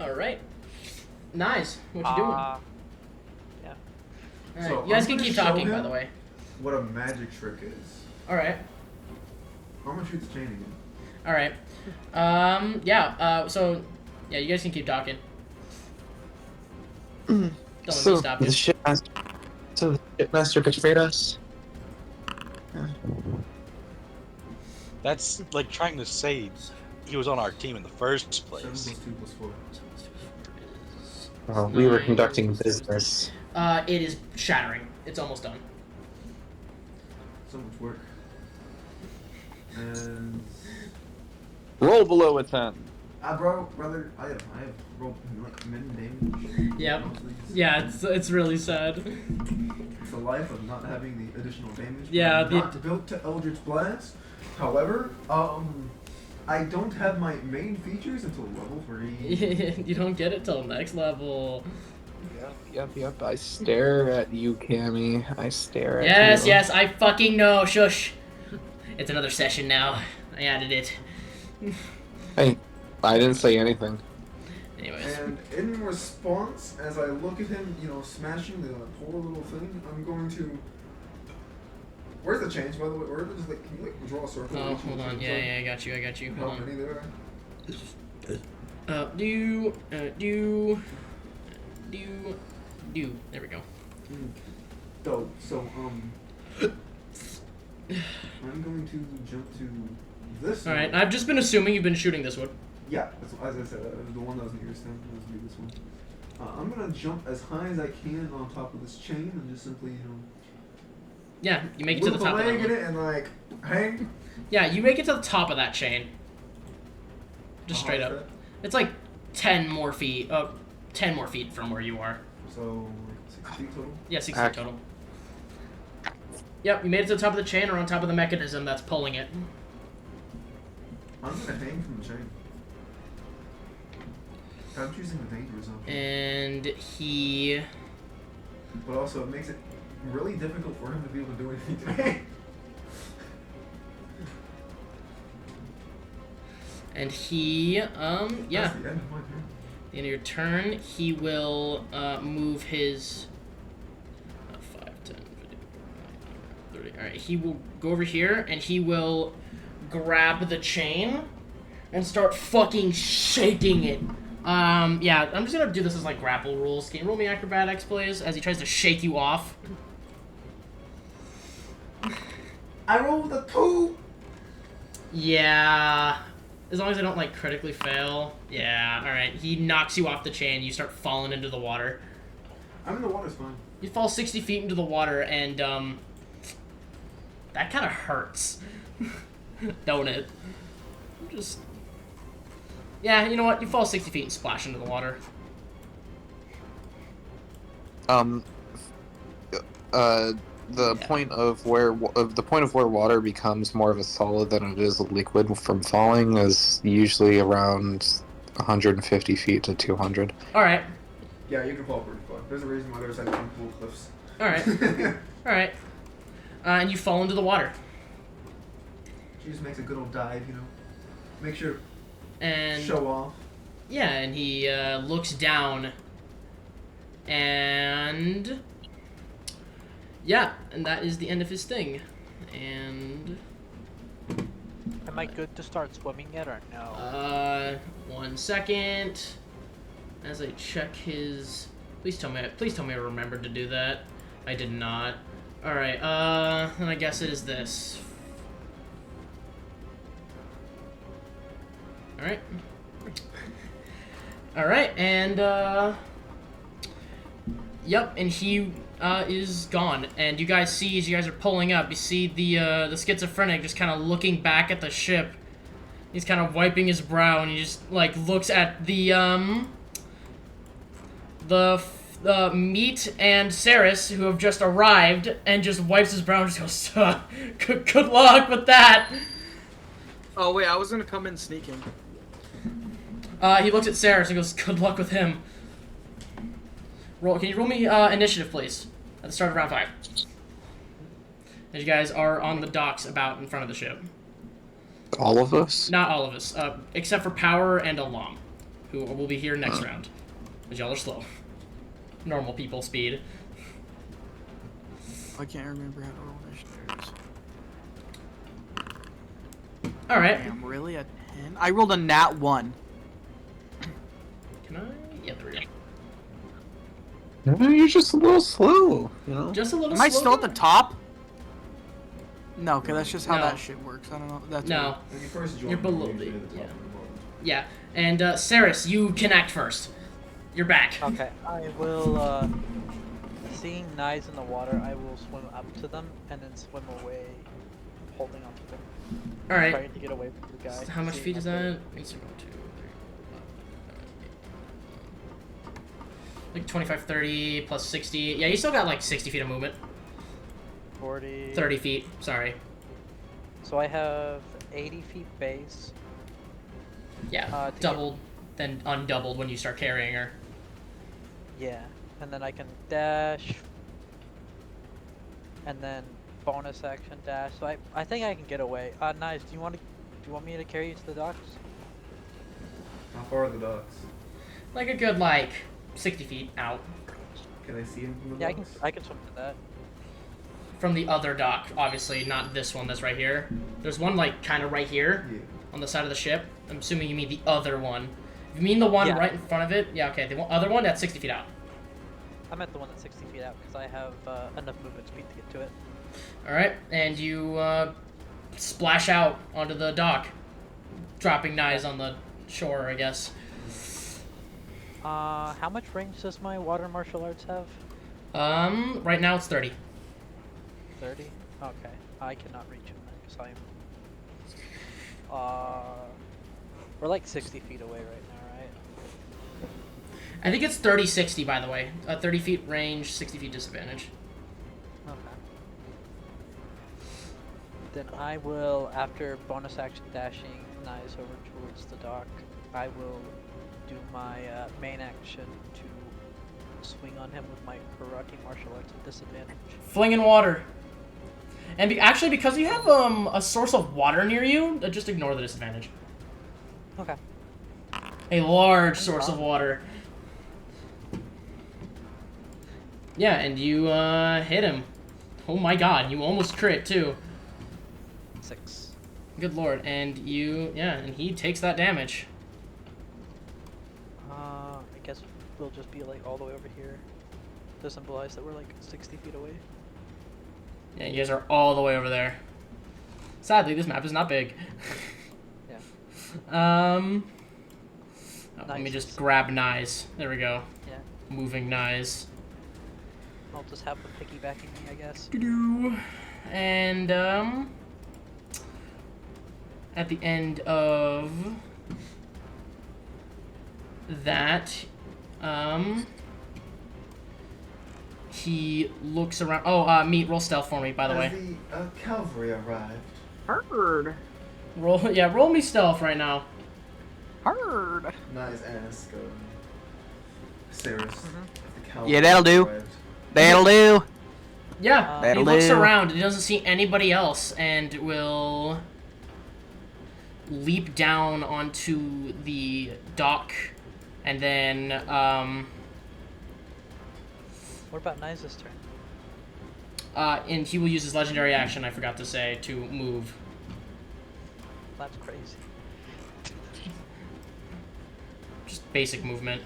All right. Nice. What you doing? Yeah. All right. So You guys I'm can gonna keep show talking, by him- the way. What a magic trick is. All right. I'm gonna shoot the chain again. All right. Yeah. So, yeah, you guys can keep talking. Don't let me stop you. the shipmaster betrayed us. That's like trying to say he was on our team in the first 7 place. plus 2 plus 4. Well, we were conducting business. It is shattering. It's almost done. So much work. And Roll below a 10. brother, I have rolled like min damage. Yep. on most of these. Yeah, it's really sad. It's the life of not having the additional damage. Yeah, I'm not built to Eldritch Blast. However, I don't have my main features until level 3. You don't get it till next level. Yep. I stare at you, Cammy. I stare at you. Yes, I fucking know. Shush. It's another session now. I added it. Hey, I didn't say anything. Anyways. And in response, as I look at him, smashing the poor little thing, I'm going to. Where's the change, by the way? Or just like, can you draw a circle? Oh, each of hold the on. chains Yeah, are? I got you. How Hold many there are? on. Do. There we go. Dope. So, I'm going to jump to this Alright, one. I've just been assuming you've been shooting this one. Yeah, that's, as I said, the one that was nearest him was going to be this one. I'm going to jump as high as I can on top of this chain and just simply, Yeah, you make it to the loop top a of leg that in one. it and, like, hang. Yeah, you make it to the top of that chain. Just How straight high is up. that? It's like 10 more feet. 10 more feet from where you are. So, 6 feet total? Yeah, 6 feet total. Yep, you made it to the top of the chain or on top of the mechanism that's pulling it. I'm going to hang from the chain. I'm choosing the dangerous option. And he... But also, it makes it really difficult for him to be able to do anything. And he, yeah. That's the end of my turn. At the end of your turn, he will move his 5, 10, 50, 30. Alright, he will go over here and he will grab the chain and start fucking shaking it. Yeah, I'm just gonna do this as like grapple rules. Can you roll me acrobatics, please? As he tries to shake you off. I rolled a 2! Yeah. As long as I don't like critically fail. Yeah, alright. He knocks you off the chain, you start falling into the water. I'm in the water's fine. You fall 60 feet into the water, and, that kind of hurts. Don't it? Just... Yeah, you know what? You fall 60 feet and splash into the water. The point of where water becomes more of a solid than it is a liquid from falling is usually around 150 feet to 200. Alright, Yeah, you can fall pretty far. There's a reason why there's like cool cliffs. alright, alright. And you fall into the water. She just makes a good old dive, Make sure And... show off. Yeah, and he looks down, and yeah, and that is the end of his thing. And Am I good to start swimming yet or no? 1 second. As I check his, please tell me I remembered to do that. I did not. All right. Then I guess it is this. All right. All right, and yep, and he is gone. And you guys see, as you guys are pulling up, you see the schizophrenic just kind of looking back at the ship. He's kind of wiping his brow, and he just like looks at the Meat and Saris, who have just arrived, and just wipes his brow and just goes, good luck with that. Oh wait, I was gonna come in sneaking. He looks at Saris and goes, good luck with him. Can you roll me initiative, please, at the start of round 5. As you guys are on the docks about in front of the ship. All of us? Not all of us, except for Power and Alam, who will be here next round. Because y'all are slow. Normal people speed. I can't remember how to roll initiatives. Alright. Damn, really? A 10? I rolled a nat 1. Can I? Yeah, there we go. No, you're just a little slow, you know? Just a little Am I slow still at down. the top? No, because that's just how No. that shit works. I don't know. That's No. When you first join, You're below usually the- at the top yeah. of the boat. Yeah. And, Saris, you connect first. You're back. Okay, I will, seeing knives in the water, I will swim up to them and then swim away, holding onto them, Alright. trying to get away from the guy. How much seeing feet is my that? Like 25, 30, plus 60. Yeah, you still got like 60 feet of movement. 40. 30 feet, sorry. So I have 80 feet base. Yeah, To get- doubled, then undoubled when you start carrying her. Yeah, and then I can dash, and then bonus action dash. So I think I can get away. Nice. Do you want me to carry you to the docks? How far are the docks? Like a good, like, 60 feet out Can I see him from the Yeah, docks? I can swim to that. from the other dock. Obviously, not this one that's right here. There's one, like, kind of right here Yeah. on the side of the ship. I'm assuming you mean the other one. If you mean the one Yeah. right in front of it, yeah, okay. The other one, that's 60 feet out. I'm at the one that's 60 feet out because I have enough movement speed to get to it. Alright, and you splash out onto the dock, dropping knives on the shore, I guess. How much range does my water martial arts have? Right now it's 30. 30? Okay. I cannot reach him then because we're like 60 feet away right now, right? I think it's 30, 60, by the way. 30 feet range, 60 feet disadvantage. Okay. Then I will, after bonus action dashing knives over towards the dock, I will do my main action to swing on him with my karate martial arts at disadvantage. Flinging water. And actually, because you have a source of water near you, just ignore the disadvantage. Okay. A large source of water. Yeah, and you hit him. Oh my god, you almost crit too. 6. Good lord, and and he takes that damage. I guess we'll just be like all the way over here to symbolize that we're like 60 feet away. Yeah, you guys are all the way over there. Sadly, this map is not big. Yeah. Let me Nice. just grab knives. There we go. Yeah. Moving knives. I'll just have them piggybacking me, I guess. And at the end of that, he looks around. Oh, Meat, roll stealth for me, by the Has way. the cavalry arrived? Heard. Roll me stealth right now. Heard. Nice ask, Saris. If the cavalry Yeah, that'll do. arrived. That'll do. Yeah, he That'll looks do. around. He doesn't see anybody else, and will leap down onto the dock, and then What about Nice's turn? And he will use his legendary action, I forgot to say, to move. That's crazy. Just basic movement.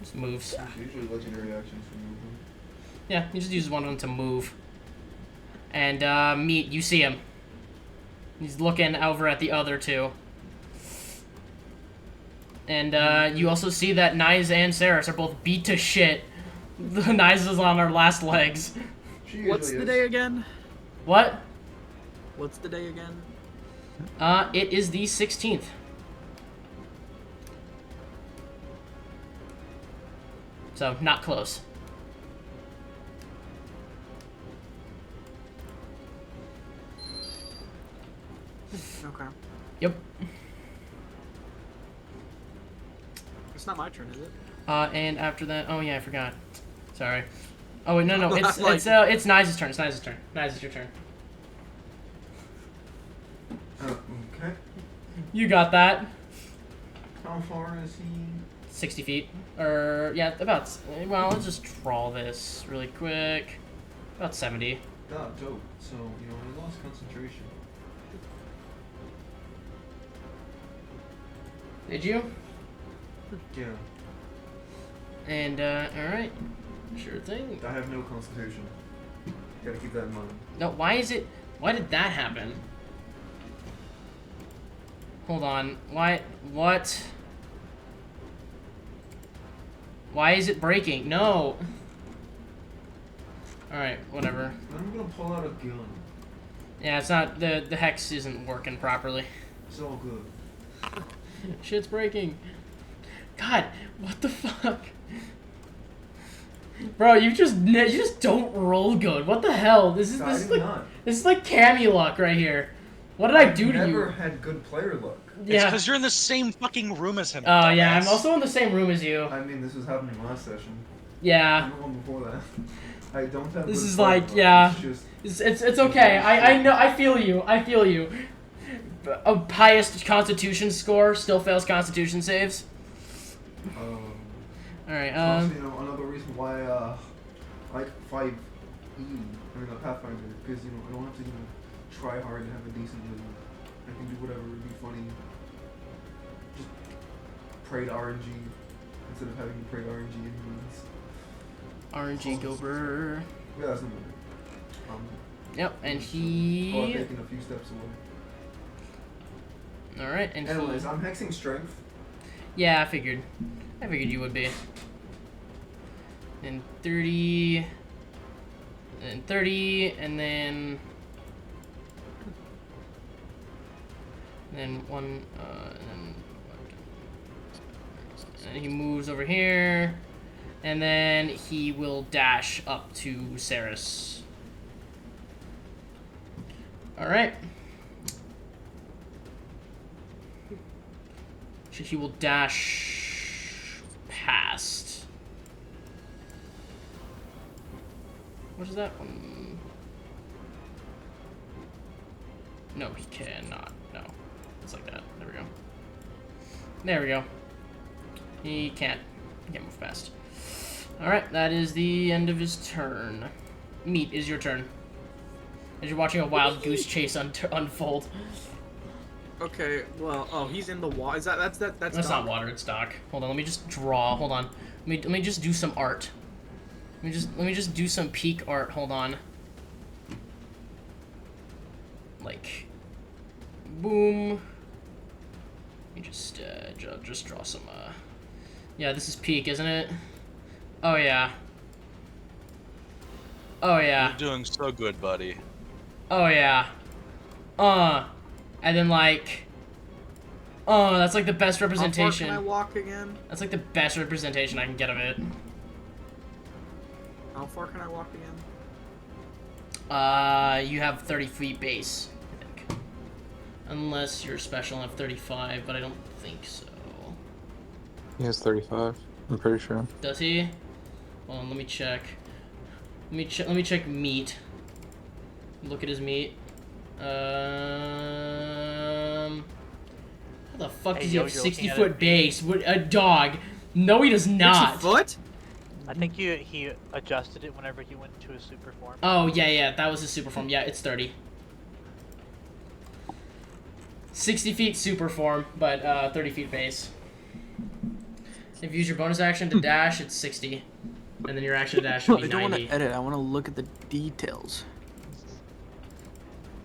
Just moves. It's usually legendary actions for movement. Yeah, he just uses one of them to move. And, Meat, you see him. He's looking over at the other two. And, you also see that Nyes and Saris are both beat to shit. Nyes is on her last legs. She What's usually the is. day again? What? What's the day again? It is the 16th. So, not close. Okay. Yep. It's not my turn, is it? And after that, oh yeah, I forgot. Sorry. Oh wait, no, it's Like- it's Nyes' turn. It's Nyes' turn. Nyes, it's your turn. Okay. You got that. How far is he? 60 feet. Or yeah, about. Well, let's just draw this really quick. About 70. Dope. So, I lost concentration. Did you? Yeah. And all right, sure thing. I have no constitution. Gotta keep that in mind. No, why is it? Why did that happen? Hold on. Why? What? Why is it breaking? No. All right, whatever. I'm gonna pull out a gun. Yeah, it's not the hex isn't working properly. It's all good. Shit's breaking. God, what the fuck? Bro, you just don't roll good. What the hell? This is I do like not. this is like Cammy luck right here. What did I do to you? Never had good player luck. It's Yeah. because you're in the same fucking room as him. Oh yeah, I'm dumbass. also in the same room as you. I mean, this was happening last session. Yeah. And the one before that. I don't have This good is player like, luck. yeah. It's just, It's okay. I know. I feel you. I feel you. A highest Constitution score still fails Constitution saves. All right. also, another reason why I like 5E, the Pathfinder, because I don't have to try hard to have a decent living. I can do whatever would be funny. Just pray to RNG instead of having to pray to RNG anyways. RNG Gober. Yeah, that's not bad. Yep, and Or he. taking a few steps away. All right, and Anyways, he. I'm hexing strength. Yeah, I figured you would be. And 30. And 30, and then. Then one. And he moves over here. And then he will dash up to Saris. Alright. So he will dash past. What is that one? No, he cannot. No. It's like that. There we go. There we go. He can't move past. Alright, that is the end of his turn. Meat is your turn. As you're watching a wild goose chase unfold. Okay, well, oh, he's in the water. Is that's That's Doc? not water, it's Doc. Hold on, let me just draw. Hold on. Let me just do some art. Let me just do some peak art. Hold on. Like, boom. Let me just draw some. Yeah, this is peak, isn't it? Oh yeah. Oh yeah. You're doing so good, buddy. Oh yeah. And then like. That's like the best representation. How far can I walk again? That's like the best representation I can get of it. How far can I walk again? You have 30 feet base, I think. Unless you're special and have 35, but I don't think so. He has 35. I'm pretty sure. Does he? Hold on, let me check. Let me check meat. Look at his meat. How the fuck Hey, does he yo, have you're 60 looking at foot it. base? What a dog. No, he does not. 60 foot? I think he adjusted it whenever he went to his super form. Oh, yeah, that was his super form. Yeah, it's 30. 60 feet super form, but 30 feet base. If you use your bonus action to dash, it's 60. And then your action to dash would be I don't want 90. to edit. I want to look at the details.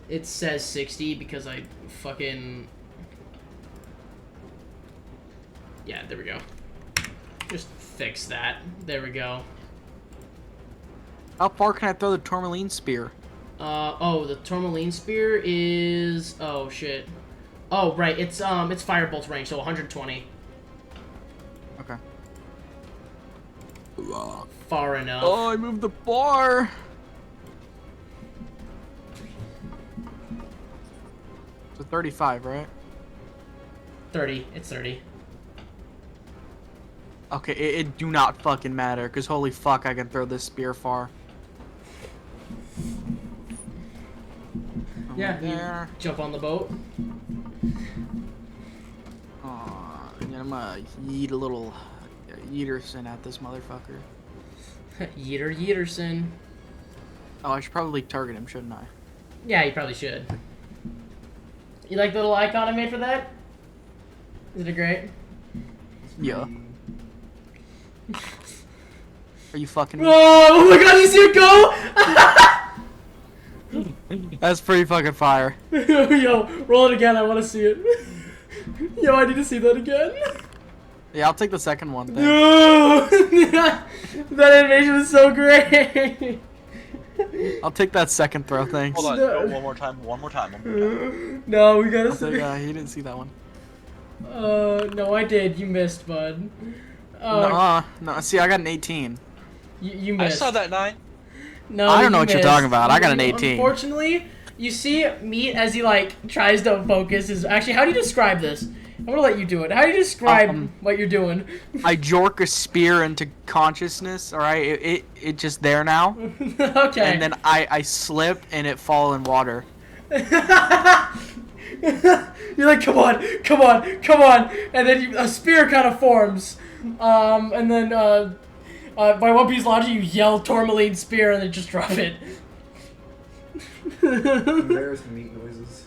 It says 60 because I fucking... Yeah, there we go. Just fix that. There we go. How far can I throw the tourmaline spear? Oh, the tourmaline spear is... Oh, shit. Oh, right, it's firebolt range, so 120. Okay. Far enough. Oh, I moved the bar. So 35, right? 30. It's 30. Okay, it do not fucking matter, because holy fuck, I can throw this spear far. Yeah, There. you jump on the boat. And then I'm gonna yeet a little Yeaterson at this motherfucker. Yeaterson. Oh, I should probably target him, shouldn't I? Yeah, you probably should. You like the little icon I made for that? Isn't it great? Yeah. Are you fucking me? Oh my god, you see it go? That's pretty fucking fire. Yo, roll it again, I wanna see it. Yo, I need to see that again. Yeah, I'll take the second one. Thanks. No! That animation was so great. I'll take that second throw, thanks. Hold on, No. one more time. No, we gotta I'll see. take, he didn't see that one. No, I did. You missed, bud. No, see, I got an 18. You I missed. saw that 9. No, I don't know you what you're missed. talking about. I got an 18. Unfortunately, you see Meat as he like tries to focus his. Actually, how do you describe this? I'm gonna let you do it. How do you describe what you're doing? I jork a spear into consciousness. All right, it just there now, Okay. and then I slip and it fall in water. You're like, come on, and then a spear kind of forms, and then by One Piece logic, you yell tourmaline spear and then just drop it. There's meat noises.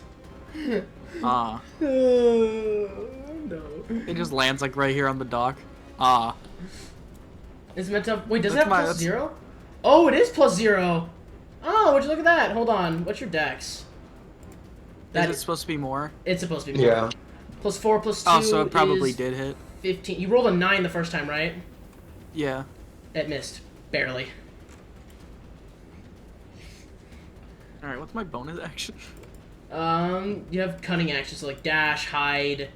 No. It just lands like right here on the dock. It's meant to. Wait, does it That's have my- plus that's- 0? Oh, it is plus 0. Oh, would you look at that? Hold on. What's your dex? Is it supposed to be more? It's supposed to be more. Yeah. Plus 4 plus 2 Oh, so it probably is did hit. 15. You rolled a 9 the first time, right? Yeah. It missed. Barely. All right, what's my bonus action? You have cunning actions, so like dash, hide.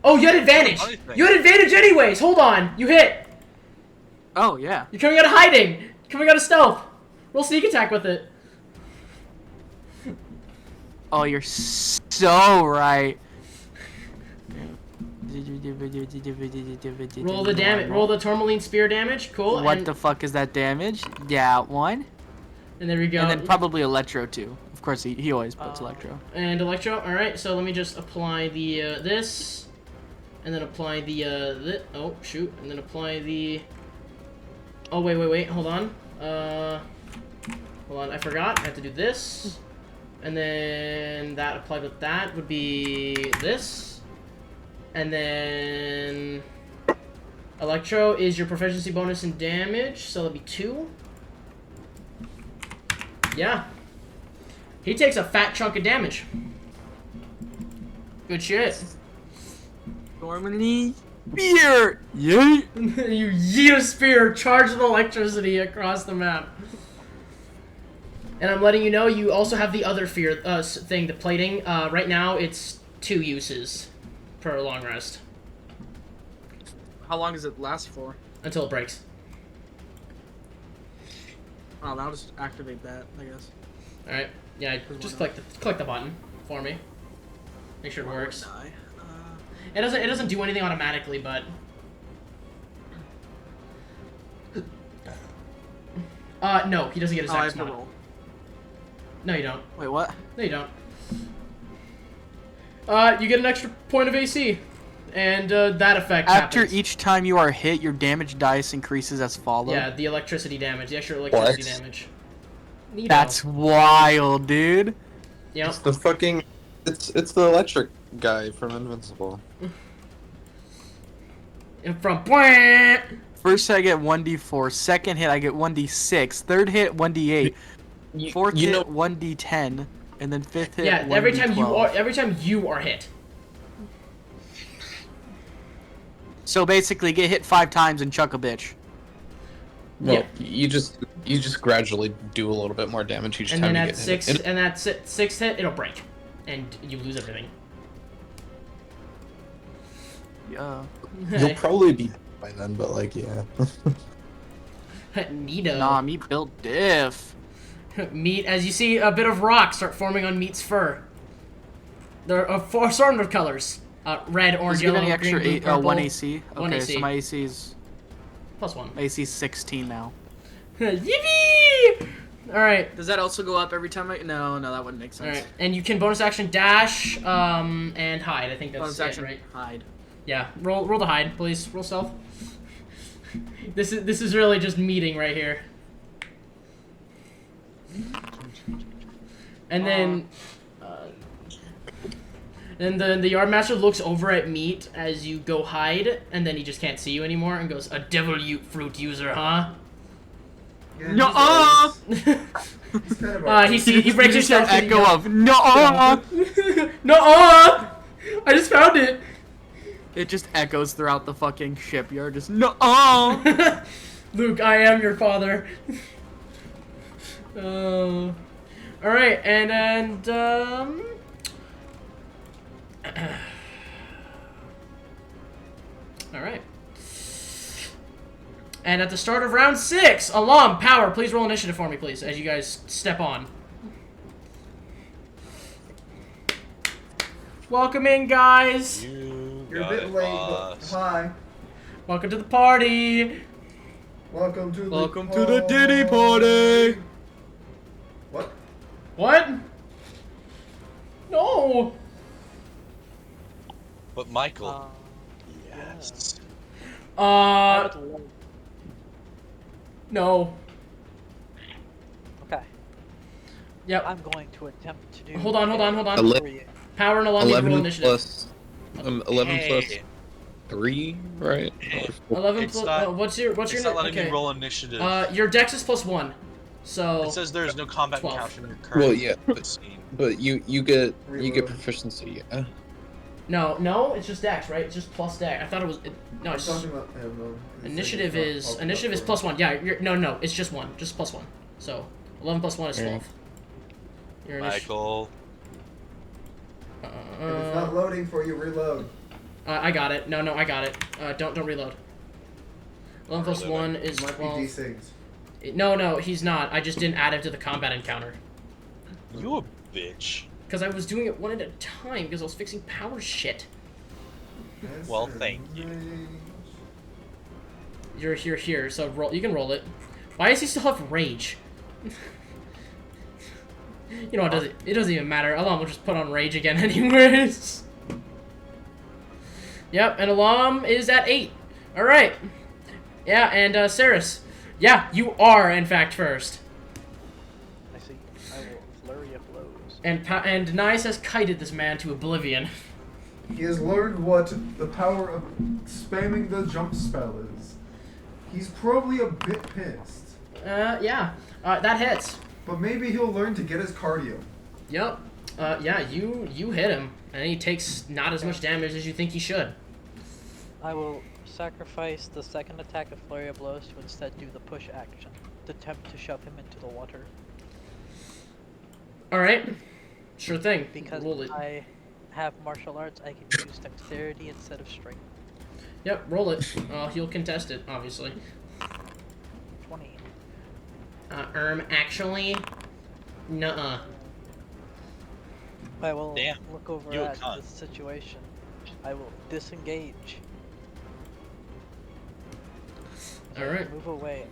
Oh, you had advantage! Funny thing. You had advantage anyways! Hold on! You hit! Oh yeah. You're coming out of hiding! You're coming out of stealth! Roll sneak attack with it. Oh, you're so right. Roll the damage. Roll the tourmaline spear damage. Cool. What and, the fuck is that damage? Yeah, 1. And there we go. And then probably electro too. Of course, he always puts electro. And electro. All right. So let me just apply the this, and then apply the oh shoot, and then apply the. Oh wait. Hold on. Hold on. I forgot. I have to do this, and then that applied with that would be this, and then electro is your proficiency bonus in damage, so that'll be 2. Yeah. He takes a fat chunk of damage. Good shit. Normally, spear. Yeet. You yeet a spear, charge with electricity across the map. And I'm letting you know, you also have the other thing, the plating. Right now, it's 2 uses per long rest How long does it last for? until it breaks. Oh, I'll just activate that, I guess. All right. Yeah, just click the button for me. Make sure it works. Die. It doesn't do anything automatically, but. No, he doesn't get his I X have to mod. roll. No, you don't. Wait, what? No, you don't. You get an extra point of AC. And that effect After happens. each time you are hit, your damage dice increases as follows. Yeah, the electricity damage, the extra electricity What? damage. Neato. That's wild, dude. Yep. It's the fucking. It's the electric guy from Invincible. And from Bwah! First hit I get 1d4, second hit I get 1d6, third hit 1d8, fourth you hit know, 1d10, and then fifth hit Yeah, 1d12. every time you are hit. So basically, get hit 5 times and chuck a bitch. well, you just gradually do a little bit more damage each And time then you at get six hit. and that sixth hit, it'll break. And you lose everything. Yeah. You'll probably be by then, but like, yeah. Neato. Nah, me built diff. Meat, as you see a bit of rock start forming on Meat's fur. There are 4 assortment of colors. Red, orange, Does it give yellow, any extra green, blue, eight, purple. 1 AC? Okay, 1 AC. so my AC is Plus 1. AC 16 now. Yippee! Alright. Does that also go up every time I... No, that wouldn't make sense. Alright. And you can bonus action dash, and hide. I think that's Bonus it, action, right? hide. Yeah. Roll the hide, please. Roll stealth. This is really just meeting right here. And then the Yardmaster looks over at Meat as you go hide, and then he just can't see you anymore and goes, "A devil fruit user, huh?" Yeah, No! he's kind of He breaks his Just an echo of no. No! I just found it! It just echoes throughout the fucking shipyard. Just no. Luke, I am your father. Alright, and alright. And at the start of round 6, Alam, Power, please roll initiative for me, please, as you guys step on. Welcome in, guys. You're a bit late, but hi. Welcome to the party. Welcome to the Diddy party. What? What? No. But Michael, yes. No. Okay. Yep. I'm going to attempt to do. Hold on. Ele- Power and Alam, you roll 11 initiative. plus 11 plus Hey. 3, right? Hey. 11 It's plus. not- what's your It's not letting okay. me roll initiative. Your dex is +1, so. It says there is no combat 12. encounter in your current Well, yeah, scene. but you get Reload. proficiency. Yeah. No, it's just dex, right? It's just plus dex. I thought it was. No, I'm it's talking about initiative is +1. Yeah, no, it's just 1, just +1. So 11 plus 1 is 12. Your Michael. If it's not loading for you, reload. I got it. No, I got it. Don't reload. 11 plus Reload. 1 is Might 12. be D6. No, he's not. I just didn't add him to the combat encounter. You a bitch. Because I was doing it one at a time because I was fixing power shit. Yes, Well, sir. thank you. You're here, so roll. You can roll it. Why does he still have rage? You know, it doesn't even matter. Alam will just put on rage again anyways. Yep, and Alam is at 8. Alright. Yeah, and Saris. Yeah, you are, in fact, first. I see. I will flurry of blows. And Nice has kited this man to oblivion. He has learned what the power of spamming the jump spell is. He's probably a bit pissed. Yeah. That hits. But maybe he'll learn to get his cardio. Yep. Yeah, you hit him, and he takes not as much damage as you think he should. I will sacrifice the second attack of flurry of blows to instead do the push action to attempt to shove him into the water. Alright. Sure thing. Because Roll it. I have martial arts, I can use dexterity instead of strength. Yep, roll it. He'll contest it, obviously. 20. Actually, nuh-uh. I will Damn, look over you a at cunt. this situation. I will disengage. Alright. Move away.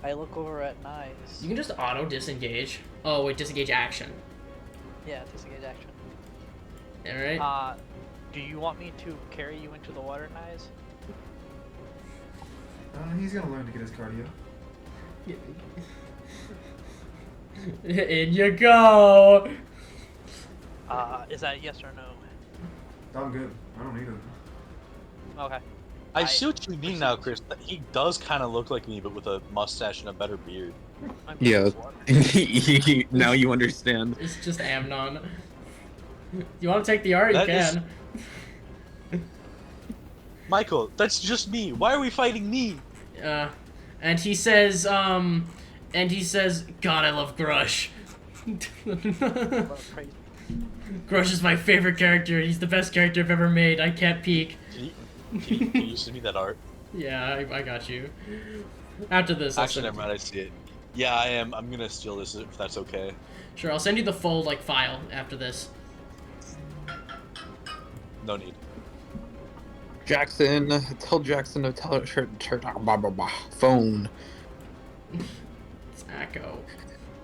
I look over at Nyes. You can just auto-disengage. Oh, wait, disengage action. Yeah, disengage action. Alright. Do you want me to carry you into the water, Nyes? He's gonna learn to get his cardio. In you go. Is that yes or no? I'm good. I don't need it. Okay. I see what you mean now, Chris. That he does kind of look like me, but with a mustache and a better beard. I'm Yeah. water. Now you understand. It's just Amnon. You want to take the art? You That is- can. Michael, that's just me. Why are we fighting me? And he says, God, I love Grush. Crazy. Grush is my favorite character. He's the best character I've ever made. I can't peek. Can you send me that art? Yeah, I got you. After this, I'll Actually, send never mind. I see it. Yeah, I am. I'm gonna steal this if that's okay. Sure, I'll send you the full like file after this. No need. Jackson, tell Jackson to tell her blah blah blah. Phone. It's Echo.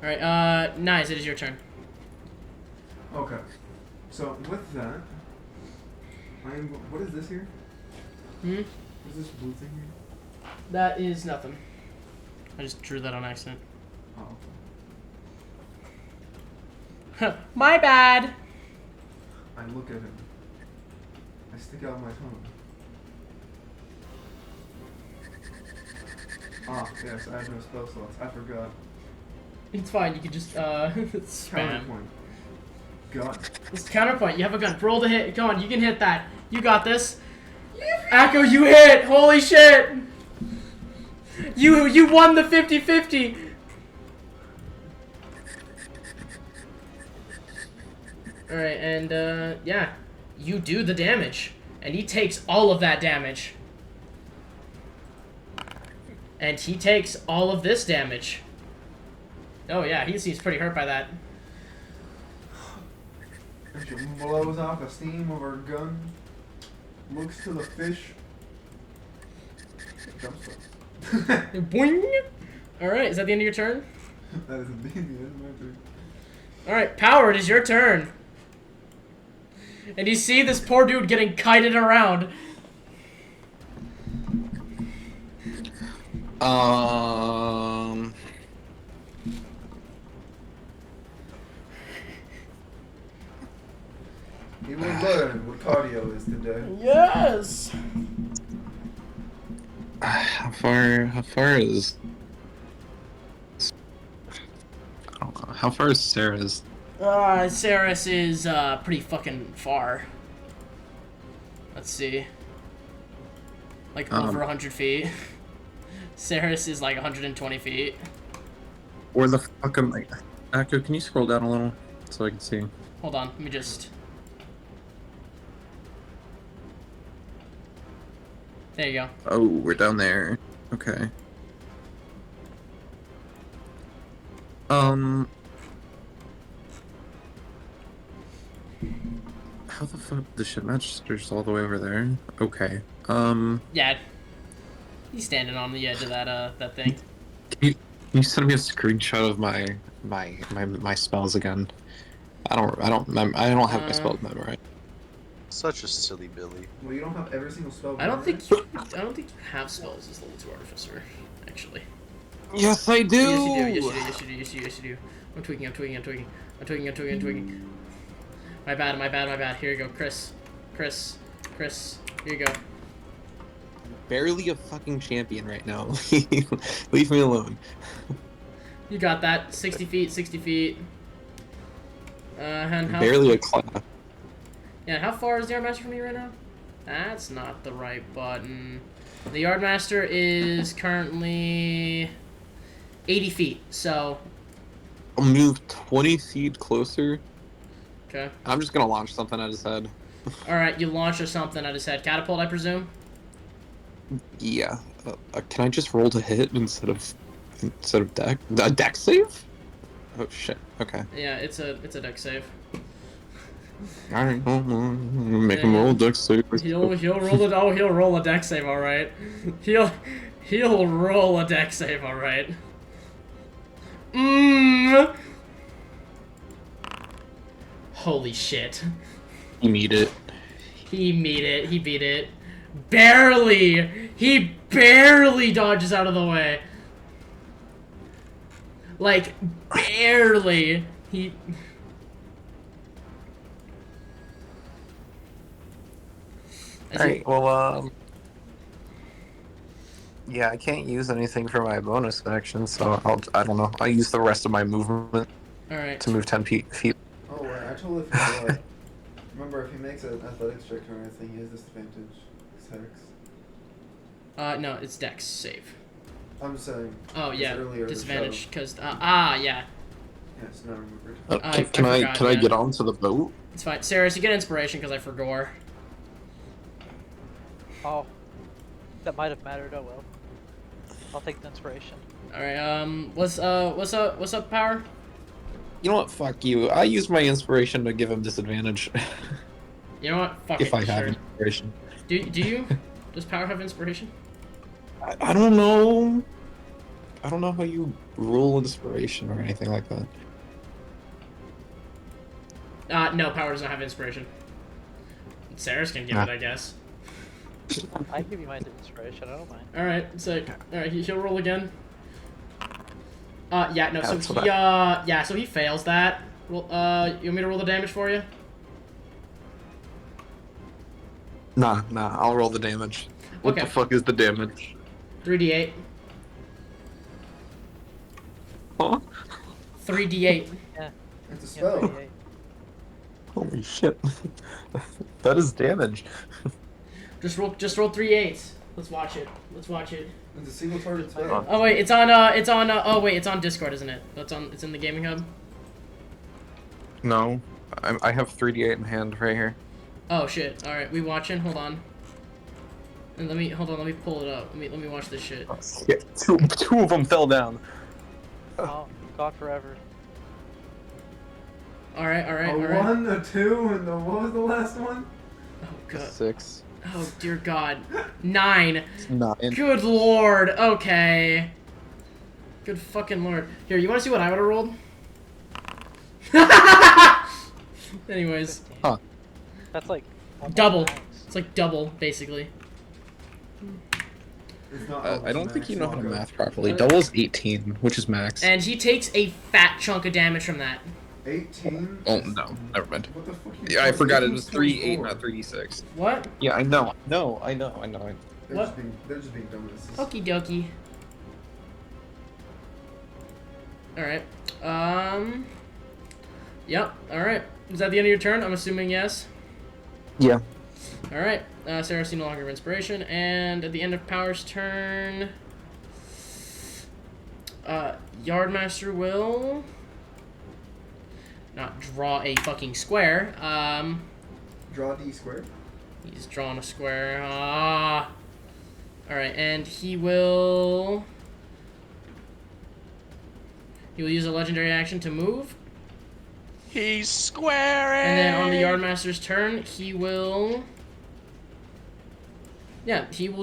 All right, Nice, it is your turn. Okay. So with that, what is this here? Hmm. What is this blue thing here? That is nothing. I just drew that on accident. Oh. My bad. I look at him. I stick out my tongue. Ah, yes, I have no spell slots. I forgot. It's fine. You can just spam. Counterpoint. Gun. It's counterpoint. You have a gun. Roll the hit. Go on. You can hit that. You got this. Echo, you hit. Holy shit. You won the 50-50. All right, and yeah, you do the damage, and he takes all of that damage. And he takes all of this damage. Oh yeah, he seems pretty hurt by that. And she blows off the steam of her gun. Looks to the fish. Jumps up. Boing! Alright, is that the end of your turn? That is indeed the end of my turn. Alright, Power, it is your turn. And you see this poor dude getting kited around. He will learn what cardio is today. Yes! How far is? I don't know. How far is Sarah's? Saris is, pretty fucking far. Let's see. Like, over 100 feet. Saris is like 120 feet. Where the fuck am I? Echo, can you scroll down a little so I can see? Hold on, let me just... There you go. Oh, we're down there. Okay. How the fuck? The shipmaster's all the way over there? Okay. Yeah. He's standing on the edge of that thing. Can you send me a screenshot of my spells again? I don't have my spells memorized. Such a silly Billy. Well, you don't have every single spell. I don't think you have spells as level 2 artificer, actually. Yes, I do. Yes, you do. I'm tweaking. My bad. Here you go, Chris. Here you go. Barely a fucking champion right now. Leave me alone. You got that. 60 feet. And how... Barely a class. Yeah, how far is the Yardmaster from me right now? That's not the right button. The Yardmaster is currently 80 feet, so... I'll move 20 feet closer. Okay. I'm just gonna launch something at his head. Alright, you launch or something at his head. Catapult, I presume? Yeah. Can I just roll to hit instead of deck? A deck save? Oh shit. Okay. Yeah, it's a deck save. Alright, make him roll a deck save. He'll roll it. Oh, he'll roll a deck save. All right. He'll roll a deck save. All right. Holy shit. He made it. He beat it. He beat it. Barely. He barely dodges out of the way. Like, barely. He... Alright, well, yeah, I can't use anything for my bonus action, so I don't know. I'll use the rest of my movement Alright. to move 10 feet. Oh, I totally forgot. Remember, if he makes an athletics check or anything, he has disadvantage. Hex. No, it's Dex save. I'm just saying. Oh, yeah. Earlier, Disadvantage, because, yeah. Yes, now remembered. Can I forgot, get onto the boat? It's fine. Sarah, you get inspiration because I forgot. Oh, that might have mattered. Oh well. I'll take the inspiration. Alright, what's up, Power? You know what? Fuck you. I use my inspiration to give him disadvantage. You know what? Fuck if it, I have sure. inspiration. Do you? Does Power have inspiration? I don't know. I don't know how you rule inspiration or anything like that. No, Power does not have inspiration. Sarah's can give it, I guess. I give you my inspiration. I don't mind. Alright, so alright, he'll roll again. Yeah, no, so That's he what yeah, so he fails that. Well, you want me to roll the damage for you? Nah, I'll roll the damage. What Okay. the fuck is the damage? 3d8. Huh? 3d8. Yeah. It's a Yeah, spell. 38. Holy shit. That is damage. Just roll 3 8s. Let's watch it. Let's watch it. It's a single target spell. Oh wait, it's on oh wait, it's on Discord, isn't it? It's in the gaming hub. No. I have 3d8 in hand right here. Oh shit. All right, we watching. Hold on. And let me pull it up. Let me watch this shit. Yeah, two of them fell down. Oh, God forever. All right. A 1, a 2, and what was the last one? Oh god. 6. Oh dear God. 9. 9. Good lord. Okay. Good fucking lord. Here, you want to see what I would have rolled? Anyways, 15. Huh. That's like almost double. max. It's like double, basically. It's not I don't think max, you know how to Wonka. math properly. Double is 18, which is max. And he takes a fat chunk of damage from that. 18? Oh, no. Never mind. What the fuck are you Yeah, I talking- forgot it 18 was is 3d8, 24. not 3d6. What? Yeah, I know. No, I know. What? They're just being dumbasses. Okie dokie. Alright. Yep, alright. Is that the end of your turn? I'm assuming yes. Yeah. Alright. Sarah no longer have inspiration. And at the end of Power's turn, Yardmaster will not draw a fucking square. Draw D squared. He's drawn a square. Ah. Alright, and he will use a legendary action to move. He's squaring. And then on the Yardmaster's turn, he will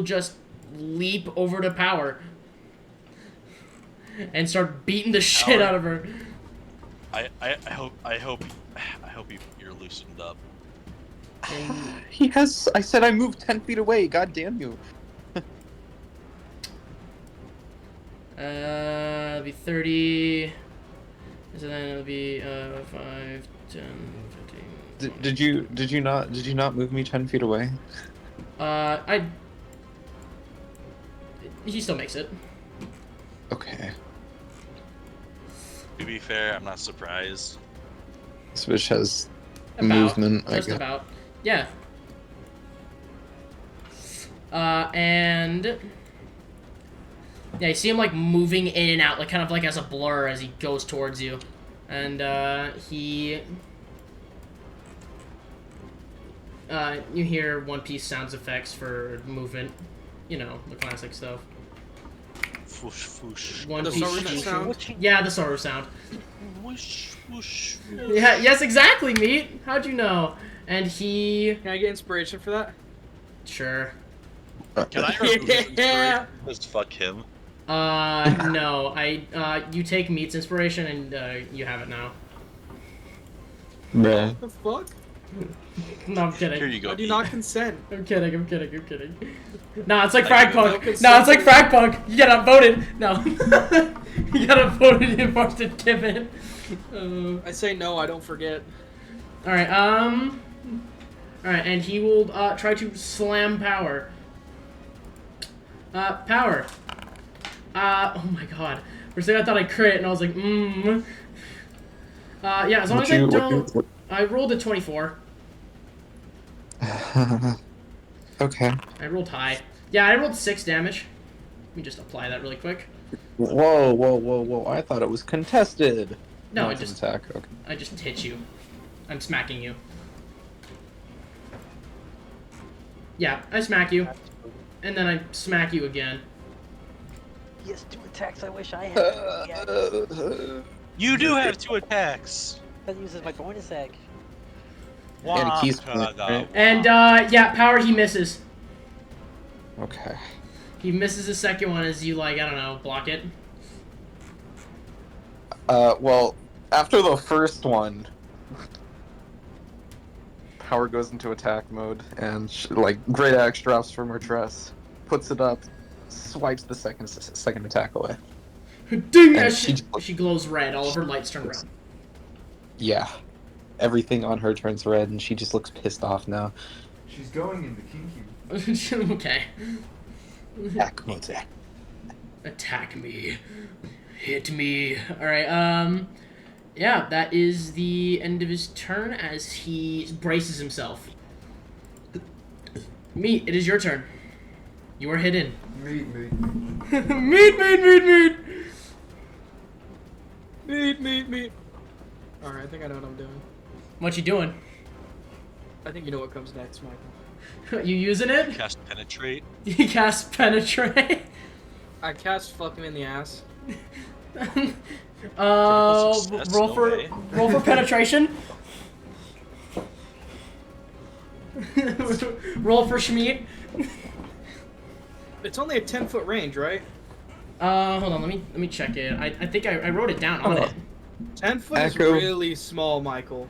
just leap over to Power and start beating the shit Power. out of her. I hope you're loosened up. And He has. I said I moved 10 feet away. God damn you. it'll be 30. So then it'll be 5, 10, 15. Did you not move me 10 feet away? He still makes it. Okay. To be fair, I'm not surprised. This bitch has About. movement. I Just guess. about. Yeah. And yeah, you see him like moving in and out, like kind of like as a blur as he goes towards you, and you hear One Piece sounds effects for movement, you know, the classic stuff. Foosh, foosh. One The Piece. Soru sound? Yeah, the Soru sound. Whoosh, whoosh, Yeah, yes, exactly, Meat. How'd you know? And he, Can I get inspiration for that? sure. Can I remove Yeah. inspiration? Just fuck him. No, you take Meat's inspiration and you have it now. Bruh. The fuck? No, I'm Here kidding. you go. I do not consent. I'm kidding. I'm kidding. I'm kidding. Nah, it's like Like, Frag no Punk. consent. No, it's like Frag Punk. You get outvoted. No. You got outvoted in Marston Gibbon. I say no, I don't forget. Alright, alright, and he will try to slam power. Power. Oh my god. For a second I thought I crit and I was like, yeah, as long as I don't... I rolled a 24. Okay. I rolled high. Yeah, I rolled 6 damage. Let me just apply that really quick. Whoa. I thought it was contested. No, it's an attack. Okay. I just hit you. I'm smacking you. Yeah, I smack you. And then I smack you again. He has 2 attacks I wish I had. Yeah. You do have 2 attacks. That uses my bonus action. And a key Wah, split, ga, right? And, yeah, power he misses. Okay. He misses the second one as you, like, I don't know, block it. Well, after the first one, Power goes into attack mode, and like Great Axe drops from her dress, puts it up, swipes the second attack away. Ding! And As she glows red. All of her lights turn red. Yeah, everything on her turns red, and she just looks pissed off now. She's going into kinky. Okay. Attack mode. Attack me. Hit me. Alright, yeah, that is the end of his turn as he braces himself. Meat, it is your turn. You are hidden. Meat. Meat. Alright, I think I know what I'm doing. What you doing? I think you know what comes next, Michael. You using it? Cast Penetrate. You cast Penetrate. I cast fuck him in the ass. success, roll no for way. roll for penetration. Roll for Schmeat. It's only a 10-foot range, right? Hold on, let me check it. I think I wrote it down on Oh. it. 10 foot is Echo. really small, Michael.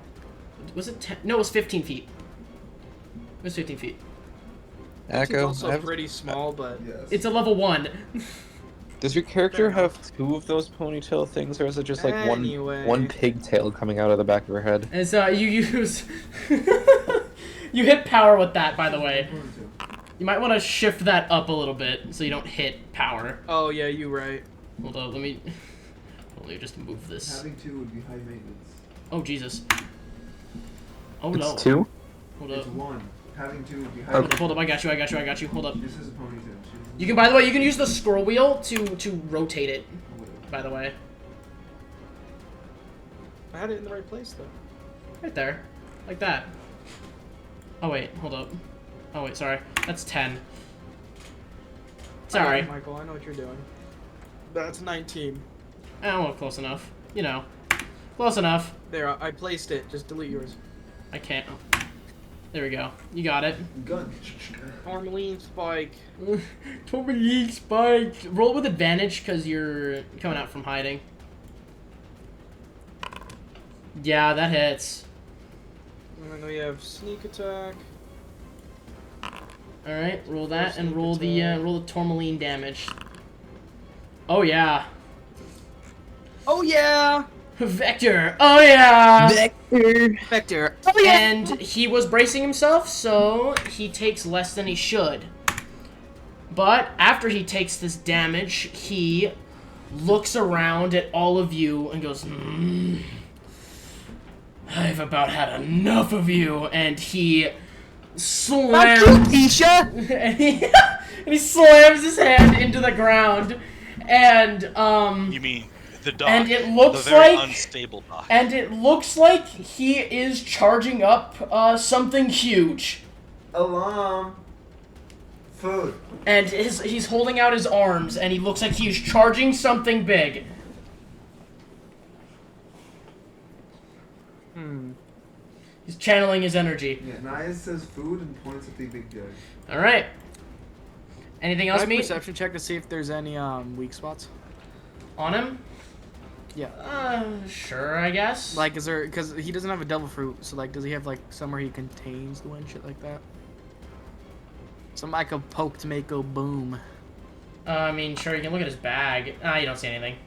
Was it 10? No, it was 15 feet. It was 15 feet. It's Echo, also pretty small, but Yes. It's a level 1. does your character Fair have 2 of those ponytail things, or is it just like Anyway. one pigtail coming out of the back of her head? And so you use... you hit power with that, by the way. You might want to shift that up a little bit so you don't hit power. oh yeah, you right. Hold on, let me just move this. Having 2 would be high maintenance. Oh, Jesus. Oh, It's no. 2? Hold It's up. 1. Having 2 would be high Hold maintenance. up, I got you. Hold up. This is a ponytail. You can, by the way, you can use the scroll wheel to rotate it, by the way. I had it in the right place though. Right there. Like that. Oh, wait, hold up. Oh, wait, sorry. That's 10. Sorry. Okay, Michael, I know what you're doing. That's 19. Oh, well, close enough. You know. Close enough. There, I placed it. Just delete yours. I can't. Oh. There we go. You got it. Gun. Tourmaline spike. Tourmaline spike. Roll with advantage because you're coming out from hiding. Yeah, that hits. And then we have sneak attack. All right, roll that and Sneak roll attack. the tourmaline damage. Oh yeah. Oh yeah! Vector. Oh yeah. Vector. And he was bracing himself, so he takes less than he should. But after he takes this damage, he looks around at all of you and goes, I've about had enough of you. And he slams... and he slams his hand into the ground. And, You mean the dock? and it looks the very like... unstable dock. And it looks like he is charging up something huge. Alarm. Food. And he's holding out his arms, and he looks like he's charging something big. He's channeling his energy. Yeah, Naya says food and points at the big guy. Alright. Anything Can I else, have a meet? perception check to see if there's any weak spots? On him? Sure, I guess. Like, is there, because he doesn't have a devil fruit, so like, does he have like somewhere he contains the wind, shit like that? Something I could poke to make go boom. I mean, sure, you can look at his bag. You don't see anything.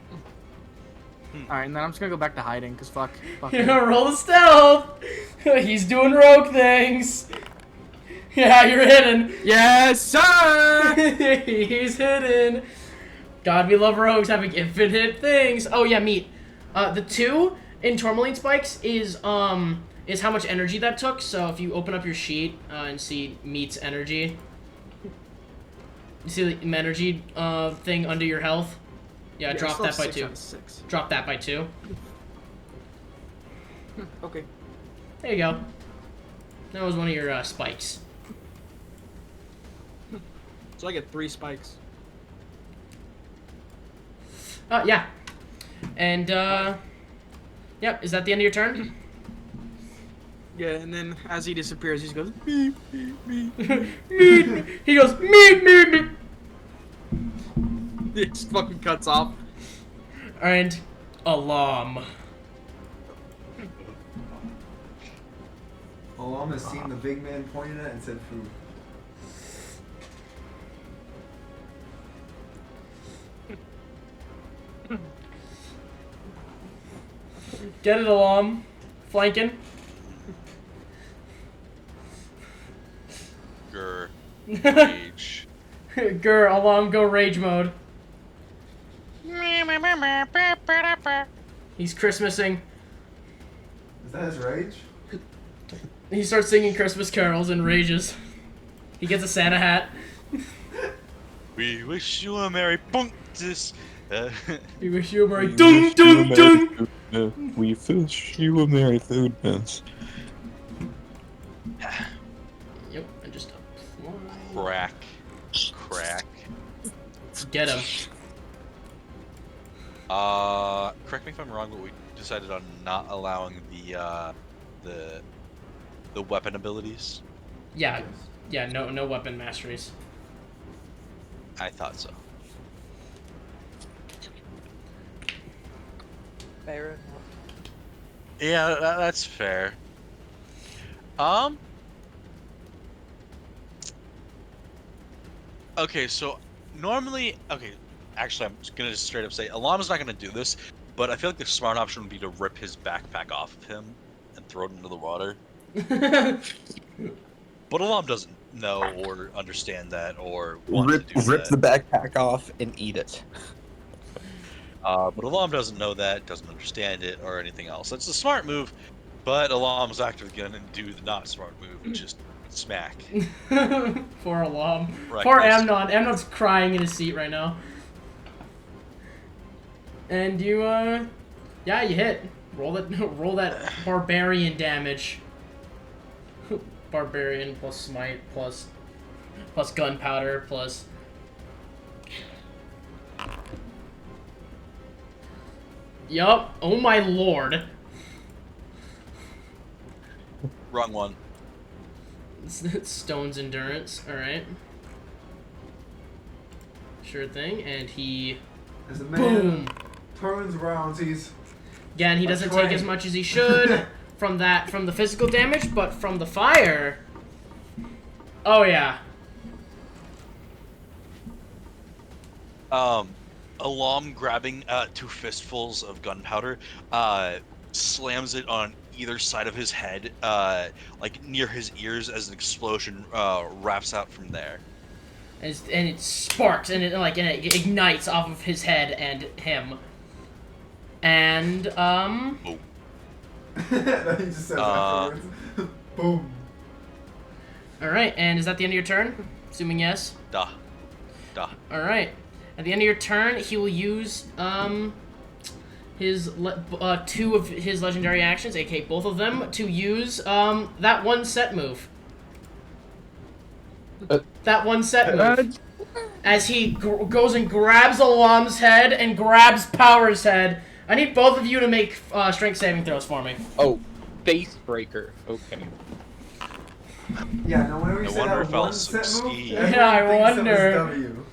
Alright, and then I'm just gonna go back to hiding, because fuck. You're gonna roll the stealth! He's doing rogue things! Yeah, you're hidden! Yes, sir! He's hidden! God, we love rogues having infinite things! Oh yeah, meat. The 2 in Tourmaline Spikes is how much energy that took, so if you open up your sheet and see meat's energy... You see the energy thing under your health? Yeah, drop that by 2. Drop that by 2. Okay. There you go. That was one of your spikes. So I get 3 spikes. Yeah. And, yep, is that the end of your turn? Yeah, and then as he disappears, he just goes, meep, meep, meep. Meat! He goes, meat, meat, meat! It just fucking cuts off. And, alarm. Alam has seen the big man pointing at it and said food. Get it, alarm. Flanking. Grr. Rage. Grr, alarm, go rage mode. He's Christmasing. Is that his rage? He starts singing Christmas carols and rages. He gets a Santa hat. We wish you a merry Punctus. We wish you a merry dun dun dun. We wish you a merry foodmas. Yep, and just Crack. Crack. get him. Correct me if I'm wrong, but we decided on not allowing the weapon abilities. Yeah, yeah, no weapon masteries. I thought so. Fair enough. Yeah, that's fair. Okay, so normally, actually, I'm just gonna just straight up say Alam's not gonna do this, but I feel like the smart option would be to rip his backpack off of him and throw it into the water. But Alam doesn't know or understand that or want to do Rip that. the backpack off and eat it. But Alam doesn't know that, doesn't understand it, or anything else. That's a smart move, but Alam's actively gonna do the not smart move, and just smack. Poor alarm. Right, Poor yes. Amnon. Amnon's crying in his seat right now. And you, yeah, you hit. Roll that barbarian damage. Barbarian plus smite plus gunpowder plus. Yup. Oh my lord. Wrong one. Stone's endurance. All right. Sure thing. And he. As the man Boom. turns around, he's Again, he doesn't take as much as he should from the physical damage, but from the fire. Oh yeah. Alam grabbing 2 fistfuls of gunpowder, slams it on either side of his head, like near his ears, as an explosion wraps out from there. And it sparks and it ignites off of his head and him. And Boom. that he just says afterwards. Boom. all right. And is that the end of your turn? Assuming yes. Duh. All right. At the end of your turn, he will use his 2 of his legendary actions, aka both of them, to use that one set move. That one set move. As he goes and grabs Alam's head and grabs Power's head. I need both of you to make strength saving throws for me. Oh, face breaker. Okay. Yeah, no, whenever you No say wonder that if I'll one set move, succeed. everyone Yeah, I thinks it was wonder. W.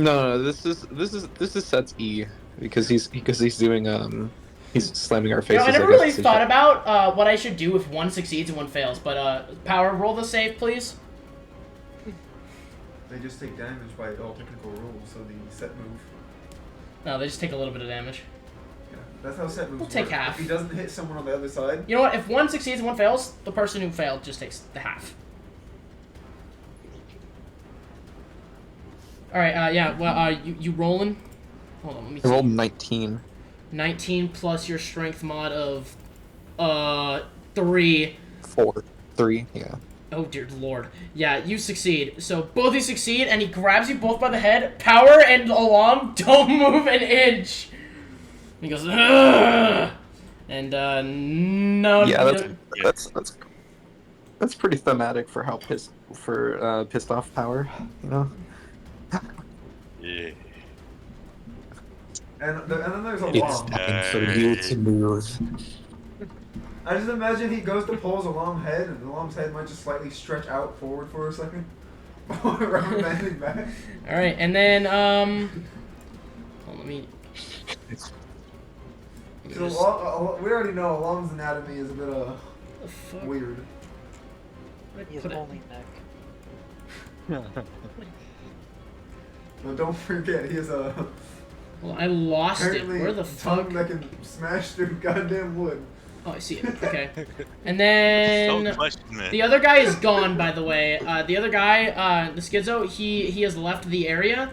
No, this is sets E because he's doing he's slamming our You know, faces. I never I guess really it's a thought joke. about what I should do if one succeeds and one fails, but Power, roll the save, please. They just take damage by all technical rules, so the set move. No, they just take a little bit of damage. Yeah, that's how set moves We'll take work. half. If he doesn't hit someone on the other side, You know what? If one succeeds and one fails, the person who failed just takes the half. All right. Yeah. Well, you rolling? Hold on. Let me I see. rolled 19. 19 plus your strength mod of 3. 4, 3, yeah. Oh dear lord. Yeah, you succeed. So both you succeed, and he grabs you both by the head. Power and Alam don't move an inch. And he goes, ugh! And no. Yeah, no- that's pretty thematic for how pissed off Power, you know. Yeah. and then there's a It's long. time for you to move. I just imagine he goes to pull Alam's head, and Alam's head might just slightly stretch out forward for a second. Rubber banding back. All right, and then hold on, let me. So we already know Alam's anatomy is a bit The fuck? weird. He has Put it- only neck. But don't forget, he has a Well, I lost it. apparently Where the tongue fuck? that can smash through goddamn wood. Oh, I see it. Okay. And then Don't question me. the other guy is gone, by the way. The other guy, the Schizo, he has left the area.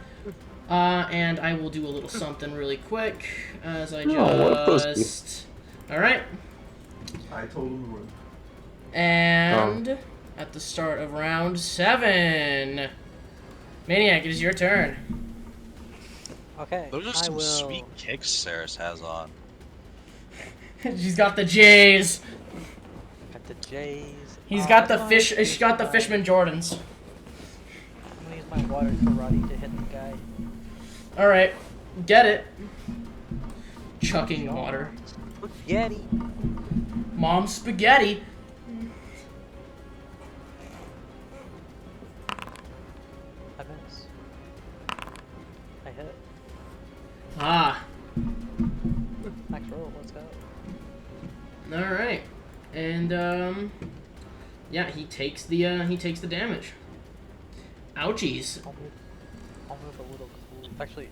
And I will do a little something really quick as I Oh, what a pussy. just. All right. I told him the word. And at the start of round 7, Maniac, it is your turn. Okay, Those are I some will. sweet kicks Saris has on. She's got the J's. Got the J's. He's got the I'm fish. gonna She's got the use Fishman Jordans. I'm gonna use my water karate to hit the guy. All right, get it. Chucking water. Spaghetti. Mom spaghetti. I miss. I hit. Ah. Max roll. Let's go. All right, and yeah, he takes the damage. Ouchies. I'll move a little. Actually,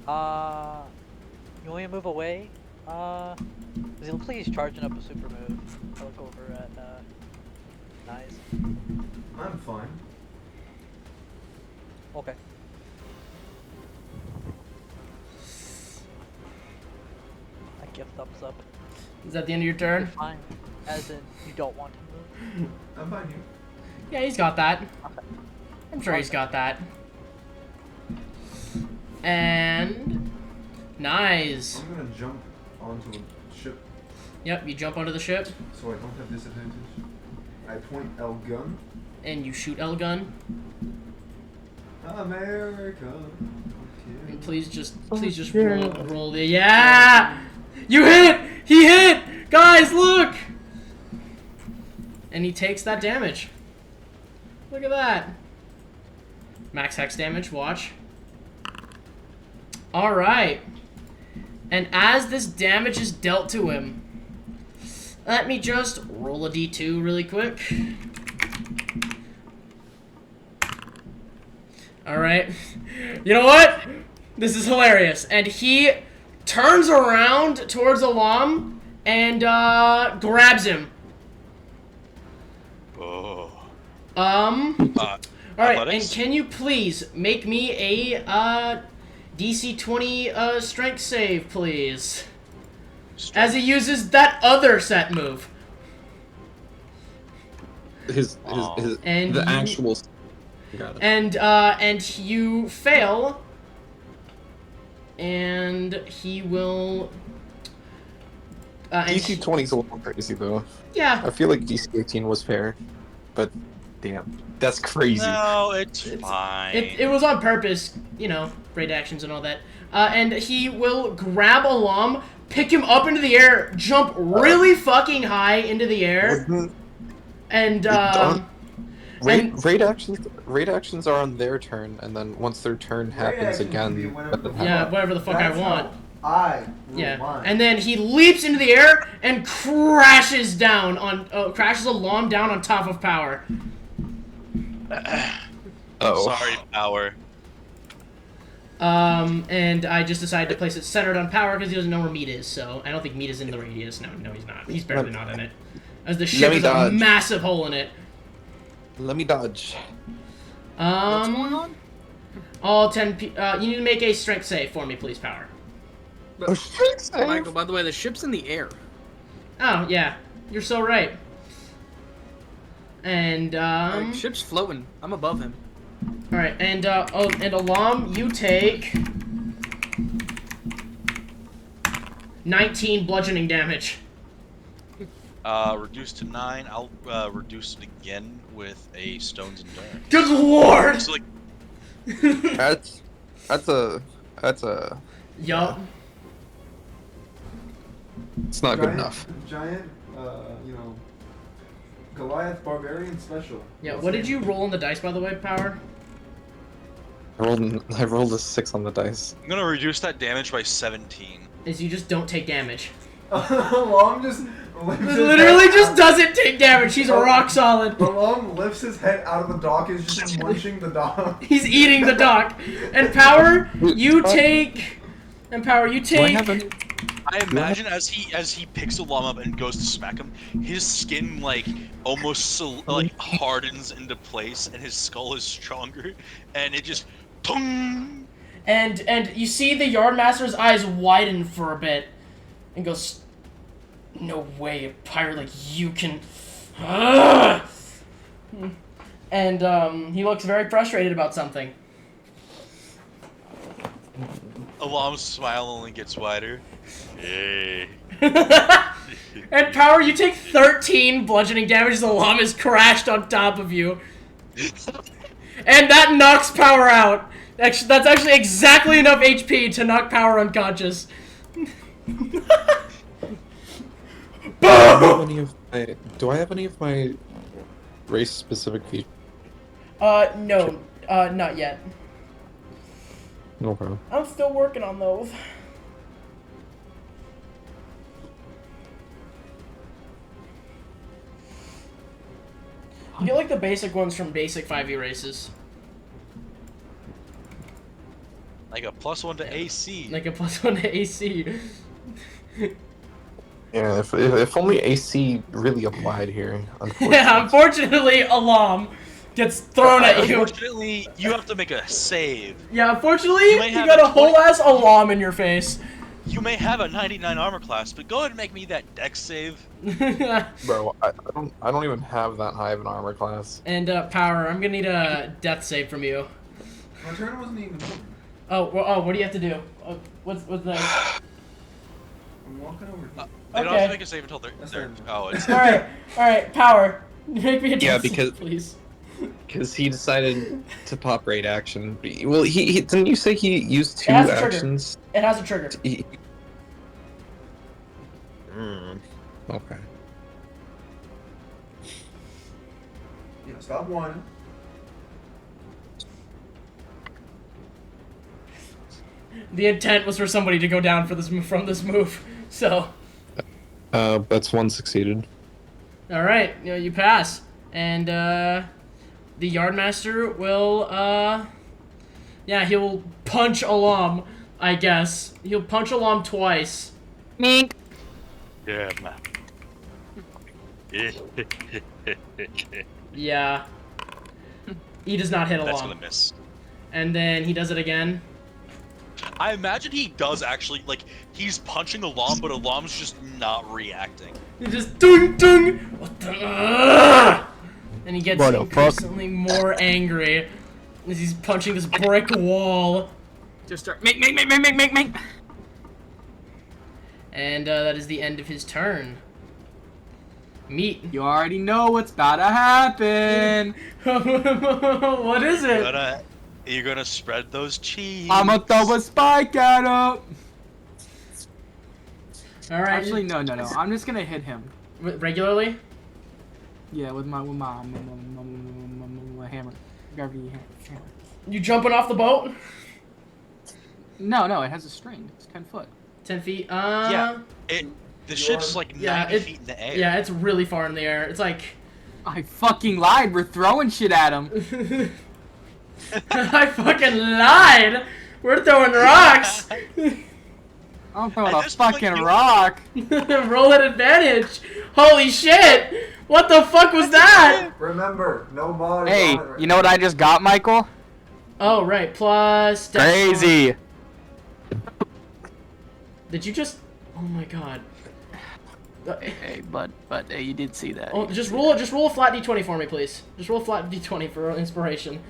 you want me to move away? Does he look like he's charging up a super move? I look over at Nice. I'm fine. Okay. I give thumbs up. Is that the end of your turn? Fine. As in, you don't want to move. I'm fine here. Yeah, he's got that. Okay. I'm sure he's got that. And nice. I'm gonna jump onto a ship Yep, you jump onto the ship so I don't have disadvantage. I point L gun. and you shoot L gun. America. And please just roll the You hit! He hit! Guys, look! And he takes that damage. Look at that. Max hex damage, watch. Alright. And as this damage is dealt to him, let me just roll a d2 really quick. Alright. You know what? This is hilarious. And he turns around towards Alam and grabs him. Oh. Alright, and Athletics? can you please make me a DC 20 strength save, please? As he uses that other set move. His And the you- actual. Got it. And you fail. And he will. And DC 20 is a little crazy though. yeah, I feel like DC 18 was fair, but damn, that's crazy. No, it's It's- fine. it was on purpose, you know, raid actions and all that. And he will grab Alam, pick him up into the air, jump really fucking high into the air, and Don't- Raid actions are on their turn, and then once their turn happens action can be again. whenever the Yeah, whatever the fuck That's I want. how I rule Yeah, mine. and then he leaps into the air and crashes down on crashes Alarm down on top of Power. Oh. Sorry, Power. And I just decided to place it centered on Power because he doesn't know where Meat is. So I don't think Meat is in the radius. No, he's not. He's barely not in it. As the ship me has a dodge. massive hole in it. Let me dodge. What's going on? All 10. You need to make a strength save for me, please, Power. Oh, shit, Michael, by the way, the ship's in the air. Oh yeah, you're so right. And Like, ship's floating. I'm above him. all right, and Alam, you take 19 bludgeoning damage. Reduced to 9. I'll reduce it again with a Stone's Endurance. Good lord! So, like, That's a. Yup. It's not good enough. Giant, Goliath Barbarian Special. Yeah. What did you roll on the dice, by the way, Power? I rolled a 6 on the dice. I'm gonna reduce that damage by 17. Is you just don't take damage. Alarm just lifts his Literally head just out. doesn't take damage. He's rock solid. Alarm lifts his head out of the dock and is just munching the dog. He's eating the dock. And Power, you take. And Power, you Do I take. have any? I imagine as he picks a llama up and goes to smack him, his skin like almost hardens into place, and his skull is stronger, and it just tung. And you see the Yardmaster's eyes widen for a bit, and goes, "No way, a pirate like you can." And he looks very frustrated about something. Alam's smile only gets wider. Hey. And Power, you take 13 bludgeoning damage as the llama is crashed on top of you. And that knocks Power out. Actually, that's actually exactly enough HP to knock Power unconscious. Do I have any of my race-specific features? No, not yet. Okay. I'm still working on those. You get like the basic ones from basic 5e races. Like a +1 to AC. Like a +1 to AC. Yeah, if only AC really applied here. Yeah, unfortunately, Alam gets thrown at you. Unfortunately, you have to make a save. Yeah, unfortunately, You may you have got a a whole ass Alam in your face. You may have a 99 armor class, but go ahead and make me that dex save. Bro, I don't even have that high of an armor class. And Power, I'm gonna need a death save from you. My turn wasn't even over. What do you have to do? What's next? I'm walking over here. They don't Okay. have to make a save until they're oh, it's All right, Power, make me a death Yeah, save, because- please. Because he decided to pop raid action. Well, he didn't you say he used 2 It has a trigger. actions? It has a trigger. Okay. Yeah, stop whining. The intent was for somebody to go down for this from this move. So, That's 1 succeeded. all right, you pass, and the Yardmaster will he'll punch Alam. I guess he'll punch Alam twice. yeah, man. Yeah. He does not hit That's Alam. gonna miss. And then he does it again. I imagine he does actually, like, he's punching Alam, but Alam's just not reacting. He just dung dung. What the? And he gets What the fuck? increasingly more angry as he's punching this brick wall. Just start make. And that is the end of his turn. Meat. You already know what's about to happen. What is it? You're gonna spread those cheese. I'ma throw a spike at him. All right. Actually, no. I'm just gonna hit him. Regularly? Yeah, with my hammer. Gravity hammer. You jumping off the boat? No, it has a string. It's 10 foot. 10 feet. Yeah. The ship's like 90 feet in the air. Yeah, it's really far in the air. It's like. I fucking lied. We're throwing shit at him. I fucking lied. We're throwing rocks. I'm throwing At a this point, fucking rock. Roll at advantage. Holy shit! What the fuck was that? Remember, no mod. Hey, you know what I just got, Michael? Oh right, plus. Crazy. Did you just? Oh my god. Hey, but hey, you did see that. Oh, just roll a flat d20 for me, please. Just roll a flat d20 for inspiration.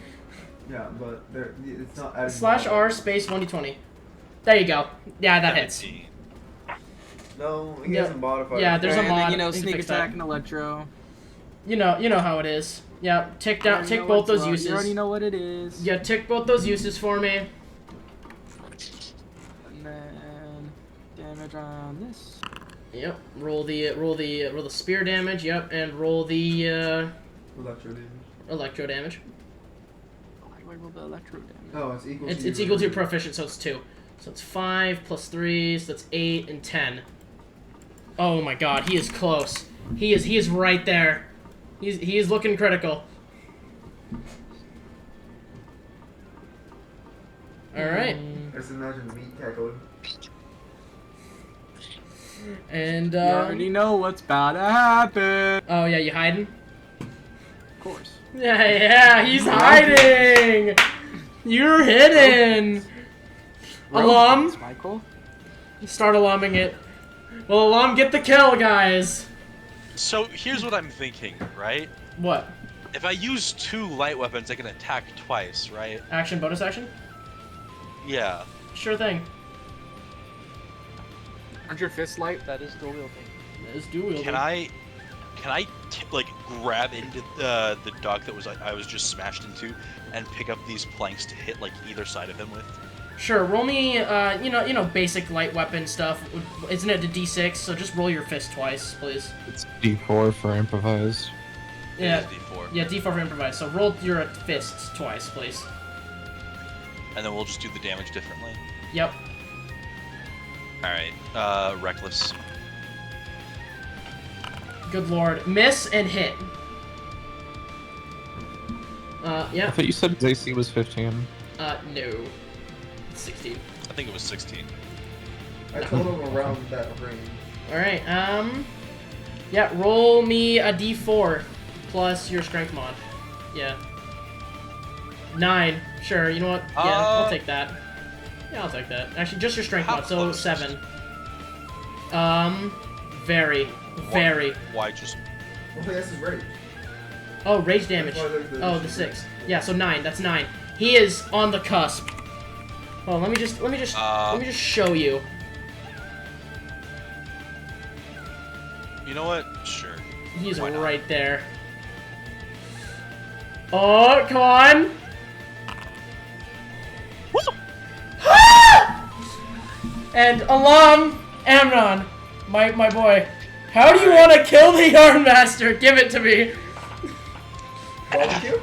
Yeah, but it's not adding Slash R space 1d20. There you go. Yeah, that hits. 17. No, he has a modifier. Yeah, there's a And mod. then, you know, You can sneak fix attack that. and electro. You know how it is. Yeah, tick both those uses. You already know what it is. Yeah, tick both those uses for me. And then damage on this. Yep. Roll the spear damage. Yep, and roll the Electro damage. electro damage. How do I roll the electro damage? Oh, it's equal. It's equal to your proficient, so it's 2. So it's 5 plus 3, so that's 8 and 10. Oh my god, he is close. He is right there. He is looking critical. All right. Just imagine meat cackling. And You already know what's about to happen. oh yeah, you hiding? Of course. Yeah, he's hiding. You're hidden. Alarm. Michael. Start alarming it. Well, alarm, get the kill, guys. So here's what I'm thinking, right? What? If I use 2 light weapons, I can attack twice, right? Action, bonus action? Yeah. Sure thing. Aren't your fists light? That is dual wielding. Let's do it. Can I like grab into the dock that I was just smashed into and pick up these planks to hit like either side of him with? Sure. Roll me. You know, basic light weapon stuff. Isn't it a D6? So just roll your fist twice, please. It's D4 for improvised. Yeah. It is D4. Yeah, D4 for improvise. So roll your fists twice, please. And then we'll just do the damage differently. Yep. Alright, reckless. Good lord. Miss and hit. I Yeah. thought you said his AC was 15. No. 16. I think it was 16. I told him around that range. Alright, yeah, roll me a D4 plus your strength mod. Yeah. 9. Sure, you know what? Yeah, I'll take that. Yeah, I'll take that. Actually, just your strength How mod, so close? 7. Very. Why just... Oh, yes, is rage. Oh, rage damage. That's why there's Oh, the 6. Yeah, so 9. That's 9. He is on the cusp. Oh, let me just show you. You know what? Sure. He's Why not? right there. Oh, come on! And Alam Amnon, my boy, how do you want to kill the Yarnmaster? Give it to me. Barbecue?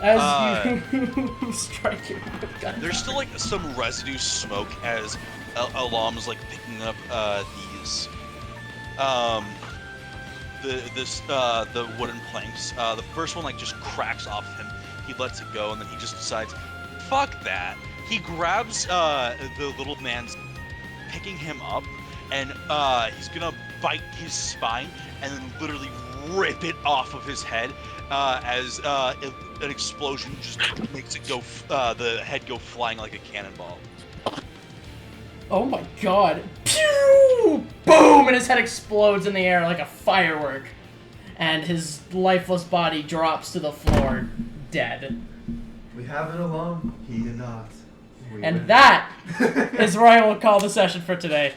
As you strike him with gun. There's still like some residue smoke as Alam's like picking up the wooden planks. The first one like just cracks off him. He lets it go and then he just decides, fuck that. He grabs the little man's, picking him up, and he's gonna bite his spine and then literally rip it off of his head as an explosion just makes it go, the head go flying like a cannonball. Oh my god. Pew! Boom! And his head explodes in the air like a firework. And his lifeless body drops to the floor, dead. We have an alarm. He did not. We And win. that is where I will call the session for today.